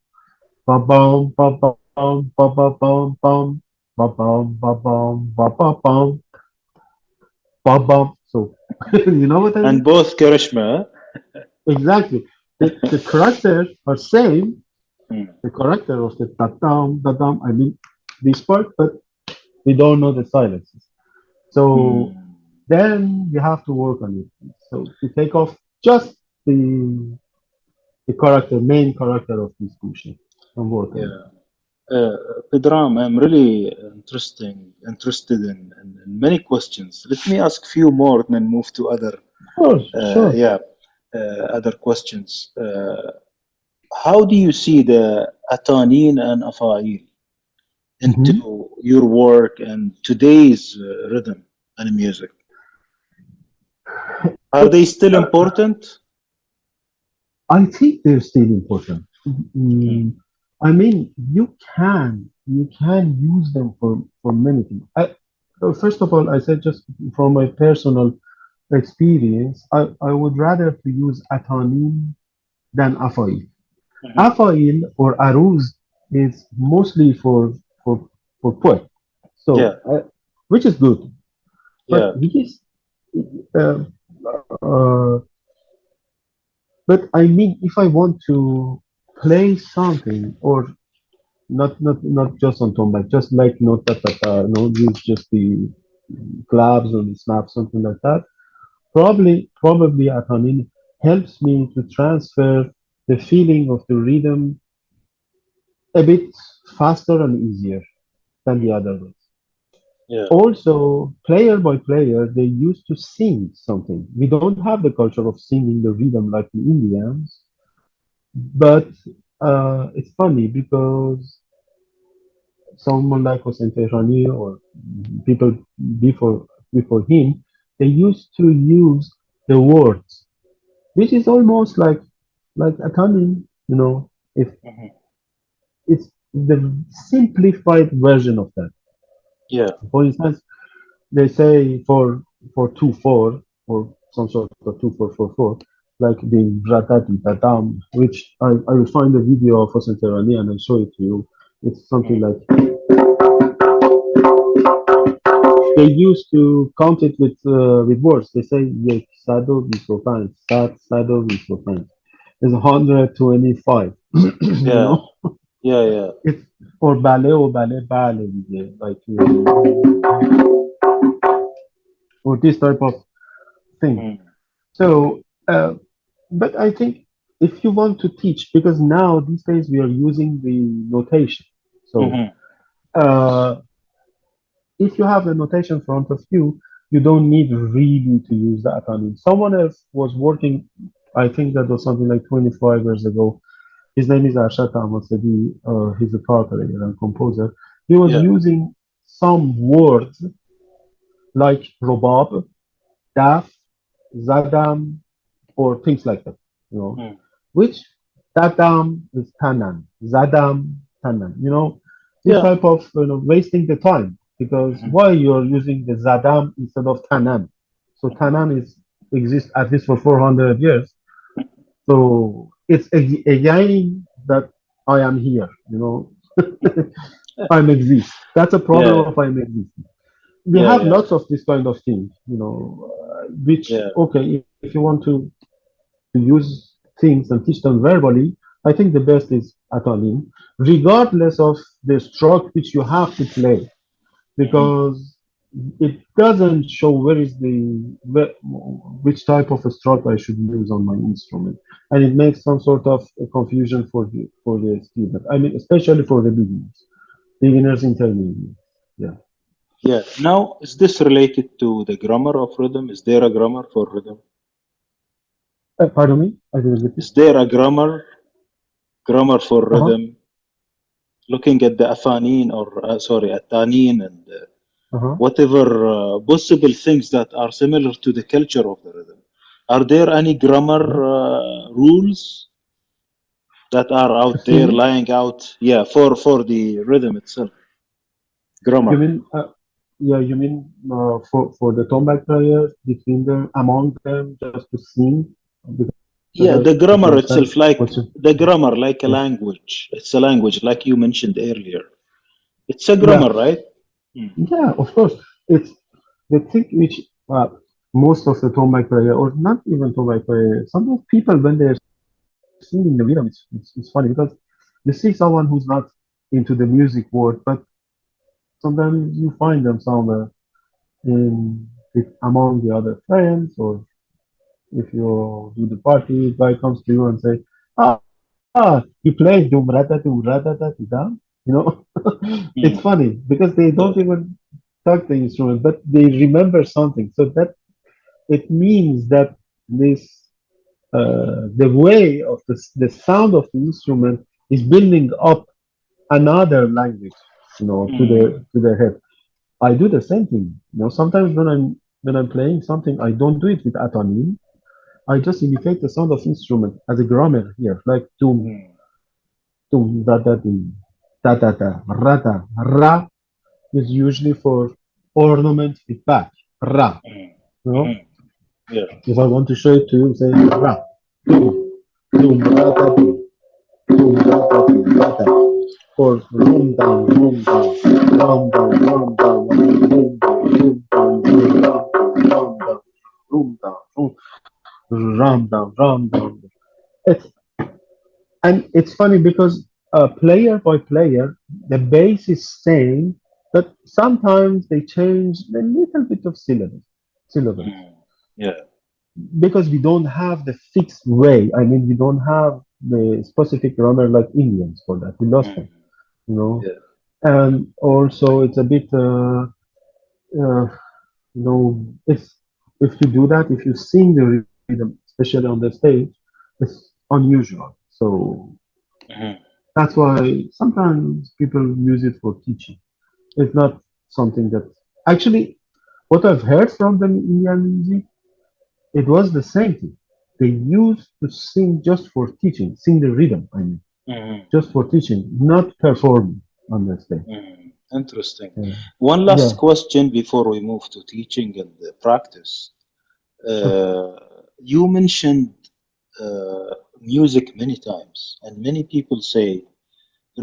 ba bum ba bum ba ba bum bum ba bum ba bum ba ba bum ba bum. So you know what I And mean? both Karishma. Exactly. The characters are same, Mm. the character of the tatam, I mean this part, but we don't know the silences. So Mm. then we have to work on it. So to take off just the character, main character of this bullshit and work on it. Yeah. Uh, Pedram, I'm really interested in many questions. Let me ask few more and then move to other, Sure, sure. yeah, other questions. How do you see the atanin and afail into Hmm. your work and today's rhythm and music? Are they It's. still important? I think they're still important. Mm. I mean, you can use them for many things. First of all, I said just from my personal experience, I would rather to use atanin than afail. Mhm. Afail or aruz is mostly for for poet, Yeah. so which is good. but Yeah. he is. Uh, uh, but I mean, if I want to play something, or not just on Tombak, just like no ta ta ta, no use just the claps and the snaps, something like that. Probably Atanin helps me to transfer the feeling of the rhythm a bit faster and easier than the other ways. Yeah. Also, player by player, they used to sing something. We don't have the culture of singing the rhythm like the Indians, but it's funny because someone like Hossein Tehrani or people before before him, they used to use the words, which is almost like a tongue, you know. If Hmm. it's the simplified version of that. Yeah. For instance, they say for 2/4 or some sort of 2/4/4/4, like the ratati tatam, which I will find a video of Hossein Tehrani and I'll show it to you. It's something Mm. like they used to count it with words. They say yek sado bisofan, sado bisofan. It's 125. You Yeah. know, Yeah. Yeah. it's or bale bale, like or this type of thing. Mm. So, but I think if you want to teach, because now these days we are using the notation. So, Hmm. uh, if you have the notation in front of you, you don't need really to use the acronym. Someone else was working, I think that was something like 25 years ago. His name is Arshad Ahmasadi. He's a poet and composer. He was Yeah. using some words like robab, daf, zadam, or things like that, you know, Mm. which dadam is tanan, zadam, tanan, you know, this Yeah. type of, wasting the time because Hmm. why you're using the zadam instead of tanan? So Hmm. tanan is exists at least for 400 years. So it's again that I am here, you know, I'm exist. That's a problem Yeah. of I'm exist. We Yeah. have Yeah. lots of this kind of things, which, Yeah. okay, if you want to use things and teach them verbally, I think the best is Atalim, regardless of the stroke which you have to play, Hmm. because it doesn't show which type of a stroke I should use on my instrument, and it makes some sort of a confusion for the student. I mean, especially for the beginners, intermediate. Yeah. Yeah. Now, is this related to the grammar of rhythm? Is there a grammar for rhythm? Pardon me, I didn't get it. Is there a grammar for Uh-huh. rhythm? Looking at the afanin or sorry, atanin and Uh-huh. whatever possible things that are similar to the culture of the rhythm. Are there any grammar Uh-huh. rules that are To out there sing. lying out? Yeah, for the rhythm itself, You grammar. mean, yeah, you mean for the Tombak players between them, among them, just to sing? Because Yeah, I the if you grammar understand itself, what's like the grammar, like a yeah, language. It's a language, like you mentioned earlier. It's a yeah, grammar, right? Hmm. yeah, of course. It's the thing which most of the Tombak player, or not even Tombak player, some of people when they're singing the rhythm, it's funny because you see someone who's not into the music world, but sometimes you find them somewhere among the other friends, or if you do the party, guy comes to you and say, "Ah, you play dum rata dum rata da da," you know. It's Hmm. funny because they don't Yeah. even touch the instrument, but they remember something. So that it means that this the way of the sound of the instrument is building up another language, Hmm. to their head. I do the same thing. Sometimes when I'm playing something, I don't do it with atonim. I just imitate the sound of instrument as a grammar here, like tum Hmm. tum da da dum da ra da ra is usually for ornament with back ra. Hmm. You know, Hmm. Yeah. if I want to show it to you, say ra tum tum ra da dum da da da or rum down rum down rum down rum down rum down rum down rum down. ram down. It's and it's funny because player by player, the bass is same, but sometimes they change a little bit of syllables Mm. Yeah. because we don't have the fixed way. I mean, we don't have the specific grammar like Indians for that. We lost them, Mm. you know. Yeah. And also, it's a bit, if you do that, if you sing the rhythm, especially on the stage, it's unusual. So Mhm. that's why sometimes people use it for teaching. It's not something that actually what I've heard from the Indian music, it was the same thing. They used to sing just for teaching, sing the rhythm, I mean, Mhm. just for teaching, not performing on the stage. Mhm. Interesting. Yeah. One Yeah. last question before we move to teaching and practice. Okay. You mentioned music many times, and many people say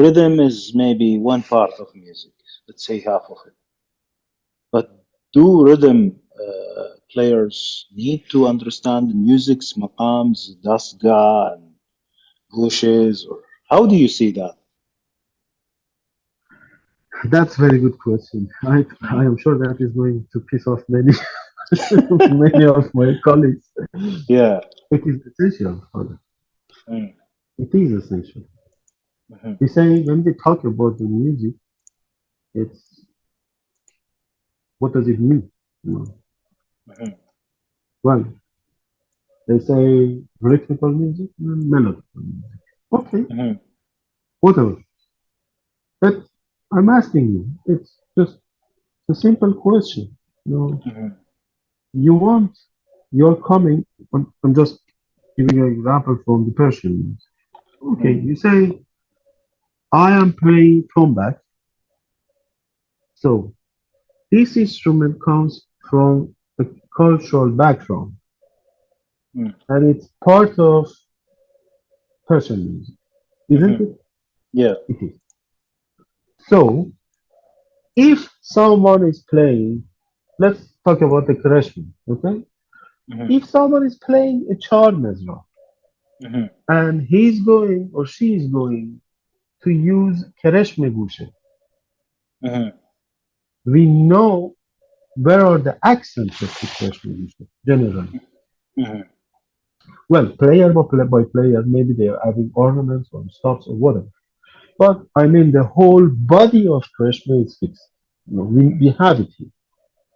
rhythm is maybe one part of music, let's say half of it. But do rhythm players need to understand the music's maqams, dasga, and gushes, or how do you see that? That's very good question. I Mm. am sure that is going to piss off many many of my colleagues. Yeah. It is essential for them. Mm. It is essential. Mhm. You say when they talk about the music, it's what does it mean? You know, Mhm. well, they say rhythmical music and melodical music. Okay, Mhm. whatever. But I'm asking you, it's just a simple question. You know, Mhm. you want, you're coming, I'm just giving you an example from the Persian music. Okay, Mhm. you say, I am playing Tombak, so this instrument comes from a cultural background Mhm. and it's part of Persian music, isn't Mhm. it? Yeah. It is. So, if someone is playing, let's talk about the Kreshmi, okay? Mhm. If someone is playing a char mezra Mhm. and he's going or she is going to use Kereshme Gushe, Mhm. we know where are the accents of the Kereshme Gushe generally. Mhm. Well, by player, maybe they are adding ornaments or stops or whatever. But I mean, the whole body of Kereshme is fixed. You know, we have it here.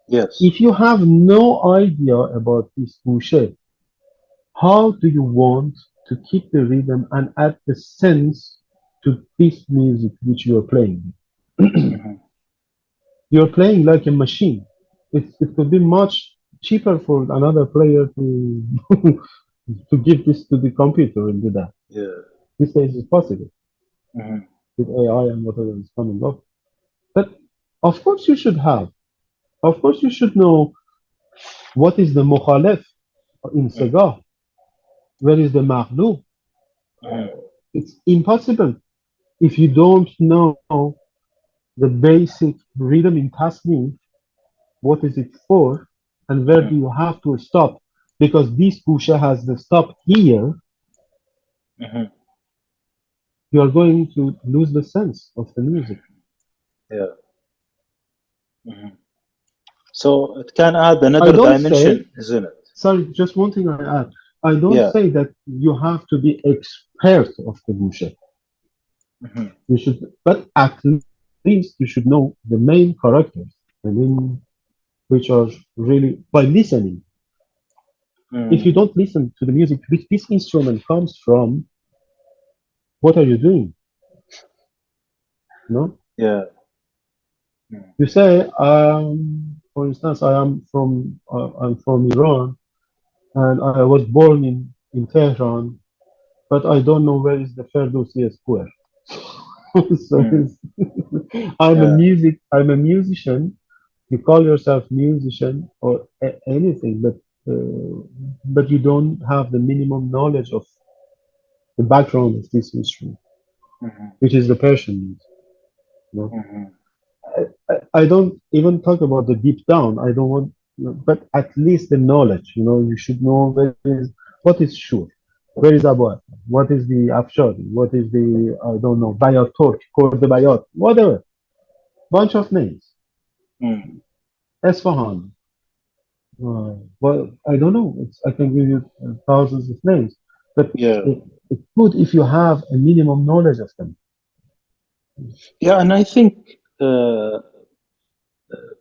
Yes. If you have no idea about this Gushe, how do you want to keep the rhythm and add the sense to this music which you are playing? Mhm. You're playing like a machine. It could be much cheaper for another player to to give this to the computer and do that. Yeah. These days it's possible Mhm. with AI and whatever is coming up. But of course you should have. Of course you should know what is the mukhalef in Mhm. Sega. Where is the maghlu? Mhm. It's impossible if you don't know the basic rhythm in tasnif, what is it for, and where do Mhm. you have to stop? Because this pusha has the stop here, Mhm. you are going to lose the sense of the music. Yeah. Mhm. So it can add I another don't say, dimension, isn't it? sorry, just one thing I add. I don't Yeah. say that you have to be expert of the pusha. Mhm. You should, but at least you should know the main characters, the main which are really by listening. If you Mm. don't listen to the music which this instrument comes from, what are you doing? No, Yeah. Mm. you say, for instance, I'm from Iran and I was born in Tehran, but I don't know where is the Ferdowsi Square. So Mm. Yeah. I'm a musician. You call yourself musician or anything, but you don't have the minimum knowledge of the background of this instrument, Mhm. which is the Persian music. You know? Mhm. I don't even talk about the deep down. I don't want, but at least the knowledge. You know, you should know where is. What is shur? Where is Abu? What is the Afshari? What is the, I don't know, Bayat Turk, Kord Bayat, whatever. Bunch of names. mm, Esfahan. Well, I don't know. I can give you thousands of names, but yeah, it's good if you have a minimum knowledge of them. yeah, and I think uh,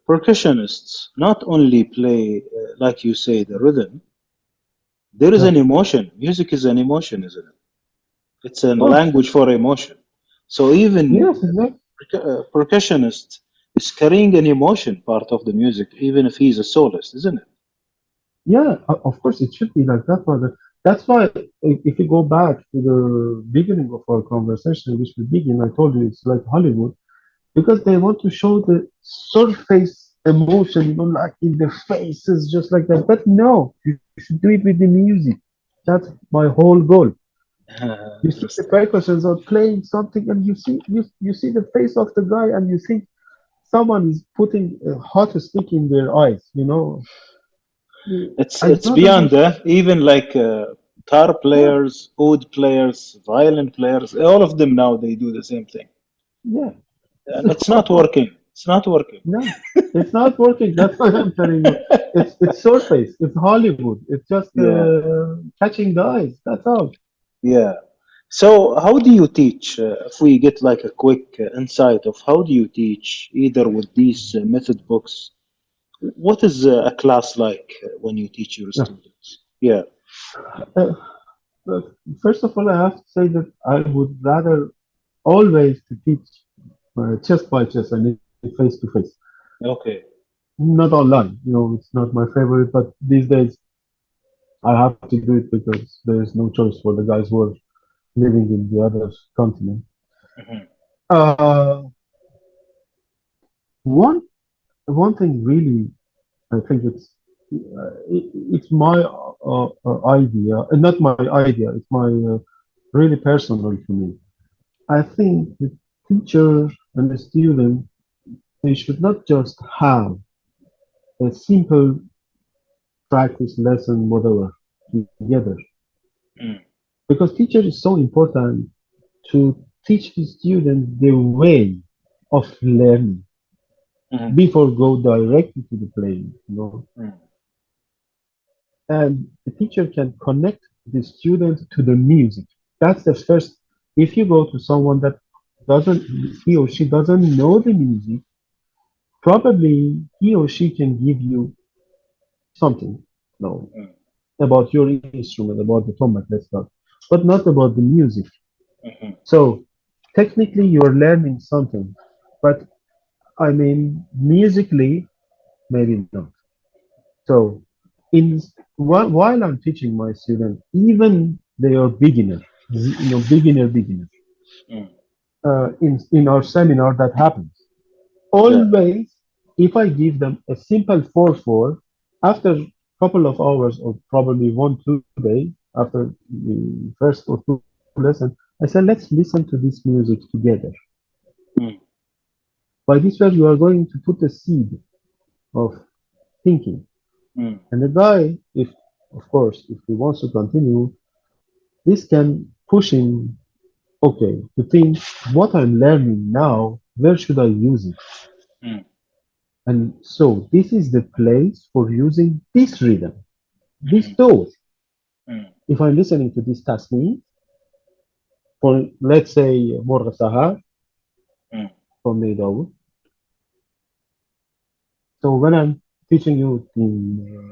percussionists not only play, like you say, the rhythm. There is Yeah. an emotion. Music is an emotion, isn't it? It's a Of course. language for emotion. So even Yes, exactly. percussionist is carrying an emotion part of the music, even if he's a soloist, isn't it? Yeah, of course it should be like that. But that's why, if you go back to the beginning of our conversation, which we begin, I told you it's like Hollywood because they want to show the surface emotion, like in the faces, just like that. But no, you should do it with the music. That's my whole goal. You see the Interesting. percussions are playing something, and you see the face of the guy, and you think someone is putting a hot stick in their eyes. It's I it's don't beyond understand. that. Even like guitar Yeah, players, oud players, violin players, all of them now they do the same thing, yeah. and it's not working. It's not working. No, it's not working. That's what I'm telling you. It's surface. It's Hollywood. It's just Yeah, catching the eyes. That's all. yeah. So how do you teach? If we get like a quick insight of how do you teach, either with these method books. What is a class like when you teach your Yeah. students? Yeah. Uh, but first of all, I have to say that I would rather always to teach chest by chest. I mean, face to face, Okay. not online. It's not my favorite, but these days I have to do it because there is no choice for the guys who are living in the other continent. Mhm. Uh, one one thing really, I think it's my idea, not my idea. It's my really personal to me. I think the teacher and the student they should not just have a simple practice lesson, whatever, together. Mm. Because teacher is so important to teach the student the way of learning Mhm. before go directly to the playing. Mm. And the teacher can connect the student to the music. That's the first. If you go to someone that doesn't, he or she doesn't know the music, probably he or she can give you something, no, Mm. about your instrument, about the tombak, let's start, but not about the music. Mhm. So technically, you're learning something, but I mean, musically, maybe not. So in while I'm teaching my student, even they are beginner, beginner. Mm. In our seminar, that happens. Yeah. Always, if I give them a simple 4/4, after a couple of hours or probably 1 2 days after the first or two lessons, I said, let's listen to this music together. Mm. By this way, you are going to put a seed of thinking. Mm. And the guy, if of course, if he wants to continue, this can push him, okay, to think what I'm learning now, where should I use it? Mm. And so this is the place for using this rhythm, this Mhm. tone. Mm. If I'm listening to this tasnee for, let's say, Morga Sahar Mm. from Neidawood, so when I'm teaching you in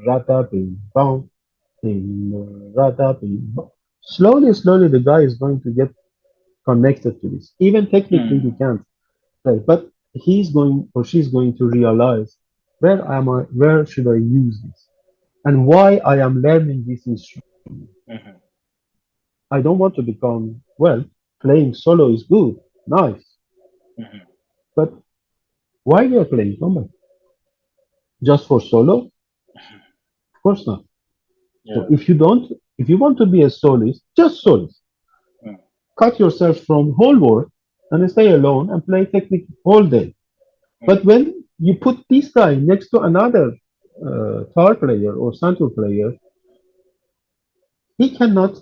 rata, in bound, in rata, in slowly, the guy is going to get connected to this. Even technically, he Mm. can't play, but he's going or she's going to realize where am I, where should I use this, and why I am learning this instrument. Mhm. I don't want to become, well, playing solo is good, nice, Mhm. but why we are playing Tombak? Just for solo? Of course not. So Yeah. if you want to be a soloist, just soloist. Mm. Cut yourself from whole world and stay alone and play technique all day. Mm. But when you put this guy next to another tar player or santur player, He cannot,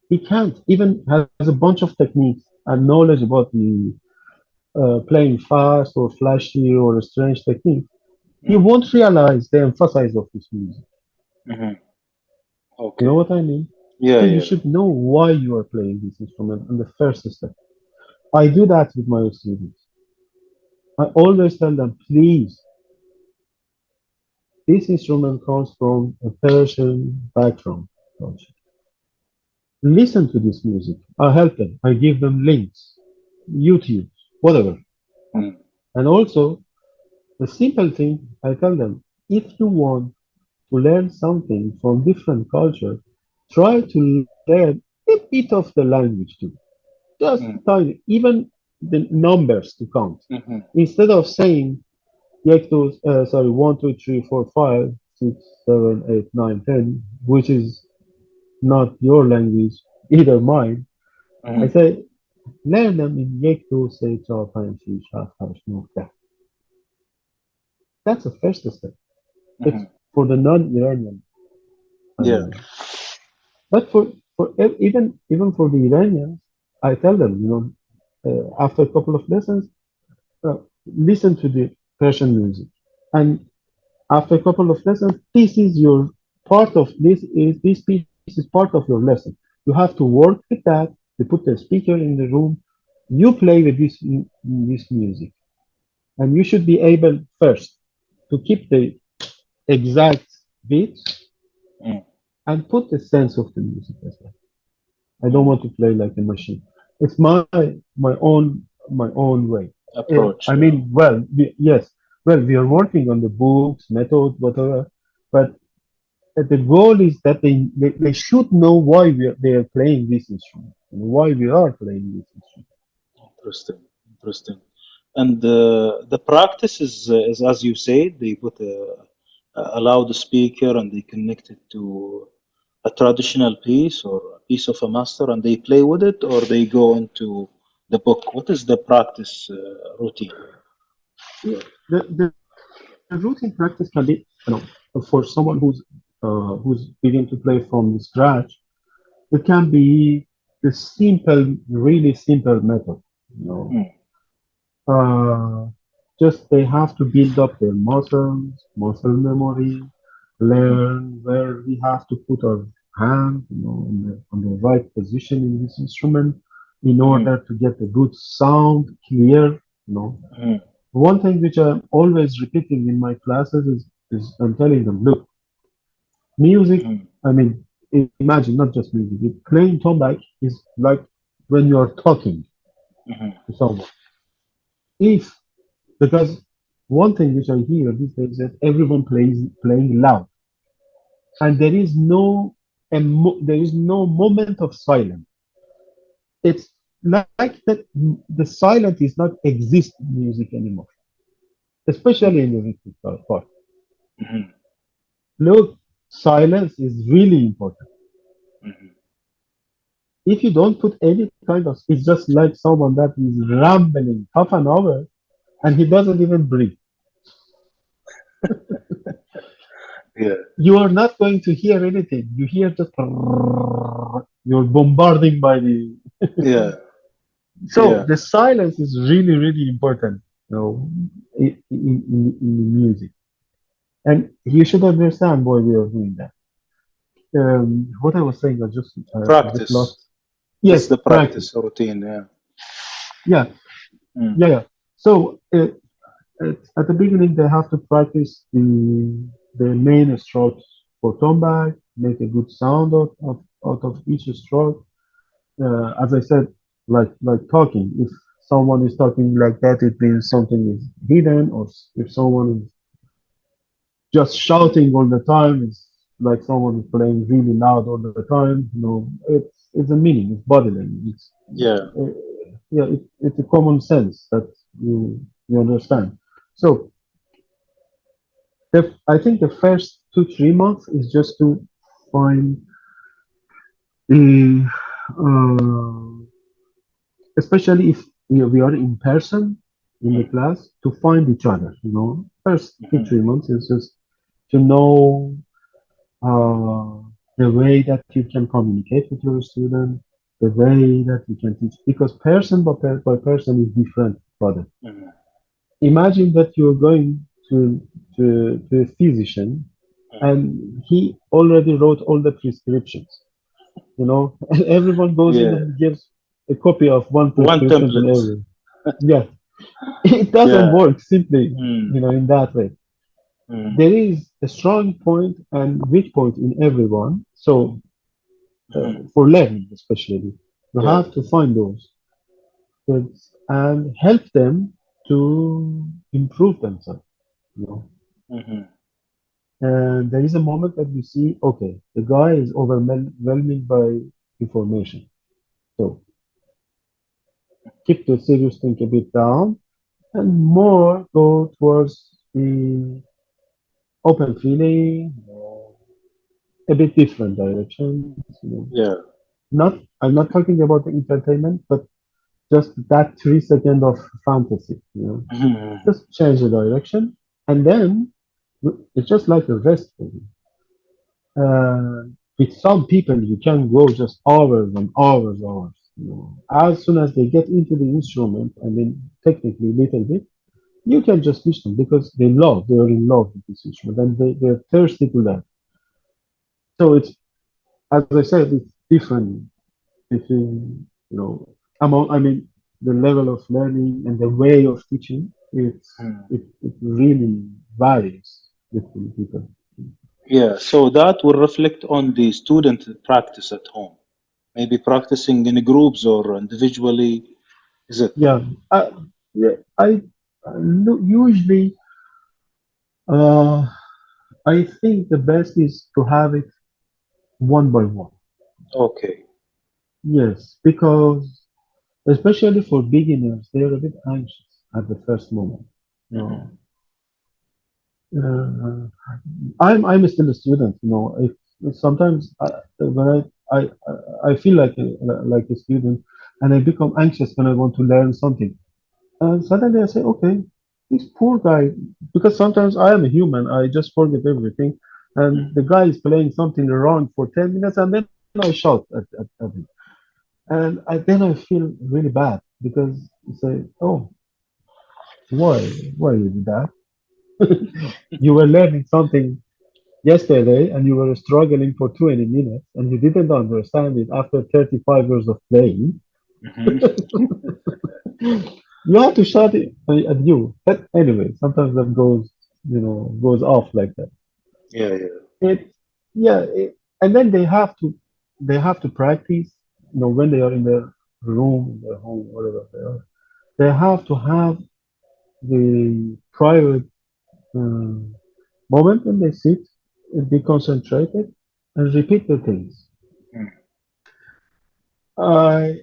he can't even has a bunch of techniques and knowledge about the playing fast or flashy or strange technique. He Mm, won't realize the emphasis of this music. mhm. You know Okay. what I mean? Yeah, So you yeah. should know why you are playing this instrument in the first step. I do that with my students. I always tell them, please, this instrument comes from a Persian background culture. Listen to this music. I help them. I give them links, YouTube, whatever. Mm, And also, the simple thing, I tell them, if you want to learn something from different culture, try to learn a bit of the language too. Just mm, tiny, even the numbers to count. mhm, Instead of saying sorry, 1, 2, 3, 4, 5, 6, 7, 8, 9, 10, which is not your language, either mine. I mhm, say learn them in 1, 2, 3, 4, 5, 6, 7, 8, 9. That's the first step. It's mhm. for the non-Iranian, I Yeah. mean. But even for the Iranians, I tell them, after a couple of lessons, uh, listen to the Persian music, and after a couple of lessons, this piece is part of your lesson. You have to work with that. You put the speaker in the room. You play with this music, and you should be able first to keep the exact beats Mm, and put the sense of the music as well. I don't mm. want to play like a machine. It's my own way. Approach. I Yeah. mean, well, yes, well, we are working on the books, method, whatever, but the goal is that they should know why they are playing this instrument and why we are playing this instrument. Interesting. Interesting. And the practice is as you said, they put a loudspeaker and they connect it to a traditional piece or a piece of a master and they play with it or they go into the book. What is the practice routine? Yeah, the routine practice can be, for someone who's beginning to play from scratch. It can be the really simple method. You know, Mm, uh, just they have to build up their muscle memory, mhm, learn where we have to put our hand, on the right position in this instrument in mhm, order to get a good sound, clear. mhm, One thing which I'm always repeating in my classes is I'm telling them, look, music. mhm, I mean, imagine not just music. Playing tombak is like when you are talking mhm, to someone. If Because one thing which I hear these days is that everyone playing loud, and there is no moment of silence. It's like that. The silence is not exist in music anymore, especially in the rhythmic part. mhm, Look, silence is really important. mhm. If you don't put any kind of, it's just like someone that is rambling half an hour and he doesn't even breathe. Yeah, You are not going to hear anything. You hear just you're bombarding by the. yeah, So yeah. the silence is really, really important, in the music, and you should understand why we are doing that. What I was saying, I just Practice. lost. This is Yes, the practice. practice routine. Yeah. Yeah, Mm, yeah, yeah. So at the beginning, they have to practice the main strokes for tombak, make a good sound out of each stroke. As I said, like talking. If someone is talking like that, it means something is hidden, or if someone is just mm. shouting all the time, it's like someone is playing really loud all the time. It's a meaning. It's body language. Yeah. Uh, yeah, it's a common sense that you understand. So I think the first 2 3 months is just to find the especially if we are in person in the Mm, class to find each other. First two mhm, three months is just to know. Uh, the way that you can communicate with your student, the way that you can teach. Because person by person is different, brother. Mhm. Imagine that you're going to a physician Mhm. and he already wrote all the prescriptions, and everyone goes in Yeah, and gives a copy of one one prescription to template. everyone. Yeah, it doesn't Yeah. work simply, Mm. in that way. Mm. There is a strong point and weak point in everyone. So, Mhm. for learning, especially, you Yeah. have to find those kids and help them to improve themselves. You know, Mhm. and there is a moment that you see, okay, the guy is overwhelming by information. So keep the serious thing a bit down and more go towards the open feeling, a bit different directions. Yeah. Not, I'm not talking about the entertainment, but just that 3 second of fantasy. Mhm. Just change the direction, and then it's just like a rest for you. With some people, you can go just hours and hours, hours. As soon as they get into the instrument, I mean, technically, little bit, you can just teach them because they are in love with this instrument, and they're thirsty to learn. So it's, as I said, it's different between, among, I mean, the level of learning and the way of teaching. Mhm. It really varies between people. Yeah. So that will reflect on the student practice at home. Maybe practicing in groups or individually. Is it? Yeah, yeah, usually, uh, I think the best is to have it one by one. Okay. Yes, because especially for beginners, they're a bit anxious at the first moment. You Mhm. know, uh, I'm still a student. If sometimes when I feel like a student, and I become anxious when I want to learn something. And suddenly I say, okay, this poor guy, because sometimes I am a human, I just forget everything. And the guy is playing something wrong for 10 minutes, and then I shout at him. Then I feel really bad because you say, oh, why? Why you did that? You were learning something yesterday and you were struggling for 20 minutes and you didn't understand it after 35 years of playing. Mhm. You have to shout it at you. But anyway, sometimes that goes off like that. Yeah. Yeah. It, yeah, and then they have to practice. When they are in their room, in their home, whatever they are, they have to have the private uh, moment when they sit and be concentrated and repeat the things. Mm. I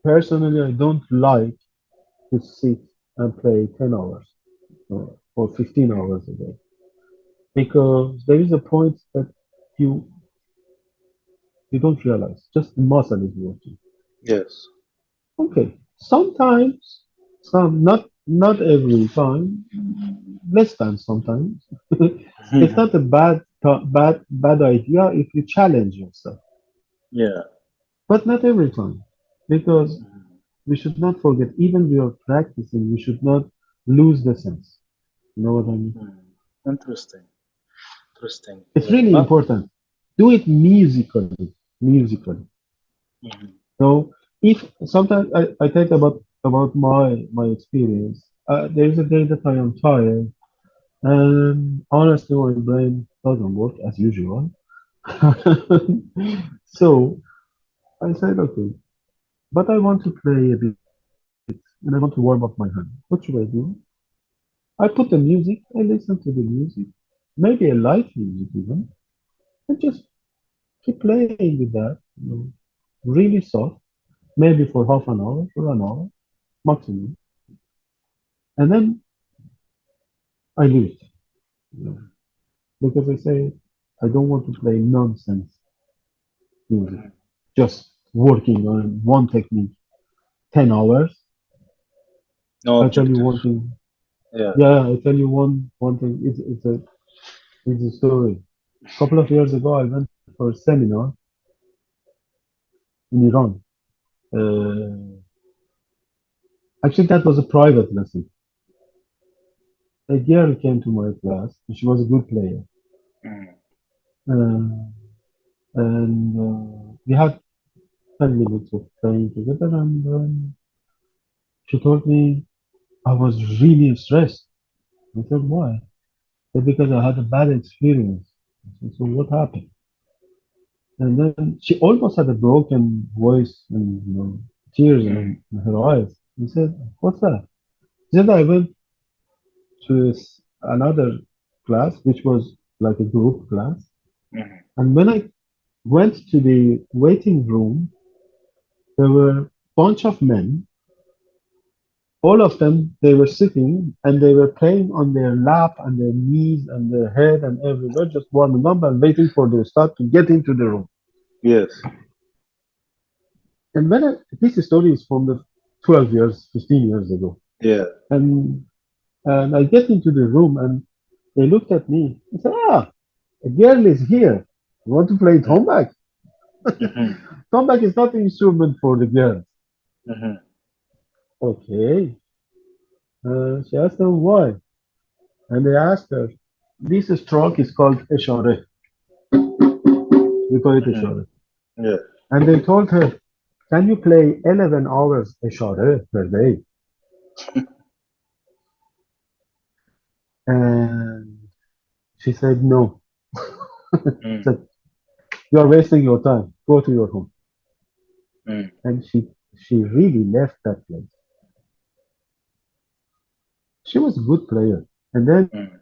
personally, I don't like to sit and play 10 hours or 15 Mm. hours a day because there is a point that you you don't realize just the muscle is working. Yes. Okay, sometimes, not every time, less than sometimes. It's Mhm. not a bad idea if you challenge yourself, Yeah. but not every time, because Mhm. we should not forget, even we are practicing, we should not lose the sense. You know what I mean? Mm. Interesting. Interesting. It's Yeah. really important. Do it musically, musically. Mhm. So if sometimes I think about my experience, there is a day that I am tired, and honestly, my brain doesn't work as usual. So I said, okay, but I want to play a bit, and I want to warm up my hand. What should I do? I put the music, I listen to the music, maybe a light music even, and just keep playing with that, really soft, maybe for half an hour or an hour maximum, and then I leave it, you know, because I say I don't want to play nonsense music, Mhm. just working on one technique 10 hours. No I tell you objective. one thing. Yeah. Yeah, I tell you one thing. It's a story. A couple of years ago, I went to for a seminar in Iran. Uh, Actually, that was a private lesson. A girl came to my class. She was a good player, mm, uh, and we had 10 minutes of playing together. And she told me I was really stressed. I said, "Why?" Said, "Because I had a bad experience." I said, "So what happened?" And then she almost had a broken voice and tears mm, in her eyes. He said, "What's that?" She said, "I went to another class, which was like a group class. mm, And when I went to the waiting room, there were a bunch of men. All of them, they were sitting and they were playing on their lap and their knees and their head and everywhere, just warming up and waiting for the start to get into the room. yes, And this story is from the 12 years, 15 years ago. yeah, And, and I get into the room and they looked at me and said, a girl is here. You want to play mm, Tombak? mhm, Tombak is not an instrument for the girls. mhm, Okay. She asked them why. And they asked her, this stroke is called Eshare. We call it mhm, Eshare. yeah, And they told her, can you play 11 hours Eshare per day? And she said, no. mm, Said, you are wasting your time. Go to your home. mm, And she really left that place. She was a good player. And then mm,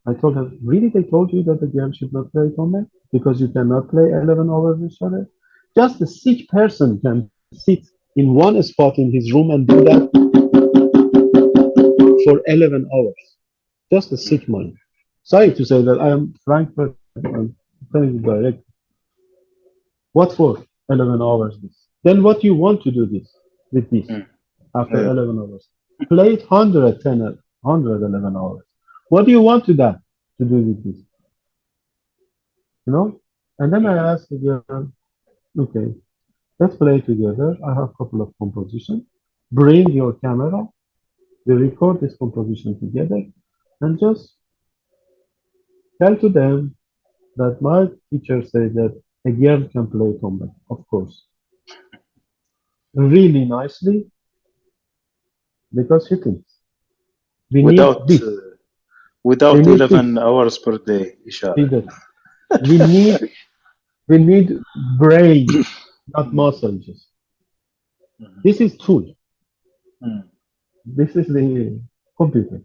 I told her, really, they told you that the girl should not play Tombak because you cannot play 11 hours Eshare? Just a sick person can sit in one spot in his room and do that for 11 hours. Just a sick mm, mind. Sorry to say that I am frank, but I'm telling you direct. What for 11 hours this? Then what you want to do this with this mm, after yeah, 11 hours? Play it 110, 111 hours. What do you want to do with this? You know? And then mhm, I asked the girl, okay, let's play together. I have a couple of compositions. Bring your camera. We record this composition together and just tell to them that my teacher said that a girl can play tombak, of course, really nicely because she thinks we need without this. We without need 11 this. hours per day, See Ishara. that we need we need brain, not Mm, muscle. Just mhm, this is tool. mm. This is the computer.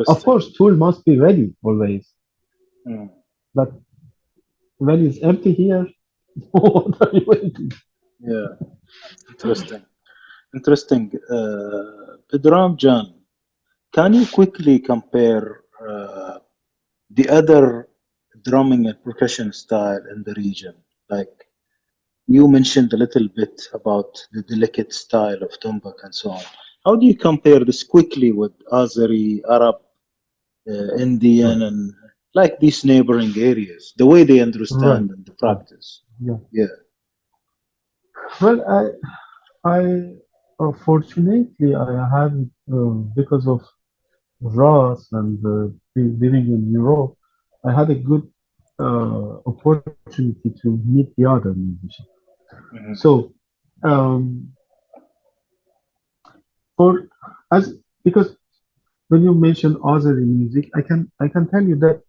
Of Interesting. course, tool must be ready always. Mm, But when it's empty here, what are you waiting? yeah, interesting. Interesting. Pedram Jan, can you quickly compare the other drumming and percussion style in the region? Like you mentioned a little bit about the delicate style of Tombak and so on. How do you compare this quickly with Azeri, Arab, Indian, Right, and like these neighboring areas, the way they right, understand and the right. practice? Yeah. Yeah. Well, fortunately, I had because of Ross and living in Europe, I had a good opportunity to meet the other musicians. Hmm. So, um, for as because when you mention other music, I can tell you that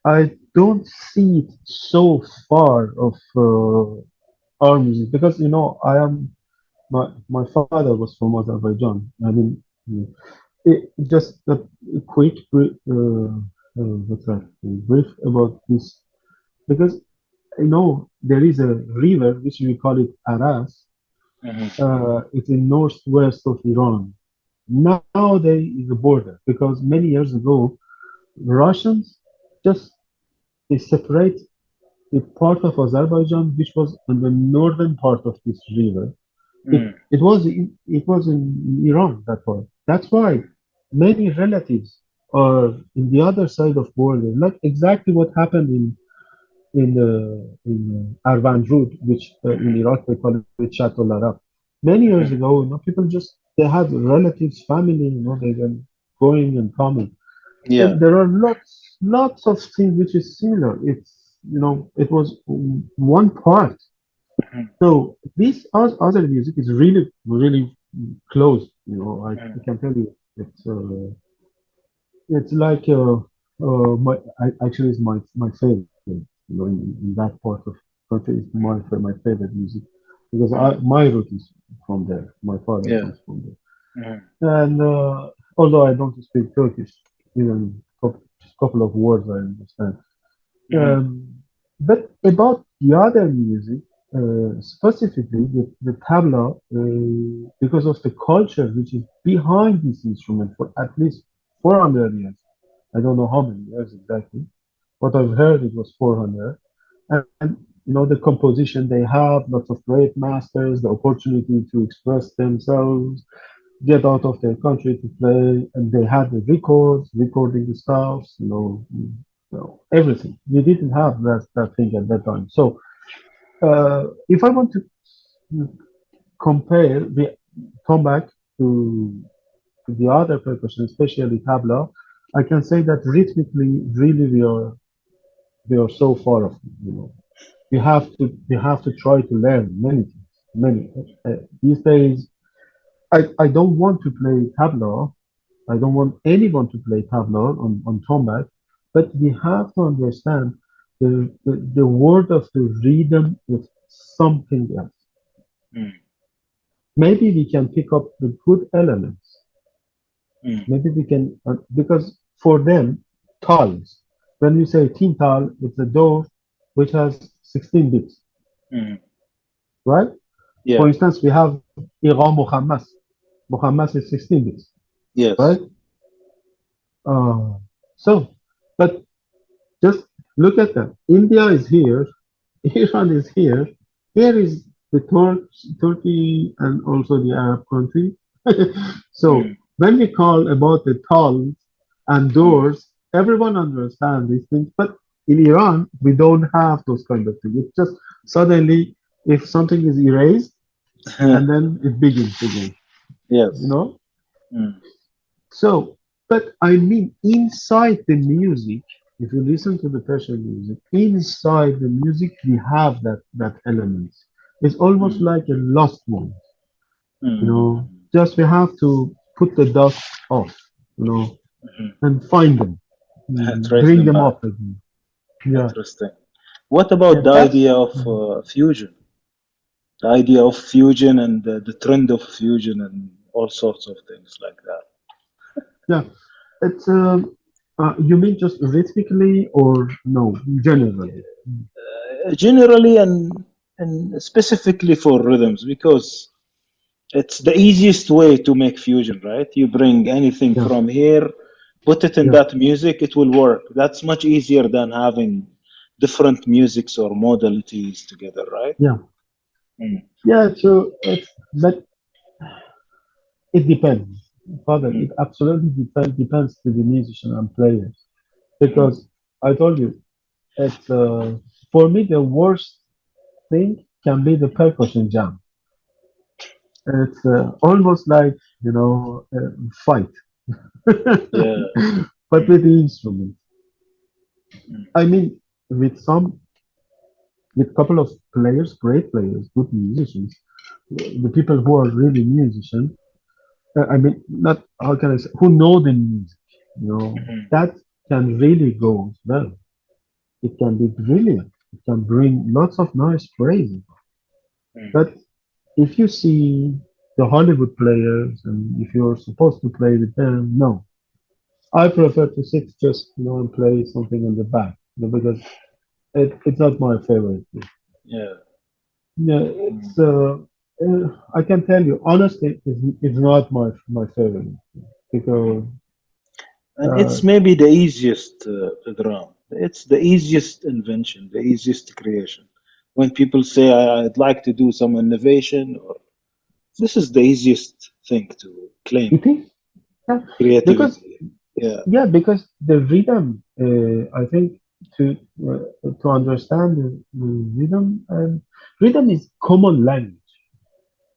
I don't see it so far of our music because my father was from Azerbaijan. I mean, just a quick what's that brief about this because there is a river which we call it Aras. Hmm. It's in northwest of Iran. Now there is a border because many years ago Russians just they separate the part of Azerbaijan which was on the northern part of this river. It Mm. it was in Iran that part. That's why many relatives are in the other side of border, like exactly what happened in in Arvan Road, which in Iraq they call it Chateau Larab. Many years Mhm. ago, people just they had relatives, family, they were going and coming. Yeah. And there are lots of things which is similar. It was one part. Mhm. So this other music is really, really close. I Mhm. can tell you, it's like actually it's my favorite. In that part of country is my favorite music because Mhm. my root is from there. My father Yeah. comes from there, Mhm. and although I don't speak Turkish, even just a couple of words I understand. Mhm. But about the other music, specifically the tabla, because of the culture which is behind this instrument for at least 400 years. I don't know how many years exactly, but I've heard it was 400. And the composition they have, lots of great masters, the opportunity to express themselves, get out of their country to play, and they had the records, recording the stuff, everything. We didn't have that thing at that time. So if I want to compare the Tombak to the other percussion, especially tabla, I can say that rhythmically, really, we are so far off. We have to try to learn many things. Many these days, I don't want to play tabla. I don't want anyone to play tabla on Tombak, but we have to understand the word of the rhythm is something else. Mhm. Maybe we can pick up the good elements. Mhm. Maybe we can, because for them, tals, when we say tintal, it's a door which has 16 bits, Mhm. right? Yeah. For instance, we have Iran Muhammas. Muhammas is 16 bits, right? Yes. Uh, so, but just look at that. India is here, Iran is here. Here is the Turkey and also the Arab country. So Mhm. when we call about the tall and Mhm. doors, everyone understands these things. But in Iran, we don't have those kind of things. It's just suddenly if something is erased and then it begins again. You Yes. know. Mhm. So, but I mean, inside the music, if you listen to the Persian music, inside the music, we have that element. It's almost Mhm. like a lost one. Mhm. Just we have to put the dust off, you know, Mhm. and find them, Trace bring them them back. up again. Yeah, Interesting. What about yeah, the that's idea of fusion? The idea of fusion and the trend of fusion and all sorts of things like that. yeah. It's you mean just rhythmically or no, generally? Generally and specifically for rhythms because it's the easiest way to make fusion, right? You bring anything Yeah, from here, put it in yeah, that music, it will work. That's much easier than having different musics or modalities together, right? yeah, Mm, yeah. So but it depends. Father, mm, it absolutely depends to the musician and players. mm. Because I told you, it's for me the worst thing can be the percussion jam. It's almost like a fight, Yeah. but Mm, with the instrument. mm, I mean, with some, with couple of players, great players, good musicians, the people who are really musicians. I mean, not how can I say, who know the music. mhm, That can really go well. It can be brilliant. It can bring lots of nice phrases. mm. But if you see the Hollywood players and if you're supposed to play with them, no. I prefer to sit just and play something in the back because it's not my favorite thing. Yeah. Yeah, Mm. I can tell you honestly, it's not my favorite Mhm. because And uh, it's maybe the easiest Pedram. It's the easiest invention, the easiest creation. When people say, I'd like to do some innovation, or this is the easiest thing to claim it is, yeah, because creativity. Yeah. yeah, because the rhythm, I think. to to understand the rhythm, and rhythm is common language.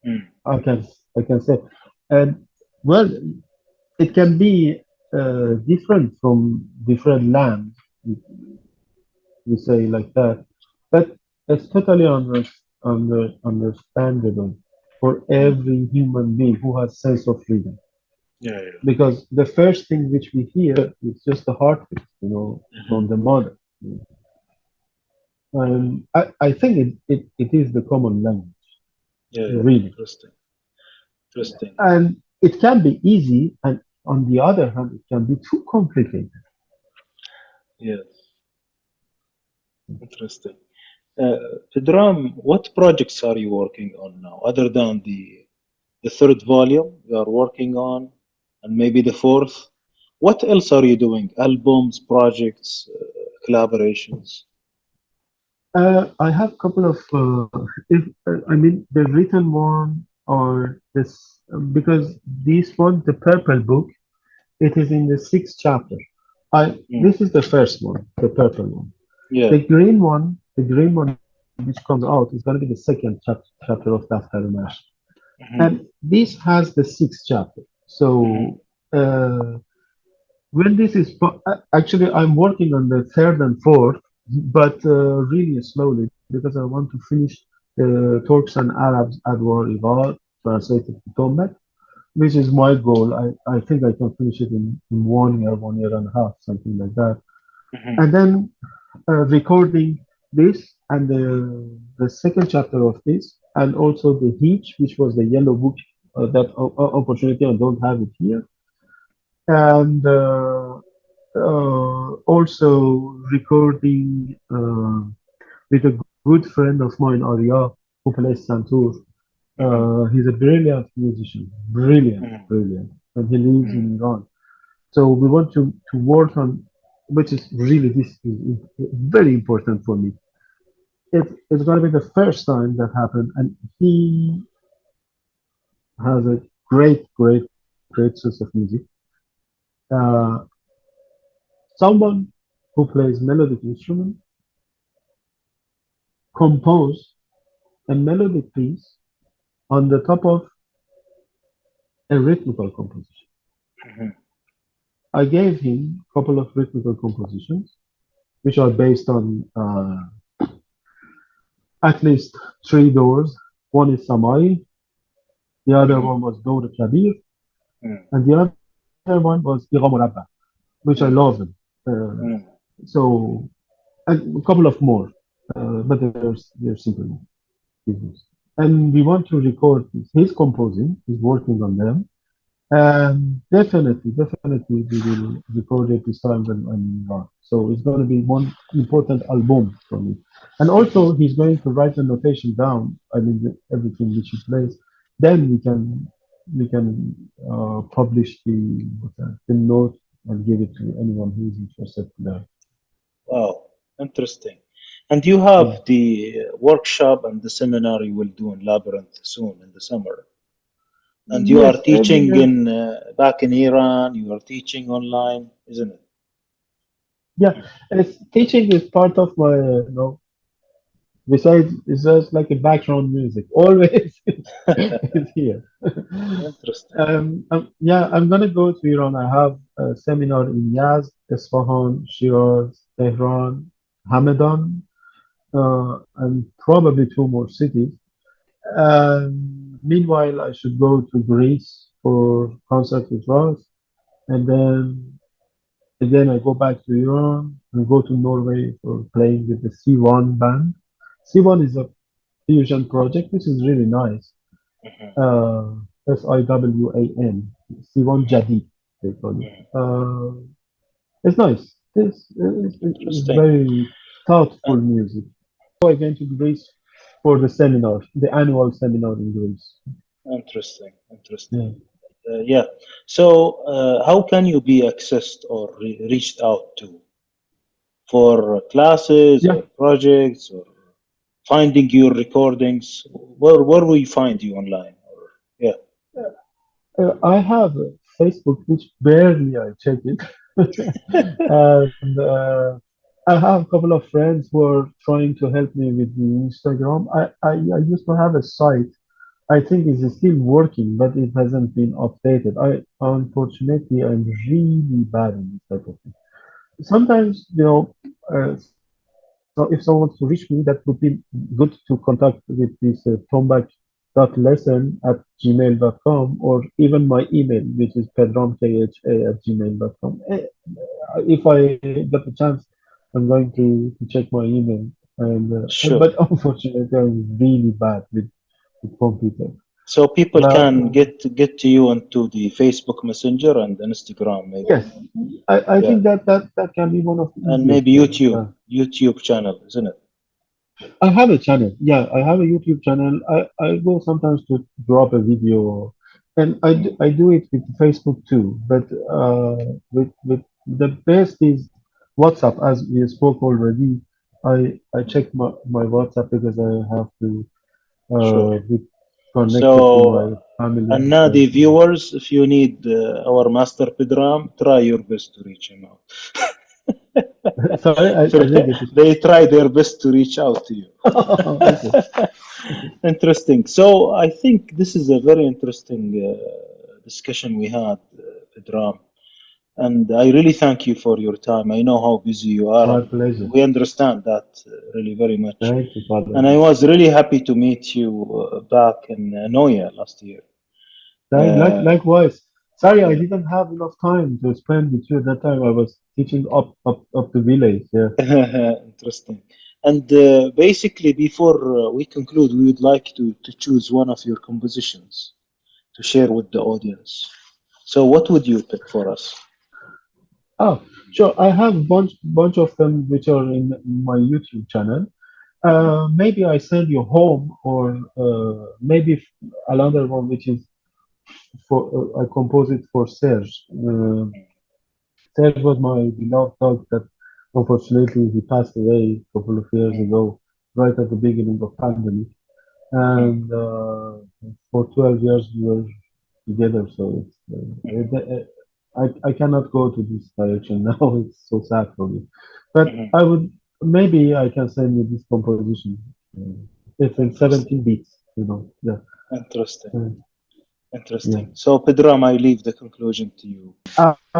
Mm. I can say, and well, it can be different from different lands. We say like that, but it's totally understandable for Mm. every human being who has sense of freedom. Yeah, yeah. Because the first thing which we hear is just the heartbeat, Hmm. from the mother. And I think it is the common language, Yeah, yeah. really. Interesting. Interesting. And it can be easy, and on the other hand, it can be too complicated. Yes. Interesting. Pedram, what projects are you working on now, other than the third volume you are working on, and maybe the fourth? What else are you doing? Albums, projects, collaborations? I have a couple of, if I mean, the written one or this, because this one, the purple book, it is in the sixth chapter. Mm. This is the first one, the purple one. Yeah. The green one which comes out is going to be the second chapter of Daftar Mash. Hmm. And this has the sixth chapter. Hmm. So uh, when this is actually, I'm working on the third and fourth, but really slowly because I want to finish the Turks and Arabs at War Eval, translated to Tombak, which is my goal. I think I can finish it in 1 year, 1.5 years, something like that. Hmm. And then recording this and the second chapter of this, and also the Hitch, which was the yellow book, that opportunity I don't have it here, and also recording with a good friend of mine, Arya, who plays Santur. Hmm. He's a brilliant musician, brilliant, Hmm. brilliant, and he lives Hmm. in Iran. So we want to work on, which is really, this is very important for me. It's going to be the first time that happened, and he has a great, great, great sense of music. Uh, Someone who plays melodic instrument composed a melodic piece on the top of a rhythmical composition. Hmm. I gave him a couple of rhythmical compositions, which are based on at least three doors. One is Samai, the other Hmm. one was Dor Kabir, Hmm. and the other one was Iram Murabba, which I love them. Uh, Hmm. so, and a couple of more, but they're simple pieces. And we want to record this. He's composing, he's working on them. Definitely, we will record it this time when so it's going to be one important album for me. And also, Hmm. he's going to write the notation down. I mean, everything which he plays. Then we can publish the note and give it to anyone who is interested to learn. Wow, interesting. And you have the workshop and the seminar you will do in Labyrinth soon in the summer. And you are Yes, every teaching year. in back in Iran. You are teaching online, isn't it? Yeah, teaching is part of my, besides, it's just like a background music. Always it's here. Interesting. Yeah, I'm gonna go to Iran. I have a seminar in Yazd, Isfahan, Shiraz, Tehran, Hamadan, and probably two more cities. Meanwhile, I should go to Greece for concert with Ross, and then again I go back to Iran and go to Norway for playing with the C1 band. C1 is a fusion project, which is really nice. Mhm, uh, Siwan, C1 mhm, Jadi, they call it. mhm. It's nice. It's Interesting. very thoughtful Uh, music. So I went to Greece for the seminar, the annual seminar in Greece. Interesting. Interesting. Yeah. Yeah. So, how can you be accessed or reached out to for classes Yeah. or projects or finding your recordings? Where will we find you online? Or, yeah. I have Facebook, which barely I check it. And I have a couple of friends who are trying to help me with the Instagram. I used to have a site. I think it's still working, but it hasn't been updated. I unfortunately I'm really bad in this type of thing. Sometimes, so if someone wants to reach me, that would be good to contact with this tombak.lesson@gmail.com, or even my email, which is pedramkha@gmail.com. If I get the chance, I'm going to check my email. Sure. But unfortunately, I'm really bad with computer. So people But can get to you onto the Facebook Messenger and Instagram, maybe. yes, I Yeah, think that can be one of the and easiest maybe way. YouTube, Yeah. YouTube channel, isn't it? I have a channel. Yeah, I have a YouTube channel. I go sometimes to drop a video, and Mm, I do it with Facebook too. But with the best is WhatsApp, as we spoke already. I check my WhatsApp because I have to sure. be connected to my So, family and and now the friends. viewers, if you need our master Pedram, try your best to reach him out. Sorry, I didn't get it. They try their best to reach out to you. Okay. Interesting. So I think this is a very interesting discussion we had, Pedram. And I really thank you for your time. I know how busy you are, My and pleasure. we understand that really very much. Thank you, Father. And I was really happy to meet you back in Noya last year. Uh, Likewise. Sorry, I yeah, didn't have enough time to spend with you at that time. I was teaching up the village. Yeah. interesting. And basically, before we conclude, we would like to choose one of your compositions to share with the audience. So, what would you pick for us? Oh, sure. I have bunch of them which are in my YouTube channel. Maybe I send you home, or maybe another one which is for I compose it for Serge. Serge was my beloved dog that unfortunately he passed away a couple of years ago, right at the beginning of pandemic. Mhm, And for 12 years we were together. So mhm, I cannot go to this direction now. It's so sad for me. But mhm. I would maybe I can send you this composition. Uh, it's in Interesting, 17 beats, you know. Yeah, interesting, uh, yeah. interesting. So, Pedram, I leave the conclusion to you.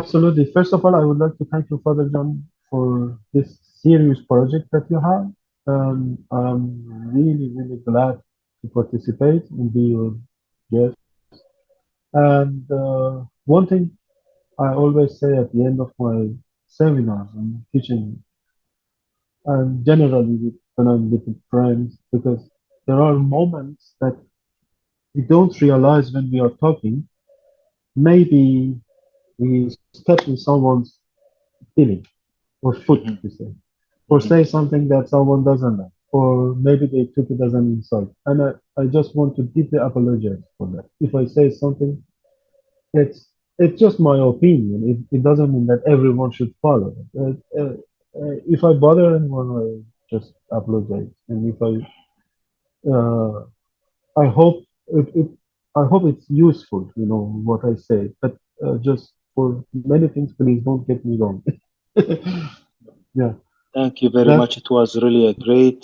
Absolutely. First of all, I would like to thank you, Father John, for this serious project that you have. I'm really glad to participate and be your guest. And one thing I always say at the end of my seminars and teaching, and generally when I'm with friends, because there are moments that we don't realize when we are talking. Maybe we step in someone's feeling or foot, Mhm, we say, or mhm, say something that someone doesn't like, or maybe they took it as an insult. And I just want to deeply apologize for that. If I say something, it's just my opinion. It doesn't mean that everyone should follow it. If I bother anyone, I just apologize. And if uh, I hope it, I hope it's useful, what I say. But just for many things, please don't get me wrong. Yeah, Thank you very that much. It was really a great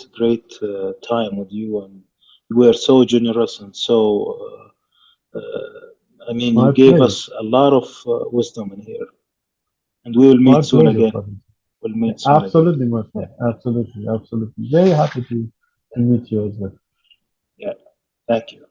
time with you, and you were so generous and so. I mean, you my gave pleasure. us a lot of wisdom in here, and we will My meet soon pleasure, again. Father. We'll meet soon again. Absolutely, my Yeah, friend. Absolutely. Very happy to meet you as well. yeah. Thank you.